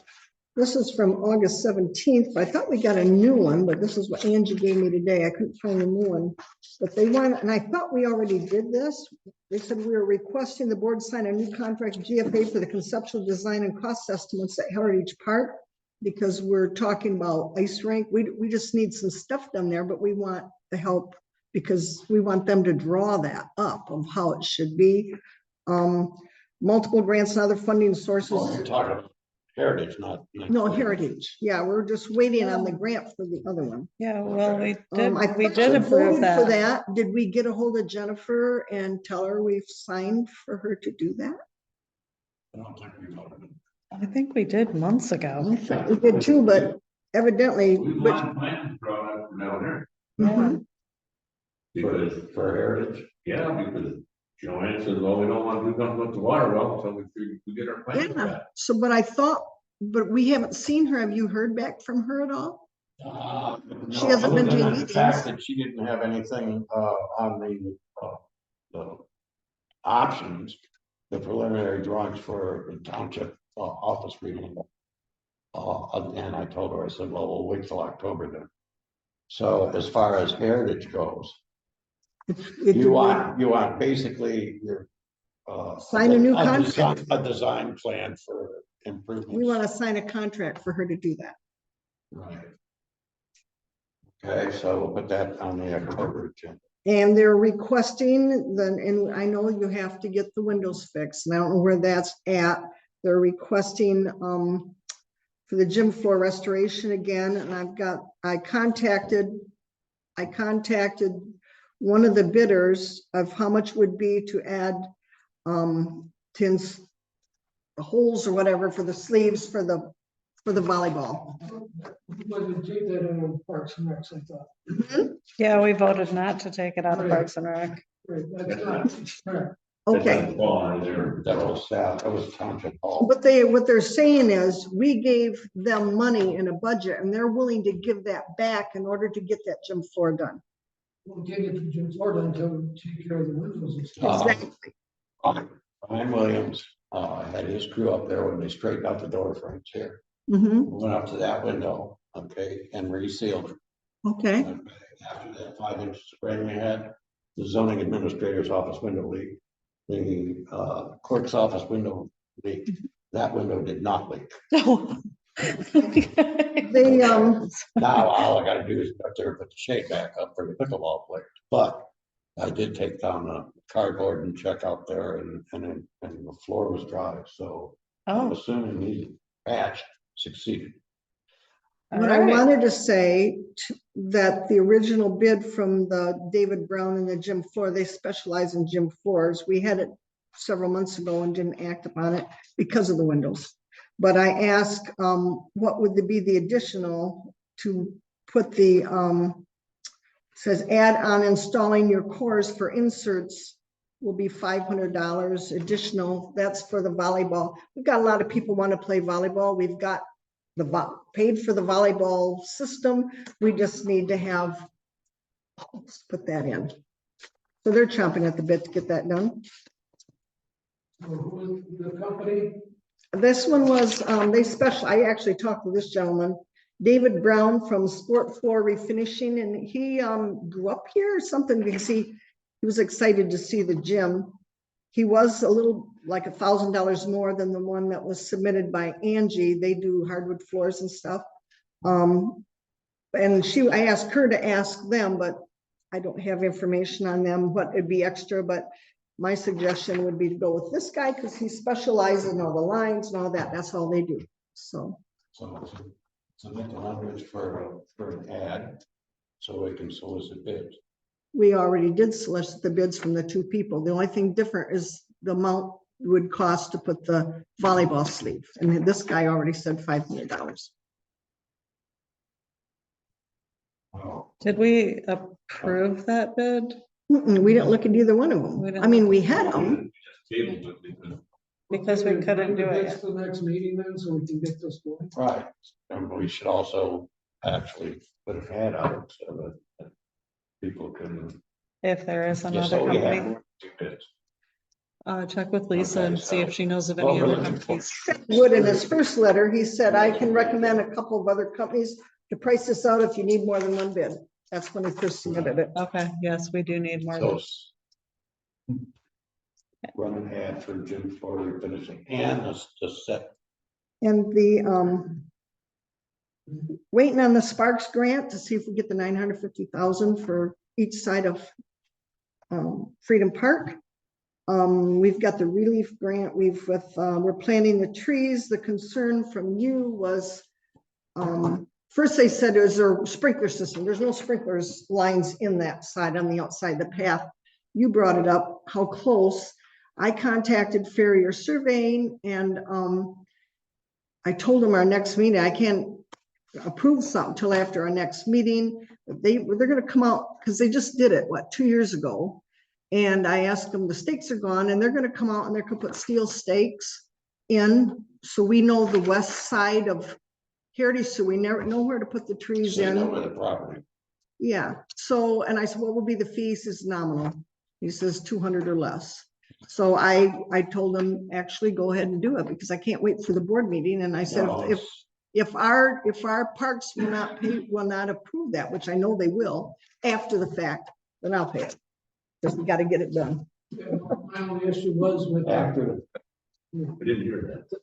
This is from August 17th. I thought we got a new one, but this is what Angie gave me today. I couldn't find a new one. But they want, and I thought we already did this. They said we are requesting the board sign a new contract GFA for the conceptual design and cost estimates at Heritage Park. Because we're talking about ice rink. We just need some stuff done there, but we want the help because we want them to draw that up of how it should be. Multiple grants and other funding sources. Oh, you're talking about Heritage, not. No, Heritage. Yeah, we're just waiting on the grant for the other one. Yeah, well, we I did, we thought did we approve voted for that. that. Did we get a hold of Jennifer and tell her we've signed for her to do that? I don't think we voted. I think we did months ago. I thought we did too, but evidently. We want plans drawn up from down there. Mhm. Because, For Heritage. yeah, because Joanne says, well, we don't want to do nothing with the water well, so we get our plans Yeah, back. so, but I thought, but we haven't seen her. Have you heard back from her at all? She hasn't been to Other than meetings. the fact that she didn't have anything on the options, the preliminary drawings for the township office meeting. And I told her, I said, well, we'll wait till October then. So as far as heritage goes, It- you want basically your. Sign a new design- contract. A design plan for improvements. We want to sign a contract for her to do that. Right. Okay, so we'll put that on the October agenda. And they're requesting then, and I know you have to get the windows fixed, and I don't know where that's at. They're requesting, for the gym floor restoration again, and I contacted one of the bidders of how much would be to add, tins, the holes or whatever for the sleeves for the volleyball. But you take that in on Parks and Recs, I thought. Yeah, we voted not to take it out of Parks and Rec. Right, that's not, correct. Okay, That was Township Hall. but what they're saying is, we gave them money in a budget, and they're willing to give that back in order to get that gym floor done. We can't get the gym floor done until we take care of the windows and stuff. Exactly. Brian Williams, had his crew up there when they straightened out the door frames here. Mhm. Went up to that window, okay, and resealed it. Okay, And after that 5 inch spring we had, the zoning administrator's office window leaked. The clerk's office window leaked. That window did not leak. they, Now, all I gotta do is go up there and put the shade back up for the pickleball players. But I did take down the cardboard and check out there and the floor was dry, so I'm Oh, assuming the patch succeeded. what I alright. wanted to say, that the original bid from the David Brown and the gym floor, they specialize in gym floors. We had it several months ago and didn't act upon it because of the windows. But I asked, what would be the additional to put the, says add on installing your cores for inserts will be $500 additional. That's for the volleyball. We've got a lot of people want to play volleyball. We've got paid for the volleyball system. We just need to have, let's put that in. So they're chomping at the bit to get that done. So who is the company? This one was, I actually talked to this gentleman, David Brown from Sport Floor Refinishing, and he grew up here or something because he was excited to see the gym. He was a little like $1,000 more than the one that was submitted by Angie. They do hardwood floors and stuff. And I asked her to ask them, but I don't have information on them, what would be extra, but my suggestion would be to go with this guy because he specializes in all the lines and all that. That's all they do. So. So submit the language for an ad, so we can solicit bids. We already did solicit the bids from the two people. The only thing different is the amount it would cost to put the volleyball sleeve. And this guy already said $500. Did we approve that bid? We didn't look at either one of We them. didn't. I mean, we had them. Because we couldn't do it That's yet. the next meeting then, so we can get this going. Right, and we should also actually put an ad out so that people can. If there is Just another so we company, have two bids. check with Lisa Okay, and see if so she knows of what any we're other looking for. companies. Wood in his first letter, he said, I can recommend a couple of other companies to price this out if you need more than one bid. That's when he first submitted it. Okay, yes, we do need more. So run an ad for gym floor refinishing and the set. And the, waiting on the Sparks grant to see if we get the 950,000 for each side of Freedom Park. We've got the relief grant. We're planting the trees. The concern from you was, first they said, is there a sprinkler system? There's no sprinklers lines in that side on the outside the path. You brought it up, how close. I contacted Farrier Surveying and I told them our next meeting, I can't approve something till after our next meeting. They're gonna come out, because they just did it, 2 years ago? And I asked them, the stakes are gone, and they're gonna come out and they're gonna put steel stakes in, so we know the west side of Heritage, so we never know where to put the trees in. Over the property. Yeah, so, and I said, what will be the fee? He says nominal. He says 200 or less. So I told him, actually go ahead and do it because I can't wait for the board meeting. And I said, No, if if our parks will not pay, will not approve that, which I know they will, after the fact, then I'll pay it. Because we gotta get it done. Yeah, my only issue was with After, I didn't hear that.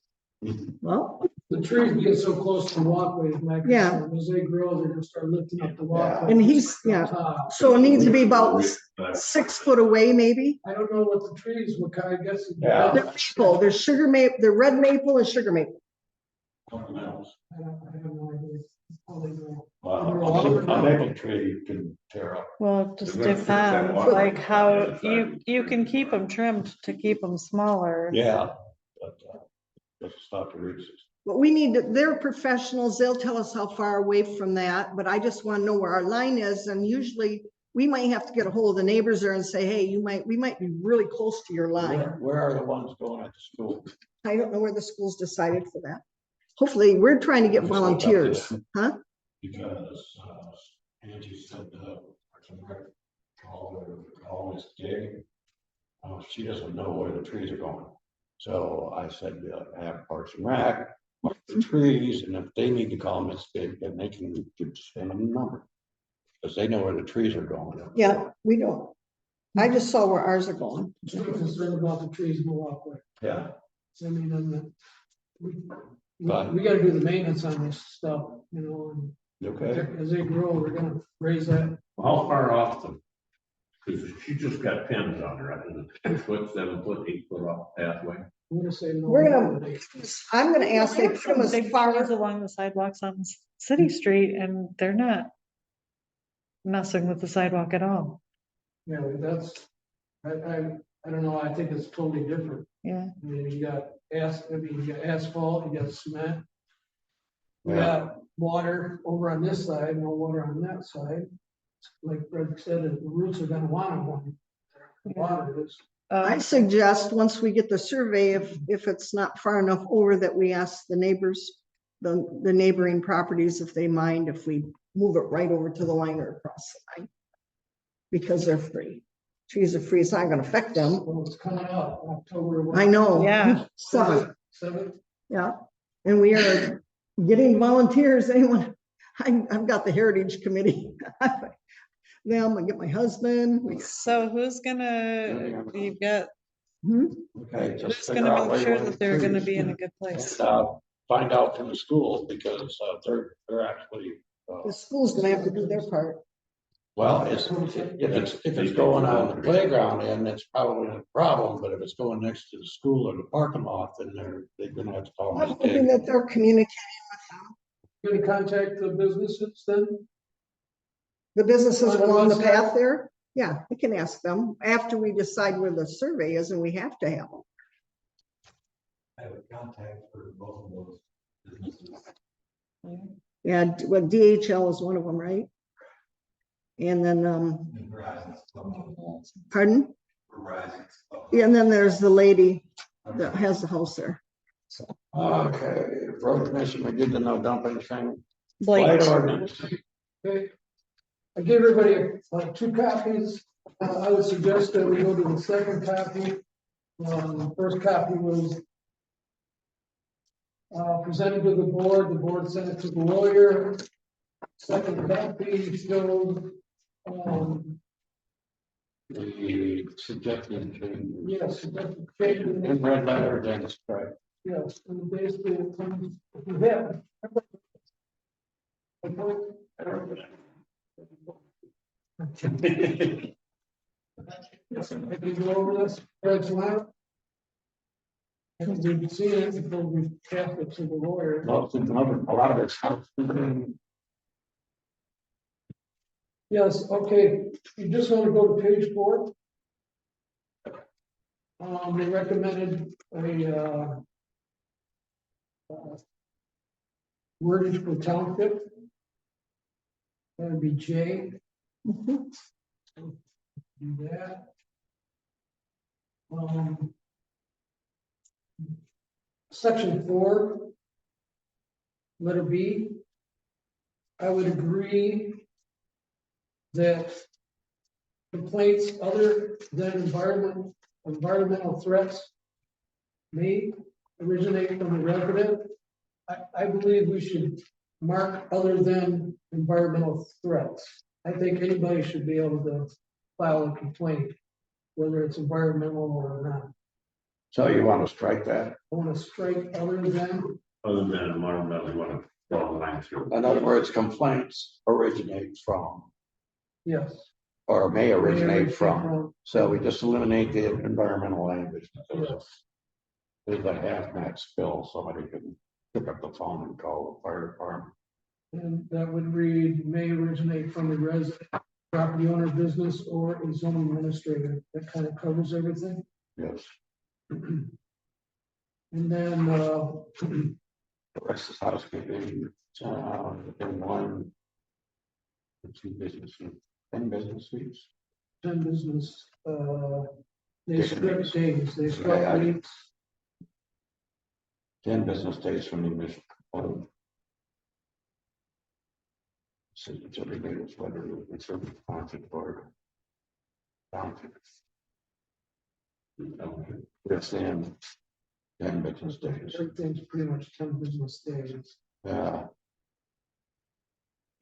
Well, the trees being so close to the walkway. My Yeah. concern. As they grow, they're gonna start lifting up the walkway. and he's, yeah, so it needs to be about 6 foot away, maybe. I don't know what the trees, what kind, I guess. Yeah. They're maple, there's sugar maple, they're red maple and sugar maple. something else. I have no idea how they grow. A maple tree you can tear up. Well, it just They're gonna fix that depends, water. like how you can keep them trimmed to keep them smaller. Yeah, but, it's not the roots. But we need to, they're professionals, they'll tell us how far away from that, but I just want to know where our line is, and usually we might have to get a hold of the neighbors there and say, hey, we might be really close to your line. Where are the ones going at the school? I don't know where the school's decided for that. Hopefully, we're trying to get volunteers, huh? Because, Angie said, always dig. She doesn't know where the trees are going. So I said, have Parks and Rec, mark the trees, and if they need to call them, then they can just send them a number. Because they know where the trees are going. Yeah, we don't. I just saw where ours are going. I'm still concerned about the trees in the walkway. Yeah. I mean, we But- gotta do the maintenance on this stuff, you know, and Okay. as they grow, we're gonna raise that. How far off the, because she just got pins on her, I think, 6 foot, 7 foot, 8 foot off pathway. I'm gonna say no. We're gonna, I'm gonna ask they put them as Big far trees as, along the sidewalks on City Street, and they're not messing with the sidewalk at all. Yeah, that's, I don't know, I think it's totally different. Yeah. I mean, you got asphalt, you got cement. We Yeah. got water over on this side, no water on that side. Like Fred said, the roots are gonna want one. Water is. I suggest, once we get the survey, if it's not far enough over, that we ask the neighbors, the neighboring properties, if they mind if we move it right over to the line or across the line. Because they're free. Trees are free, it's not gonna affect them. Well, it's coming up, October. I know. Yeah. 7, Seven. yeah. And we are getting volunteers, anyone, I've got the Heritage Committee. Them, I get my husband. So who's gonna, you've got, Hmm? Okay. just who's figure out gonna where make you sure want that the they're gonna trees. be in a good place? And, find out from the schools because they're actually, The school's gonna have to do their part. well, if it's going on the playground end, it's probably a problem, but if it's going next to the school or the parking lot, then they're gonna have to call I'm them. hoping that they're communicating with them. Gonna contact the businesses then? The businesses On the along the west path side? there, yeah, we can ask them after we decide where the survey is, and we have to have them. I have a contact for both of those businesses. Yeah, well, DHL is one of them, right? And then, And Verizon's pardon? Verizon's. Yeah, and then there's the lady that has the house there. Okay, road commission, we did the no dumping thing. Blake, Light ordinance. Okay. I gave everybody 2 copies. I would suggest that we go to the second copy. The first copy was presented to the board sent it to the lawyer. Second copy showed, The suggested change. yes, In red letter, then it's correct. yes, and basically it comes, yeah. Yes, I can go over this, Fred's line. And we've seen it before we passed it to the lawyer. Most of a lot of it's. Yes, okay, you just want to go to page 4. We recommended a wordage for township. That would be J. Do that. Section 4. Letter B. I would agree that complaints other than environmental threats may originate from the resident I believe we should mark other than environmental threats. I think anybody should be able to file a complaint, whether it's environmental or not. So you want to strike that? I want to strike other than, Other than environmental, you want to draw the line through. In other words, complaints originate from, yes. or may originate from. So we just eliminate the environmental language. Yes. There's a hazmat spill, somebody can pick up the phone and call the fire department. And that would read, may originate from the resident, property owner, business, or a zoning administrator. That kind of covers everything. Yes, And then, the rest is housekeeping, in one, two businesses, 10 business weeks. 10 business, they Days. strip days, they Yeah, strip weeks. 10 business days from the initial complaint. Signature dates, whether it's a township or township. Within 10 business days. Everything's pretty much 10 business days. For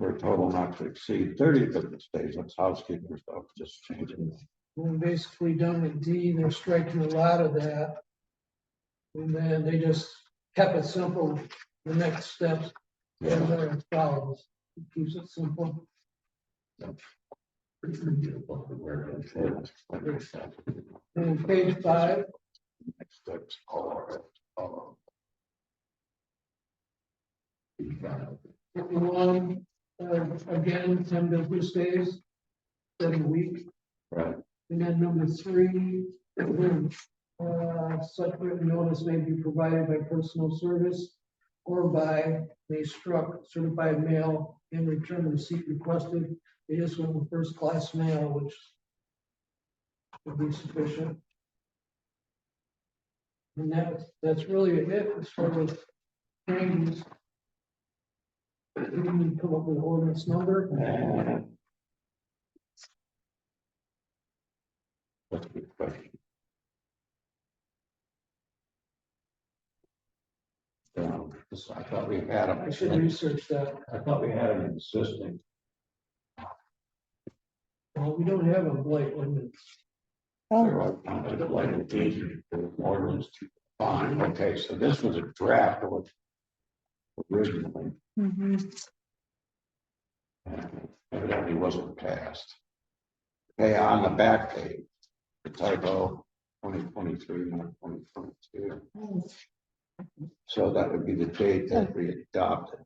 a total not to exceed 30 business days, that's housekeeping stuff, just changing. We're basically done with D, they're striking a lot of that. And then they just kept it simple, the next steps, and as follows, it keeps it simple. And page 5, Next steps are, 51, again, 10 business days, 7 weeks. right, And then number 3, such written notice may be provided by personal service or by a struck certified mail and return receipt requested. They just went with first class mail, which would be sufficient. And that's really it as far as changes. We need to come up with an ordinance number. and. That's a good question. I thought we had them. I should research that. I thought we had an existing. Well, we don't have a blight ordinance. Ordinance to fine, okay, so this was a draft of originally, and evidently wasn't passed. Okay, on the back page, the typo 2023, not 2022. So that would be the date that we adopted.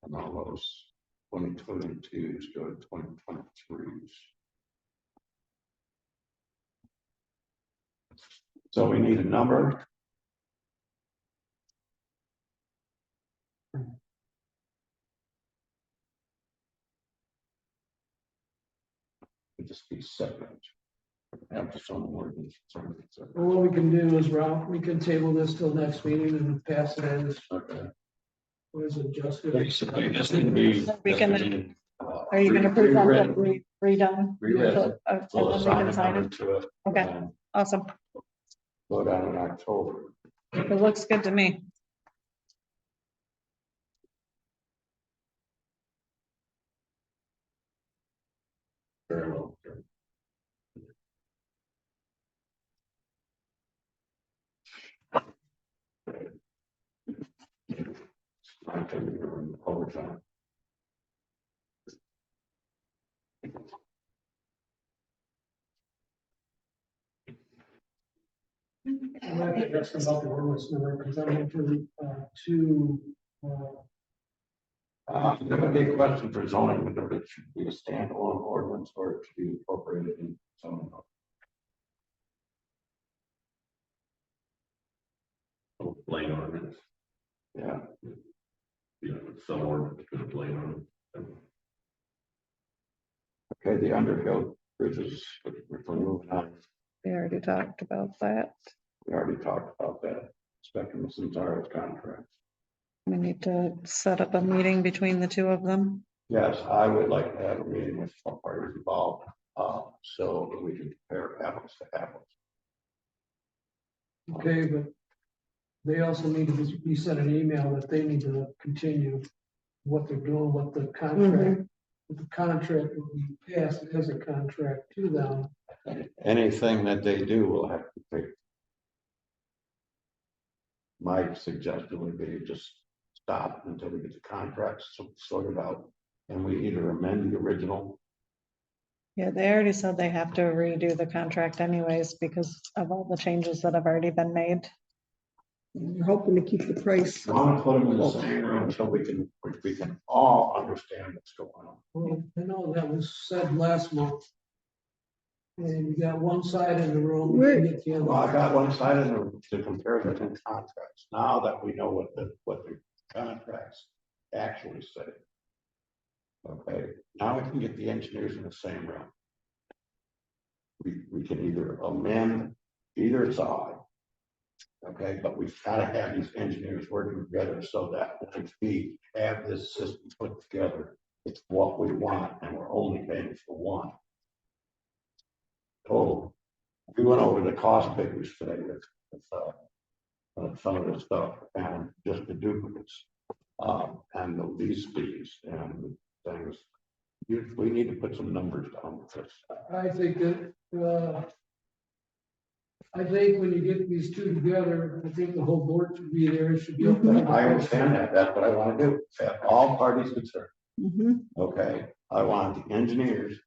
And all those 2022s go to 2023s. So we need a number. It'd just be separate. Have just on the ordinance. Well, what we can do is, Ralph, we can table this till next meeting and pass it as, Okay. as adjusted. Basically, this would be. We can- Are you gonna present it redone? Rewritten. And then We'll we assign can a sign number it? to it. Okay. and Awesome. Go down in October. It looks good to me. Very well. Overtime. I'm not gonna ask about the ordinance number, because I'm into, two, There would be a question for zoning, whether it should be a standalone ordinance or it should be incorporated in zoning. Plain ordinance, Yeah, some ordinance to the plain ordinance. okay, the Underhill bridges, we're moving on. We already talked about that. We already talked about that, Spectrum Centaurus contract. We need to set up a meeting between the two of them. Yes, I would like to have a meeting with all parties involved, so that we can compare apples to apples. okay, but they also need to be sent an email that they need to continue what they're doing, what the contract, the contract will be passed as a contract to them. Anything that they do will have to pay. My suggestion would be just stop until we get the contracts sorted out, and we either amend the original. Yeah, they already said they have to redo the contract anyways because of all the changes that have already been made. We're hoping to keep the price. I want to put them in the same room so we can all understand what's going on. Well, I know that was said last month. And you got one side in the room. Where- you get the other. Well, I got one side of the, to compare the two contracts, now that we know what the contracts actually say. Okay, now we can get the engineers in the same room. We can either amend either side. Okay, but we've got to have these engineers working together so that when we have this system put together, it's what we want, and we're only paying for one. Oh, we went over the cost figures today with some of this stuff and just the duplicates, and the lease fees and things. We need to put some numbers down with this. I think that, I think when you get these two together, I think the whole board should be there, it should be. open. I understand that, that's what I want to do, have all parties concerned, Mhm. okay? I want the engineers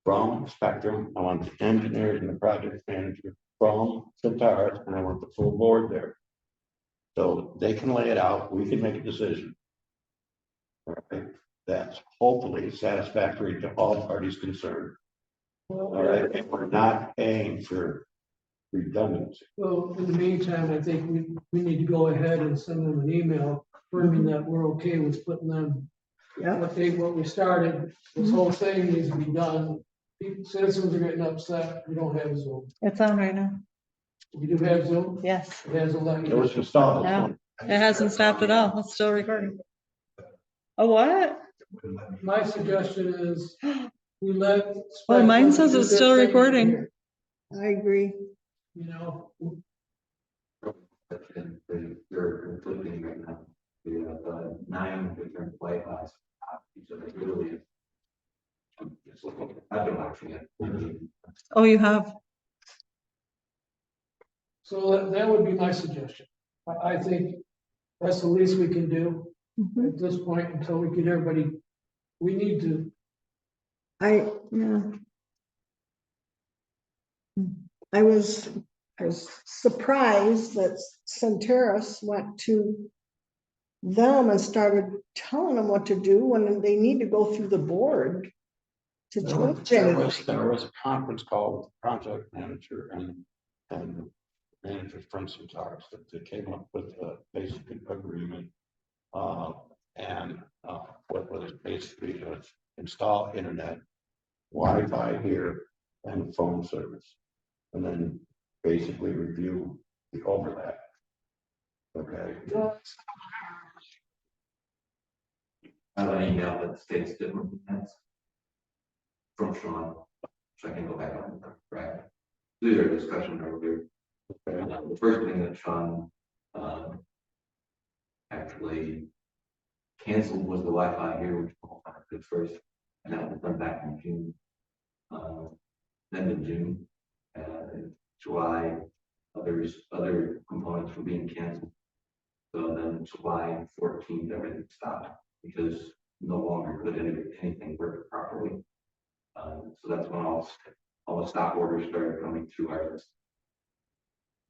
from Spectrum, I want the engineers and the project manager from Centaurus, and I want the full board there. So they can lay it out, we can make a decision. All right, that's hopefully satisfactory to all parties concerned. All right, and we're not paying for redundancy. Well, in the meantime, I think we need to go ahead and send them an email confirming that we're okay with putting them. Yeah. What we started, this whole thing needs to be done. Citizens are getting upset, we don't have Zoom. It's on right now. We do have Zoom, Yes, it has a lot. It was installed. Yeah. It hasn't stopped at all. It's still recording. A what? My suggestion is we let. Oh, mine says Spectrum it's do still their thing recording. here, I agree. You know, They're conflicting right now. We have 9 different Wi-Fi's. So they really. I've been watching it. Oh, you have? so that would be my suggestion. I think that's the least we can do Mhm. at this point until we get everybody, we need to. Yeah. I was surprised that Centerras went to them and started telling them what to do when they need to go through the board to change anything. There was a conference call with the project manager and managers from Centaurus that they came up with a basic agreement. What was basically to install internet, Wi-Fi here, and phone service. And then basically review the overlap. Okay. I have an email that states different things. From Sean, so I can go back on, right? These are discussion earlier. The first thing that Sean, actually canceled was the Wi-Fi here, which was good first, and that was done back in June. Then in June, July, other components were being canceled. So then July 14th, everything stopped because no longer could anything work properly. So that's when all the stop orders started coming through our list.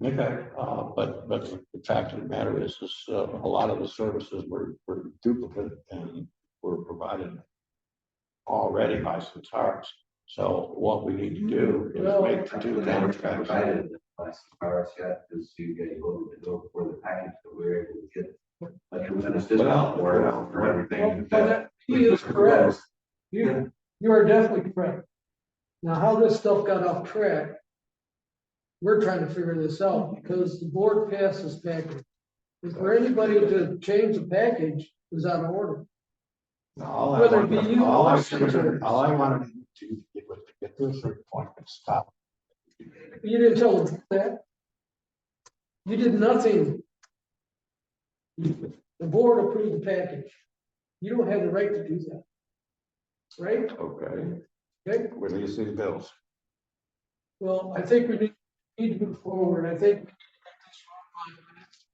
Okay, but the fact of the matter is a lot of the services were duplicate and were provided already by Centaurus. So what we need to do is make the two contracts. Provided by Centaurus yet, because you get able to go for the package that we were able to get. Like it was in a discount for everything. He is correct. You are definitely correct. Now, how this stuff got off track, we're trying to figure this out because the board passed this package. For anybody to change the package is out of order. All I Whether it be wanted you or all I Centaurus. wanted to get to a certain point and stop. You didn't tell them that. You did nothing The board approved the package. You don't have the right to do that. Right? Okay, Okay, release these bills. well, I think we need to move forward. I think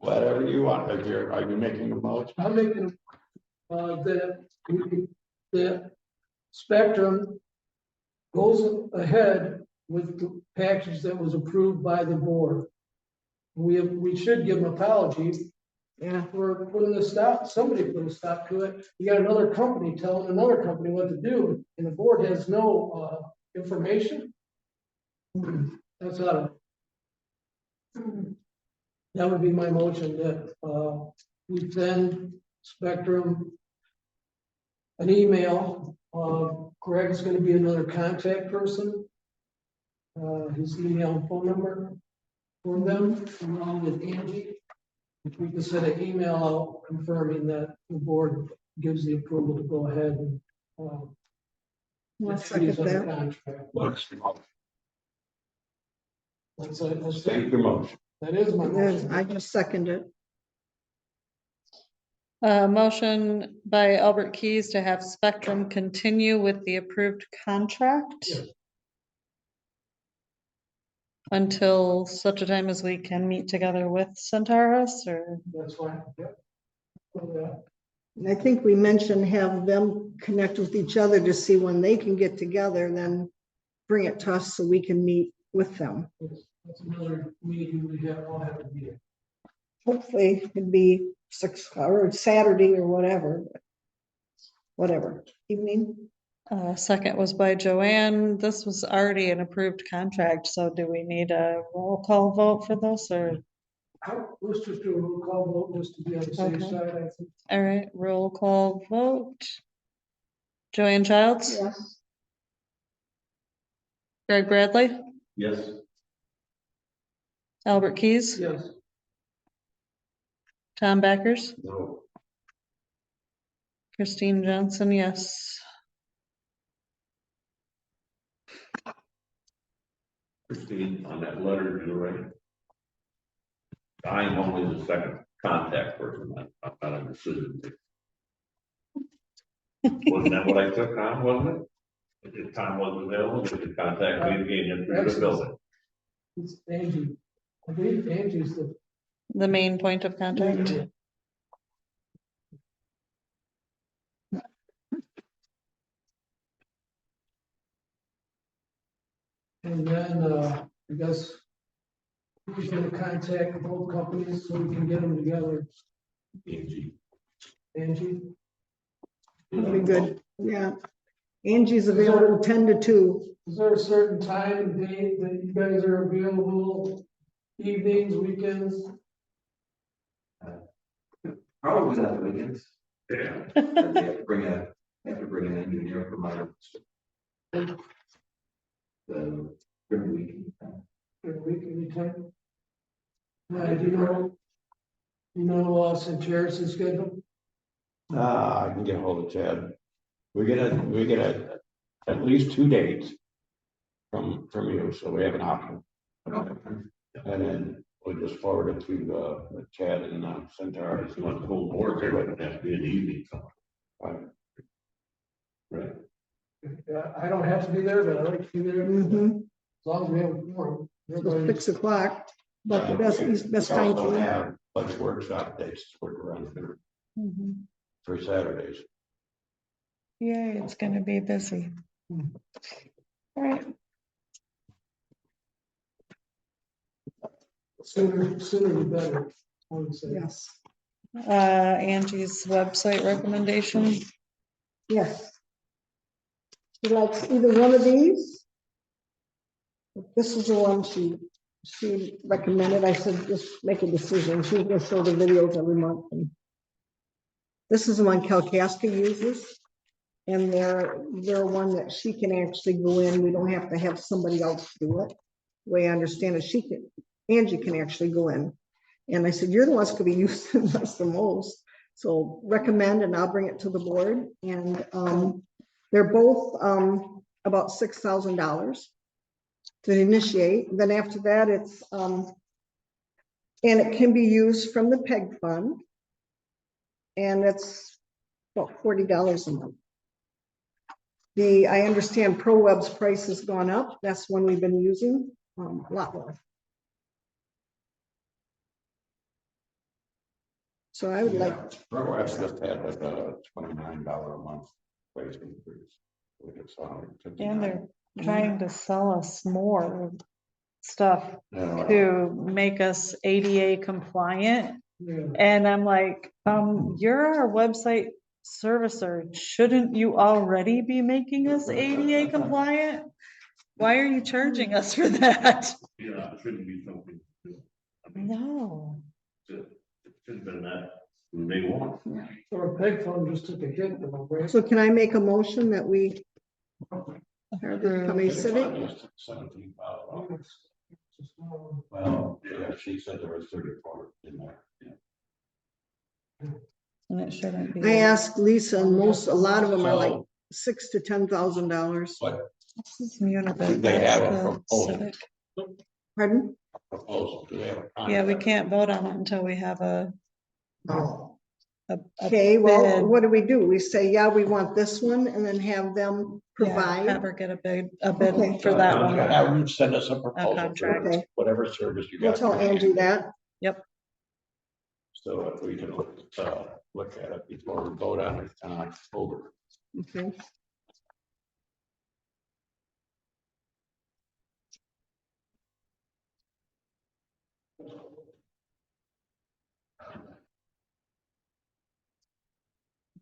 Whatever you want, are you making a motion? I'm making, that Spectrum goes ahead with the package that was approved by the board. We should give them apology. Yeah. For putting a stop, somebody put a stop to it. You got another company telling another company what to do, and the board has no, information. That's not. That would be my motion that, we send Spectrum an email. Greg's gonna be another contact person. His email and phone number for them, along with Angie. If we can send an email out confirming that the board gives the approval to go ahead and, I'll that second she's under that. contract. That's State your motion. that is my Yes, motion. I just second it. Motion by Albert Keys to have Spectrum continue with the approved contract. Yes. Until such a time as we can meet together with Centaurus, or? That's fine. Yep. So, And I think we mentioned have them connect with each other to see when they can get together, then bring it to us so we can meet with them. that's another meeting we have, all have to be here. Hopefully it'd be 6 or Saturday or whatever. Whatever, evening. Second was by Joanne. This was already an approved contract, so do we need a roll call vote for this, or? Let's just do a roll call vote just to be on the safe Okay. side, I think. All right, roll call vote. Joanne Childs? Yes. Greg Bradley? Yes. Albert Keys? Yes. Tom Backers? No. Christine Johnson, yes. Christine, on that letter you're writing. I'm only the second contact person. I'm not a decision maker. Wasn't that what I took on, wasn't it? If Tom wasn't available, we could contact me again through the building. It's Angie. I believe Angie's The main point of contact. the. And then, I guess who's gonna contact both companies so we can get them together? Angie. Angie? That'd be good. Yeah. Angie's available 10 to 2. Is there a certain time and date that you guys are available? Evenings, weekends? Probably not the weekends. Yeah. I have to bring an engineer for my. The during the week. Every week, anytime? Do you know, Centaurus' schedule? I can get a hold of Chad. We get at least 2 dates from you, so we have an option. And then we'll just forward it to Chad and Centaurus. The whole board there would have to be an evening. Right. Right. Yeah, I don't have to be there, but I like to be there. Mhm. As long as we have a forum. So 6 o'clock, but the best time We also for me. have budget workshop dates to work around here Mhm. for Saturdays. Yay, it's gonna be busy. All right, Sooner the better, I would say. Yes, Angie's website recommendation. yes. She likes either one of these. This is the one she recommended. I said, just make a decision. She's gonna show the videos every month. And this is the one Kalkaska uses. And they're one that she can actually go in. We don't have to have somebody else do it. The way I understand it, Angie can actually go in. And I said, you're the ones gonna be using this the most. So recommend, and I'll bring it to the board. And they're both about $6,000 to initiate. Then after that, it's and it can be used from the PEG fund. and it's about $40 a month. I understand ProWeb's price has gone up. That's one we've been using, a lot more. So I would like, ProWeb's just had like a $29 a month price increase. And they're trying to sell us more stuff Yeah. to make us ADA compliant. Yeah. And I'm like, you're our website servicer. Shouldn't you already be making us ADA compliant? Why are you charging us for that? Yeah, it shouldn't be something. No. It should have been that from day one. Or a peg phone just took a hit. Right? so can I make a motion that we committee civic? $17,000. Well, yeah, she said there was 34 in there. Yeah. And it shouldn't be. I asked Lisa, and a lot of them are like $6,000 to $10,000. But This is Munibid, they have a that's the proposal. civic. Pardon? Proposal, do they have a Yeah, we contract? can't vote on it until we have a Okay, well, bid. what do? We say, yeah, we want this one, and then have them Yeah, provide. have her get a bid Okay. for that one. Have them send us a proposal for contract. Okay. whatever service you We'll got. tell Angie that. Yep. So if we can look at it before we vote on it in October. Okay.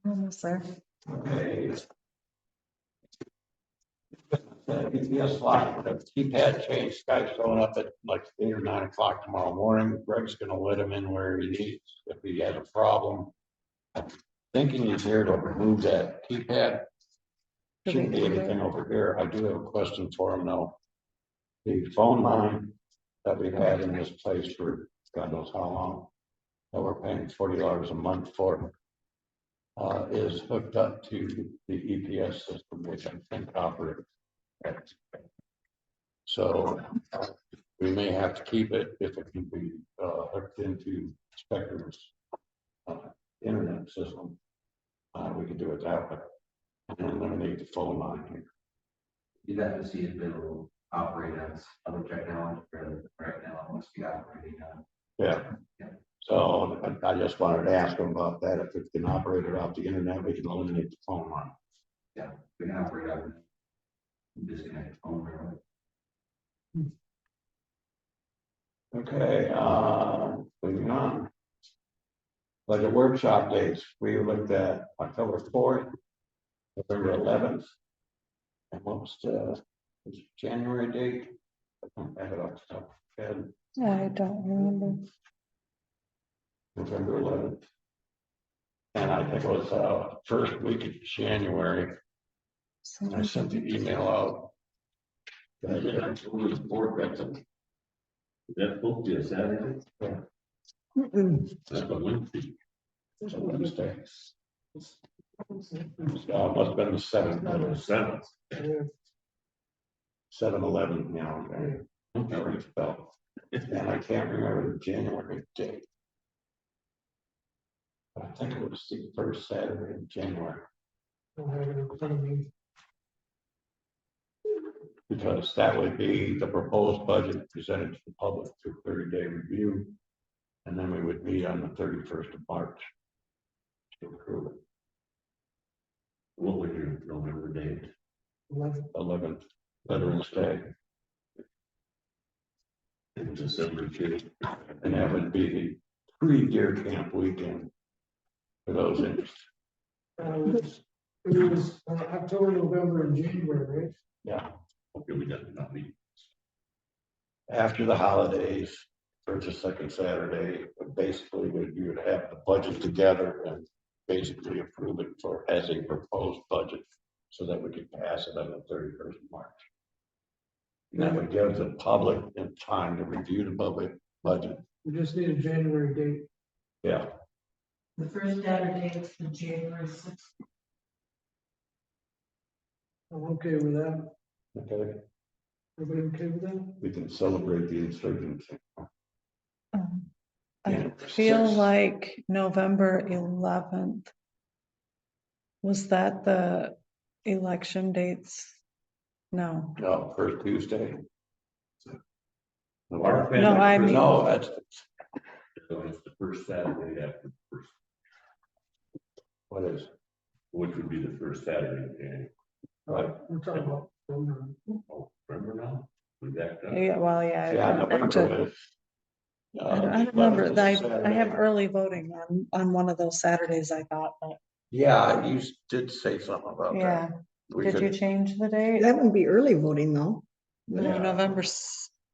Almost there. Okay. EPS line, the keypad change, Skype's showing up at like 8 or 9 o'clock tomorrow morning. Greg's gonna let him in where he needs, if he has a problem. Thinking he's here to remove that keypad. Shouldn't be anything over here. I do have a question for him though. The phone line that we've had in this place for God knows how long, that we're paying $40 a month for, is hooked up to the EPS system, which I think operates. So we may have to keep it if it can be hooked into Spectrum's internet system. We can do it that way and eliminate the phone line here. You'd have to see if it'll operate as other technology, right now, it must be operating on. Yeah. So I just wanted to ask him about that. If it can operate it off the internet, we can eliminate the phone line. Yeah, we can operate on. Disconnect the phone. Okay, moving on. Budget workshop dates, we looked at October 4th, November 11th. And what was the January date? I don't have it off the top of my head. I don't remember. November 11th. And I think it was first week of January. I sent the email out. That's supposed to be a Saturday. That's a Wednesday. It's a Wednesday. Must have been the 7th. 7/11 now. Okay. That rings a bell. And I can't remember the January date. I think it was the first Saturday in January. Because that would be the proposed budget presented to the public through 30-day review. And then we would meet on the 31st of March to approve it. What would your November date? 11th, Veterans Day. In December too. And that would be the pre-deer camp weekend for those interested. It was October, November, and January, right? Yeah, Okay, we got not meet. after the holidays, first or second Saturday, basically you would have the budget together and basically approve it for as a proposed budget so that we could pass it on the 31st of March. And that would give the public time to review the public budget. We just need a January date. Yeah, The first Saturday is the January 6th. I'm okay with that. okay, Everybody okay with that? we can celebrate the insurgency. I feel like November 11th. Was that the election dates? No, No, first Tuesday. Our no, I mean, No, that's, So it's the first Saturday after the first, what is, which would be the first Saturday in January. right, We're talking about. Oh, remember now? We backed up. yeah, well, yeah. yeah, November is. I don't remember, I have early voting on one of those Saturdays, I thought, but, Yeah, you did say something about that. yeah. We Did you could- change the date? That would be early voting though. No, Yeah. November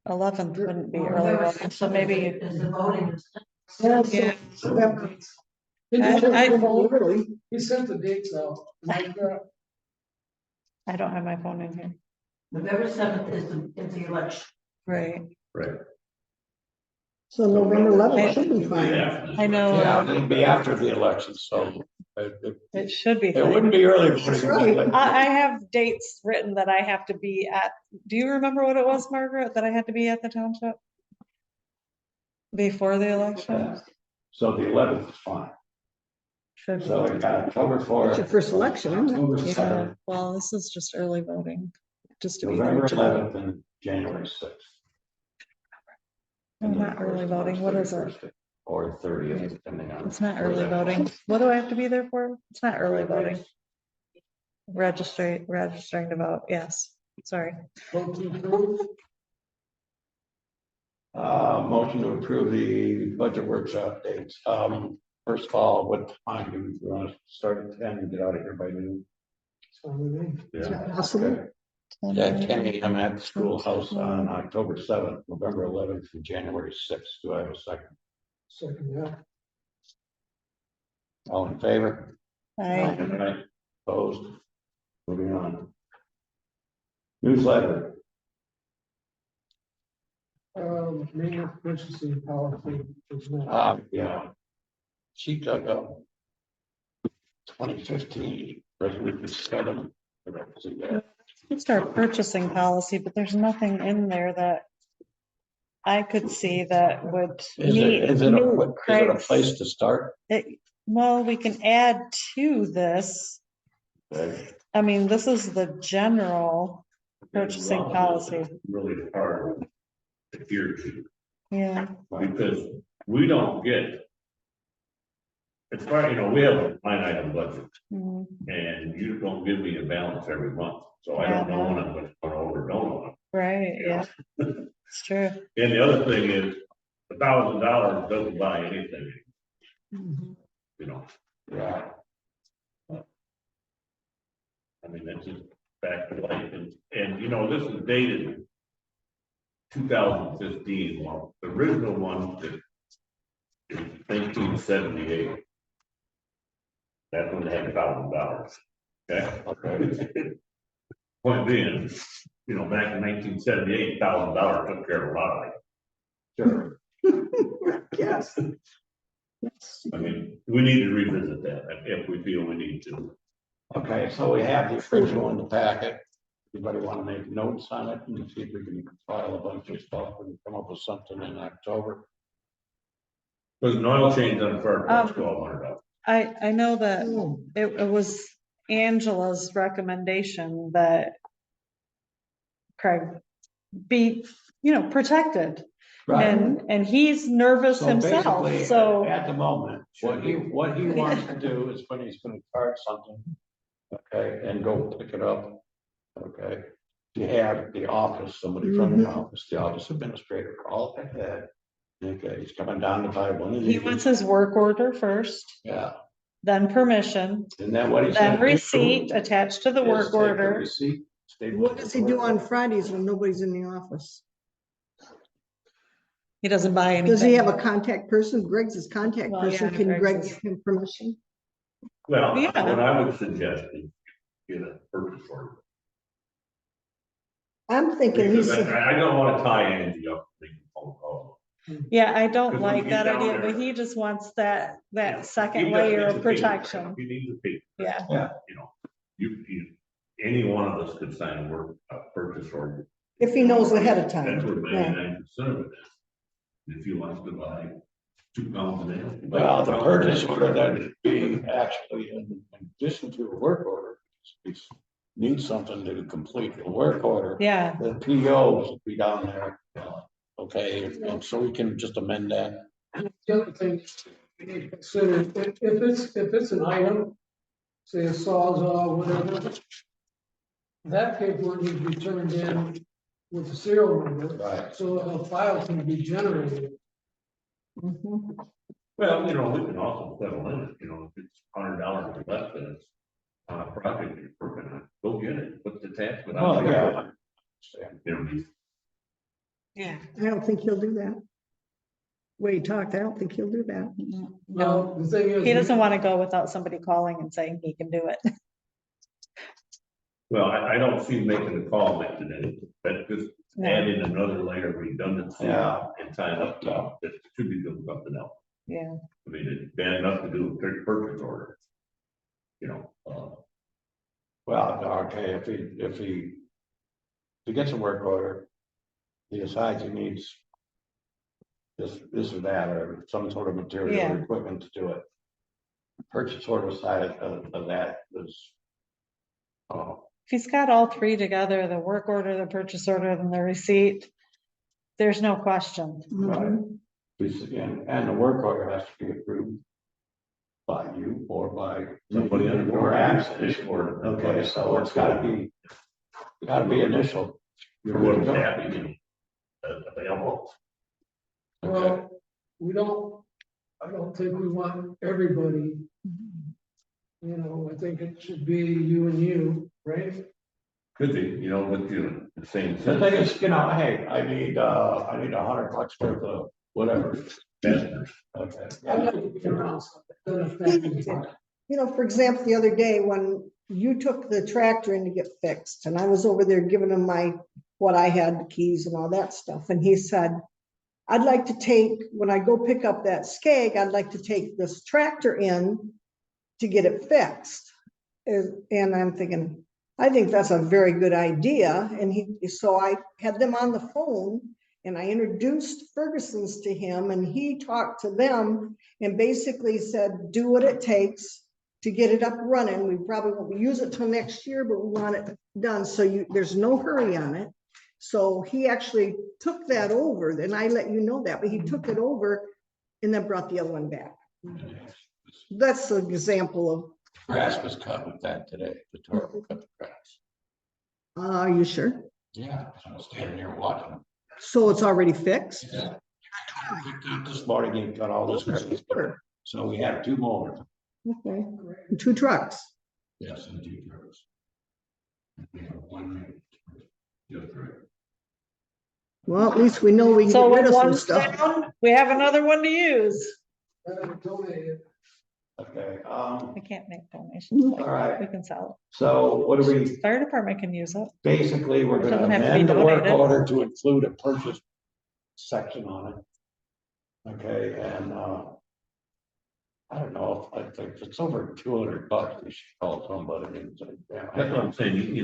11th wouldn't be early November voting, so maybe, Is the voting. yeah. He I- just- he sent the dates out. I don't have my phone in here. November 7th is the election. Right, Right. So November 11th should be fine. I know, Yeah, it'll be after the election, so it should be. it fine. wouldn't be early. That's right. I have dates written that I have to be at, do you remember what it was, Margaret, that I had to be at the township? Before the election? So the 11th is fine. Should be. So we got October 4th. It's your first election, isn't it? October Yeah, 7th, well, this is just early voting, just to be. November fair. 11th and January 6th. No, not early voting, what is it? Or 30th, depending on. It's not early voting. What do I have to be there for? It's not early voting. Registering to vote, yes, sorry. Motion to approve the budget workshop dates. First of all, what time do you want to start at 10 and get out of here by noon? Is Yeah. that possible? Yeah, 10 a.m. at the schoolhouse on October 7th, November 11th, and January 6th. Do I have a second? Second, yeah. All in favor? I, Aye. Opposed? Moving on. Newsletter. Maintenance purchasing policy is not. Yeah. She took up 2015, resolution 7. I don't see that. it's our purchasing policy, but there's nothing in there that I could see that would meet. Is it a Craig's- place to start? Well, we can add to this. Okay. I mean, this is the general purchasing policy. Really hard to adhere to, Yeah, because we don't get. It's part, we have a line item budget, mhm, and you don't give me a balance every month, so I don't know when I'm going over, or don't know. right, yeah, it's true. And the other thing is, $1,000 doesn't buy anything, Mhm. Yeah. I mean, that's just back to life, and this is dated 2015, well, the original one is 1978. That's when they had $1,000, okay? Point being, back in 1978, $1,000 took care of a lot of it. Sure. Yes. I mean, we need to revisit that if we feel we need to. Okay, so we have the original in the packet. Anybody want to make notes on it and see if we can file a bunch of stuff and come up with something in October? There's an oil change on the fire truck's $1,200. I know that Oh, it was Angela's recommendation that Craig be, protected. And he's nervous So himself, basically, so. at the moment, what he wants to do is when he's gonna charge something, okay, and go pick it up, okay, you have the office, somebody from the office, the office administrator, call ahead. Okay, he's coming down to buy one of He these. wants his work order first, Yeah, then permission, and then what he then said. receipt attached to the is work take the order. receipt, staple what does he the do work on order. Fridays when nobody's in the office? He doesn't buy anything. Does he have a contact person? Greg's his contact Well, person. yeah, Can Greg's Greg is- give him permission? Well, Yeah. what I would suggest is get a purchase order. I'm thinking Because he's, I don't want to tie Angie up. making phone calls. Yeah, I don't 'Cause when like you that get down idea, there- but he just wants that second He doesn't layer need of the paper. protection. He needs the paper. Yeah, Any one of us could sign a purchase order. if he knows ahead of time. That's what Yeah. 99% of it is. If he wants to buy 2 pounds an hour. Well, the purchase order that would be actually in addition to a work order, needs something to complete the work order. Yeah, The POs would be down there. Okay, and so we can just amend that. The other thing we need to consider, if it's an item, say a sawzall, whatever, that paperwork needs to be turned in with the serial number, Right. so a file can be generated. Well, we can also set a limit, if it's $100 or less than it's on a project you're working on, go get it, put the tax without. Oh, yeah. yeah. I don't think he'll do that. Way he talked, I don't think he'll do that. No, Well, the thing is. he doesn't want to go without somebody calling and saying he can do it. Well, I don't see making the call making anything, but just No. adding another layer of redundancy. Yeah. And tying up, that should be doing something else. Yeah, I mean, it's bad enough to do a purchase order. Well, okay, if he gets a work order, he decides he needs this or that, or some sort of material Yeah. or equipment to do it. Purchase order side of that is, if he's got all three together, the work order, the purchase order, and the receipt, there's no question. right. And the work order has to be approved by you or by Somebody on the or board. access. Okay, so it's gotta be initial. You're more than happy. Available. Well, I don't think we want everybody. I think it should be you and you, right? Could be, with the same. The thing is, hey, I need $100 worth of whatever. Business. Okay. I'd like to be around something. For example, the other day when you took the tractor in to get fixed, and I was over there giving him what I had, the keys and all that stuff, and he said, I'd like to take, when I go pick up that skeg, I'd like to take this tractor in to get it fixed. And I'm thinking, I think that's a very good idea, and so I had them on the phone, and I introduced Ferguson's to him, and he talked to them and basically said, do what it takes to get it up running. We probably won't use it till next year, but we want it done. So there's no hurry on it. So he actually took that over, and I let you know that, but he took it over and then brought the other one back. That's an example of. Grass was cut with that today. The torque cut the grass. Are you sure? Yeah, I was standing here watching. So it's already fixed? Yeah. This morning he got all this grass. Sure. So we have 2 mowers. Okay, 2 trucks. Yes, and 2 trucks. We have 1. The other. Well, at least we know we can So get rid when of some one's stuff. down, we have another one to use. Okay, I can't make donations. all We right. can sell So what do we, it. Fire department can use it. basically, we're gonna Doesn't have to be amend the work donated. order to include a purchase section on it. Okay, and, I don't know, if it's over $200, we should call somebody and say, yeah. That's what I'm saying,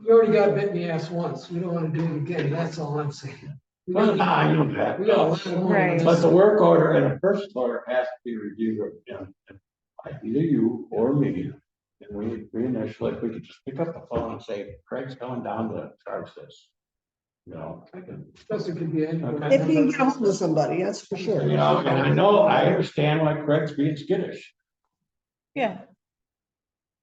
We already got bit in the ass once. We don't want to do it again. That's all I'm saying. We Well, got I know that. a lot of money. Right. But the work order and a purchase order has to be reviewed, by either you or me. And we initially, if we could just pick up the phone and say, Craig's going down to charge this. Especially could be anybody. If he can get hold of somebody, that's for sure. And I understand why Craig's being skittish. Yeah,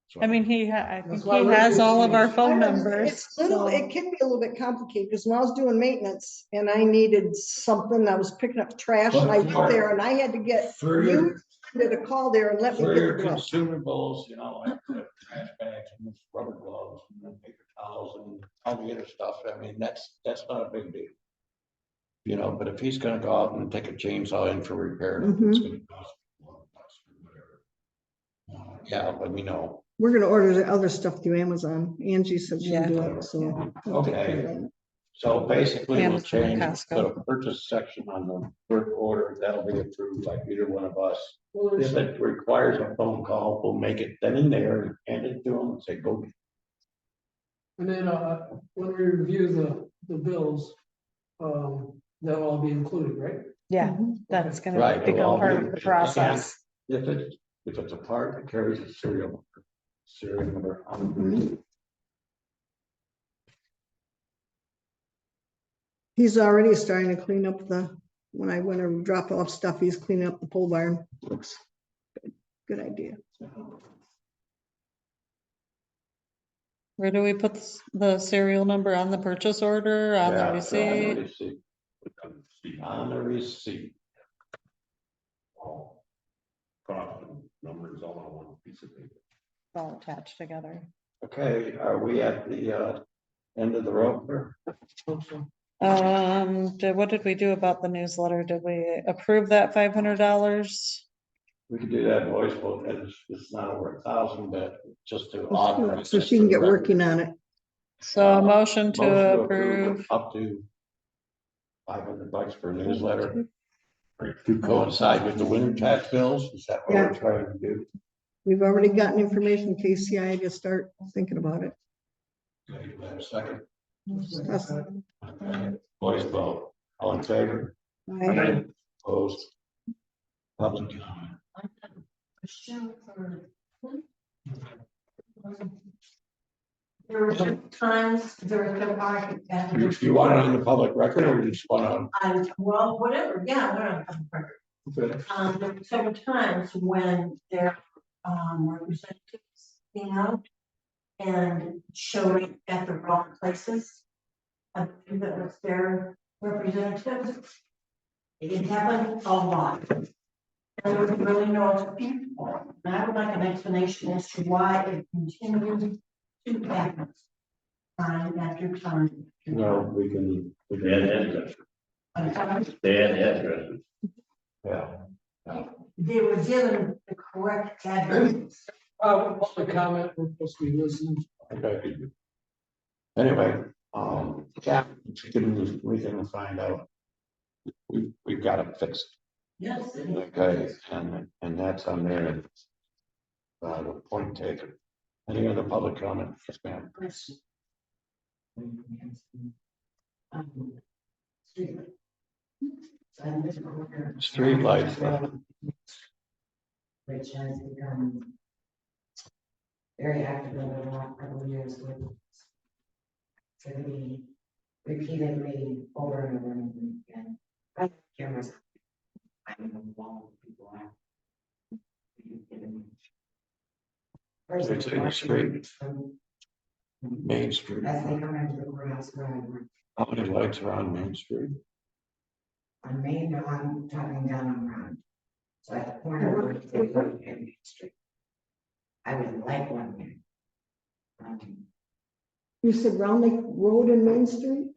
So- I mean, I think That's why he we're has all of our just- phone numbers. It's little, so- it can be a little bit complicated, because when I was doing maintenance and I needed something, I was picking up trash, and I went there and I had to get For you your, did a call there and let me for get your the bill. consumables, like the trash bags and rubber gloves and paper towels and all the other stuff, I mean, that's not a big deal. But if he's gonna go out and take a chainsaw in for repair, it's gonna cost $1 or whatever. Yeah, let me know. We're gonna order the other stuff through Amazon. Angie said she'll Yeah. do it, so. we'll take care of that. So basically, we'll Amazon, change Costco. the purchase section on the work order, that'll be approved by either one of us. Well, If it requires a phone call, we'll make it then and there, hand it to them and say, go. And then, when we review the bills, that'll all be included, right? Yeah, that's gonna Right. it'll become all part be- of the process. If it's a part, it carries a serial number. He's already starting to clean up when I went to drop off stuff, he's cleaning up the pole barn. Looks good idea. Where do we put the serial number on the purchase order, on the Yeah, receipt? On the receipt. Numbers all on one piece of paper. All attached together. Okay, are we at the end of the road here? What did we do about the newsletter? Did we approve that $500? We could do that voice vote, and it's not over 1,000, but just to authorize. So she can get working on it. So a motion to approve. Up to $500 for a newsletter. To coincide with the winter tax bills, is that what we're trying to do? We've already gotten information, KCI, to start thinking about it. Okay, do I have a second? Discuss it. Okay, voice vote, all in favor? Aye. Opposed? Public comment. There were some times, there were some arguments. You want it on the public record, or you just want Well, whatever, yeah, we're on public record. to? There were several times when their representatives came out and showed it at the wrong places. I think that was their representatives. It happened a lot. And there was really no excuse for it. And I would like an explanation as to why it continued to happen. Time after time. No, we can. I'm sorry. Yeah. They were given the correct address. Public comment, we're supposed to be listening. Okay. Anyway, yeah, we can find out. We've got to fix Yes. it. Okay, and that's on there. The point taken. Any other public comment? Yes, ma'am. Street lights. Which has become very active over the last couple of years with activity repeatedly over and over and over again. I cameras. I don't know how people are. It's in the street. Main Street. As they come into the courthouse road. How many lights are on Main Street? On Main, no, I'm talking down on Round. So at the corner of Main Street. I would like one there. You said Round Lake Road and Main Street?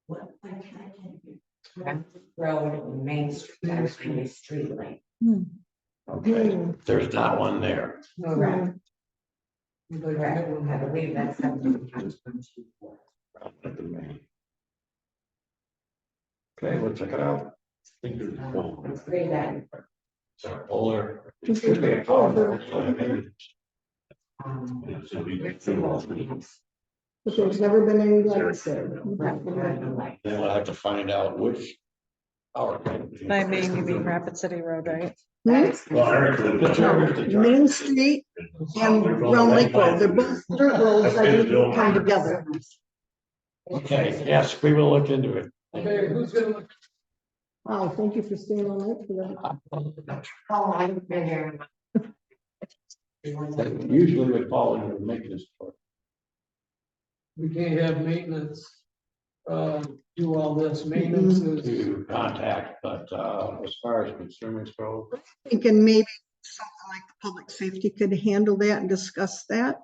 What? Round Road and Main Street, actually a street light. Okay, there's not one there. No, Correct. we'd like to Correct. get one. I believe that's something we have to for. At the main. Okay, we'll check it out. It's great that. So polar. It should be a power. But there's never been any lights there. Right. Then we'll have to find out which. Power. By Main, you mean Rapid City Road, right? Main Street and Round Lake Road, they're both dirt roads that need to come together. Okay, yes, we will look into it. Okay, who's gonna look? Wow, thank you for staying all night for that. Oh, I've been here. Usually would fall into the maintenance. part. We can't have maintenance, do all this, maintenance is, To contact, but as far as consumers go, Thinking maybe something like the public safety could handle that and discuss that.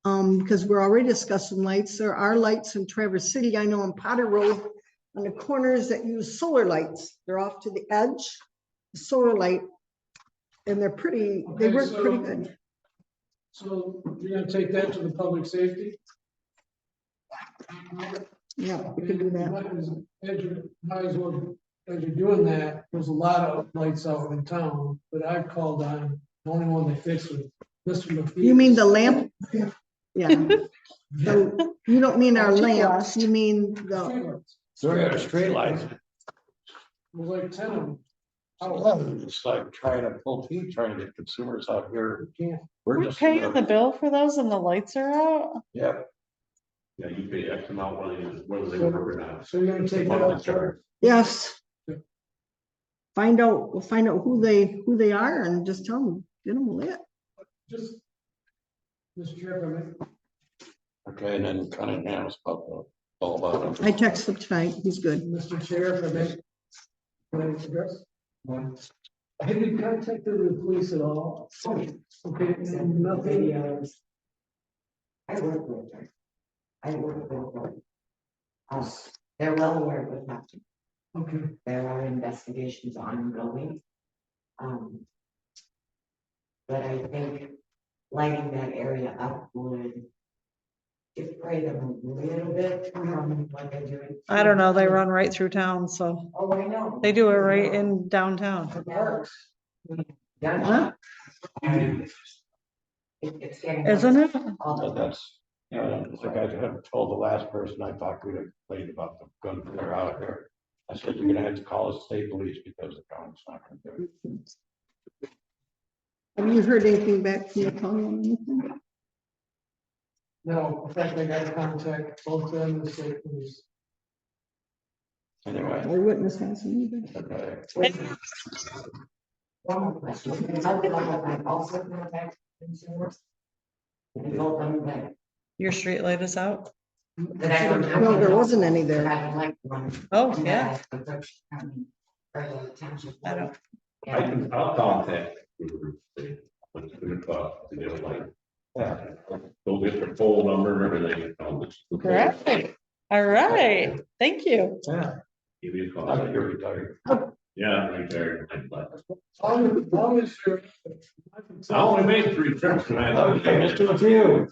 Because we're already discussing lights. There are lights in Traverse City. I know on Potter Road, on the corners that use solar lights. They're off to the edge, solar light. And they work pretty good. so you're gonna take that to the public safety? Yeah, we could do that. Might as well, as you're doing that, there's a lot of lights out in town, but I've called on, the only one they fixed was Mr. McPhee. You mean the lamp? Yeah. You don't mean our lamps, you mean the Three other streetlights. It was like 10 of them. It's like trying to pull teeth, trying to get consumers out here. Can't. We're We're just. paying the bill for those and the lights are out. Yeah. Yeah, you pay X amount, whether they work or not. So you're gonna take that out, Charlie? Yes. We'll find out who they are and just tell them, get them lit. Just. Mr. Chairman, Okay, and then Cunningham's all about it. I texted him tonight, he's good. Mr. Chair, if I may. Can I address? Have you contacted the police at all? Okay, nothing. Videos. I work with her. I work with her. They're well aware of what's happening. Okay. There are investigations ongoing. But I think lighting that area up would defray them a little bit from what they're doing. I don't know, they run right through town, so Oh, I know. they do it right in downtown. Yeah. It's getting. Isn't it? But that's, like I had told the last person I talked to that complained about the gun flare out here. I said, you're gonna have to call the state police because the county's not gonna do it. Have you heard anything back from the county on anything? No, in fact, I got to contact both them and the state police. Anyway. Eyewitness hasn't either. Okay. One more question. I would like also contact consumers. And told them that. Your street light is out? That I don't have. No, there wasn't any there. I would like one. Oh, yeah. Township. I don't. I'll contact. What's gonna cost to get a light. Yeah. Go get their phone number and everything. Correct. All right, thank you. Yeah. Give me a call. You're retired. Yeah, I'm retired. Long as you're. I only made 3 trips tonight. Okay, Mr. LaFew.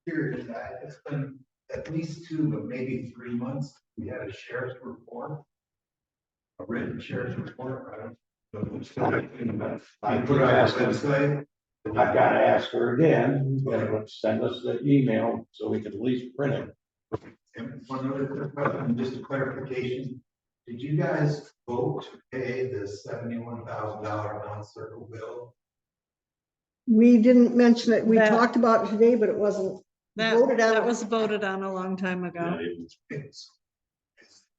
Period. It's been at least 2, but maybe 3 months. We had a sheriff's report. A written sheriff's report. I don't know. It's still I put it on our website. I've got to ask her again, send us the email so we can at least print it. And one other quick question, just a clarification. Did you guys vote to pay the $71,000 non-circle bill? We didn't mention it. We That- talked about it today, but it wasn't voted That on. was voted on a long time ago.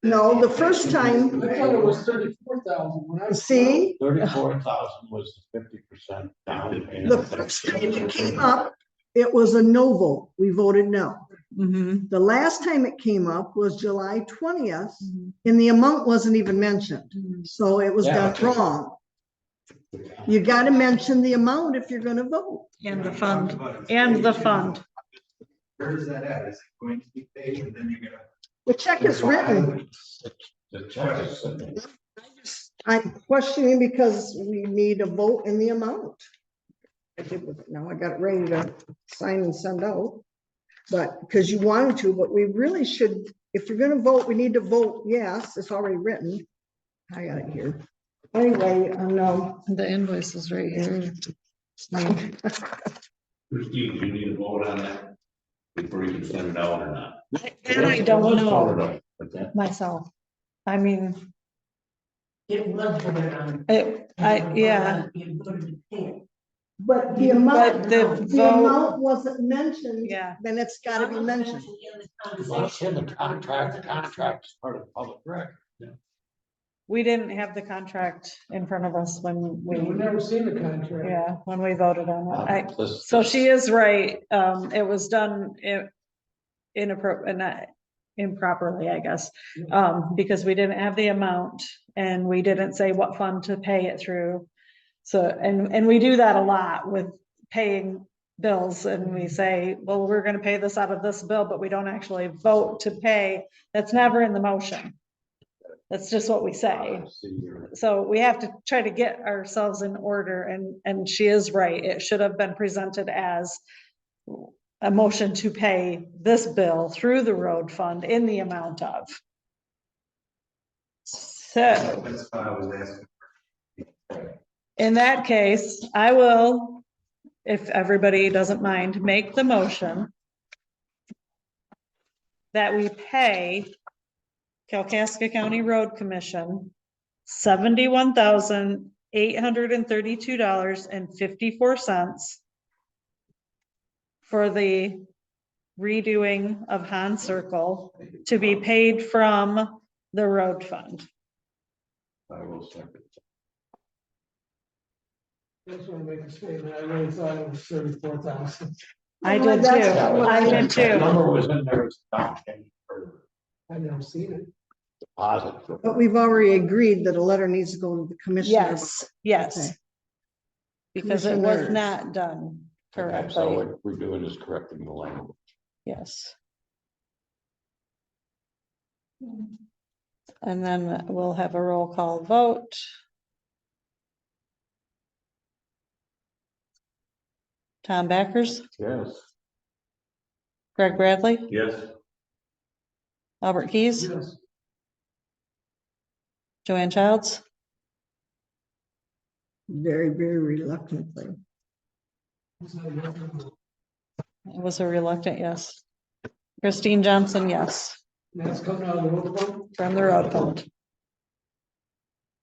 No, the first time, I thought it was 34,000 when I. see, 34,000 was the 50% down payment. the first time it came up, it was a no vote. We voted no. Mm-hmm. The last time it came up was July 20th, Mhm. and the amount wasn't even mentioned. Mhm. So it was Yeah. done wrong. You got to mention the amount if you're going to vote. And the fund, and the fund. Where is that at? Is it going to be paid and then you're gonna? The check is written. The check is sitting. I'm questioning because we need a vote in the amount. I did with it now. I got it ready to sign and send out. But because you wanted to, but we really should, if you're gonna vote, we need to vote yes. It's already written. I got it here. Anyway, no. The invoice is right here. Christine, do you need a vote on that? Before you can send it out or not? And I don't know Okay. myself. I mean, It was voted on. yeah, You voted to pay it. But the amount, but the the vote, amount wasn't mentioned, yeah. then it's gotta be mentioned. Well, it's in the contract is part of the public record. We didn't have the contract in front of us when We've we, never seen the contract. yeah, when we voted on it. This- So she is right. It was done improperly, I guess. Because we didn't have the amount and we didn't say what fund to pay it through. So, and we do that a lot with paying bills and we say, well, we're gonna pay this out of this bill, but we don't actually vote to pay. That's never in the motion. That's just what we say. So we have to try to get ourselves in order and she is right. It should have been presented as a motion to pay this bill through the road fund in the amount of. So That's why I was asking. in that case, I will, if everybody doesn't mind, make the motion that we pay Kalkaska County Road Commission, $71,832.54 for the redoing of Han Circle to be paid from the road fund. I will second. I just want to make a statement. I really thought it was 34,000. I did too. I did That too. number was in there, it's down payment for I've never seen it. deposit. But we've already agreed that a letter needs to go to the commissioner. Yes, yes. Okay. Because it was Commissioners. not done Okay, so correctly. what we're doing is correcting the language. Yes. And then we'll have a roll call vote. Tom Backers, Yes. Greg Bradley, Yes. Albert Keys, Yes. Joanne Childs, Very, very reluctantly. it was a reluctant yes. Christine Johnson, yes, That's coming out of the road fund? from the road fund.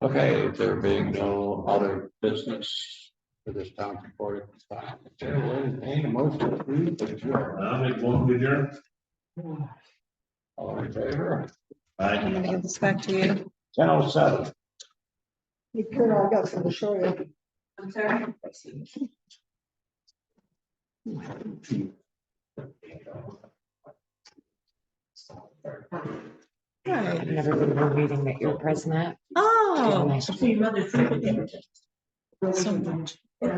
Okay, there being no other business for this town report at this time. Chair will entertain a motion to approve the adjourn. I'll make one to adjourn. All in favor? I'm gonna give this back to you. 10:07. You could, I got some to show you. I'm sorry. I've never been to a meeting that you're present at. Oh, Nice. See your mother through the so much. Hey,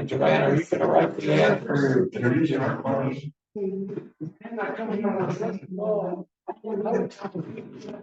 Joanne, are you gonna write the ad for the adjourn? I'm not coming out of the road. No.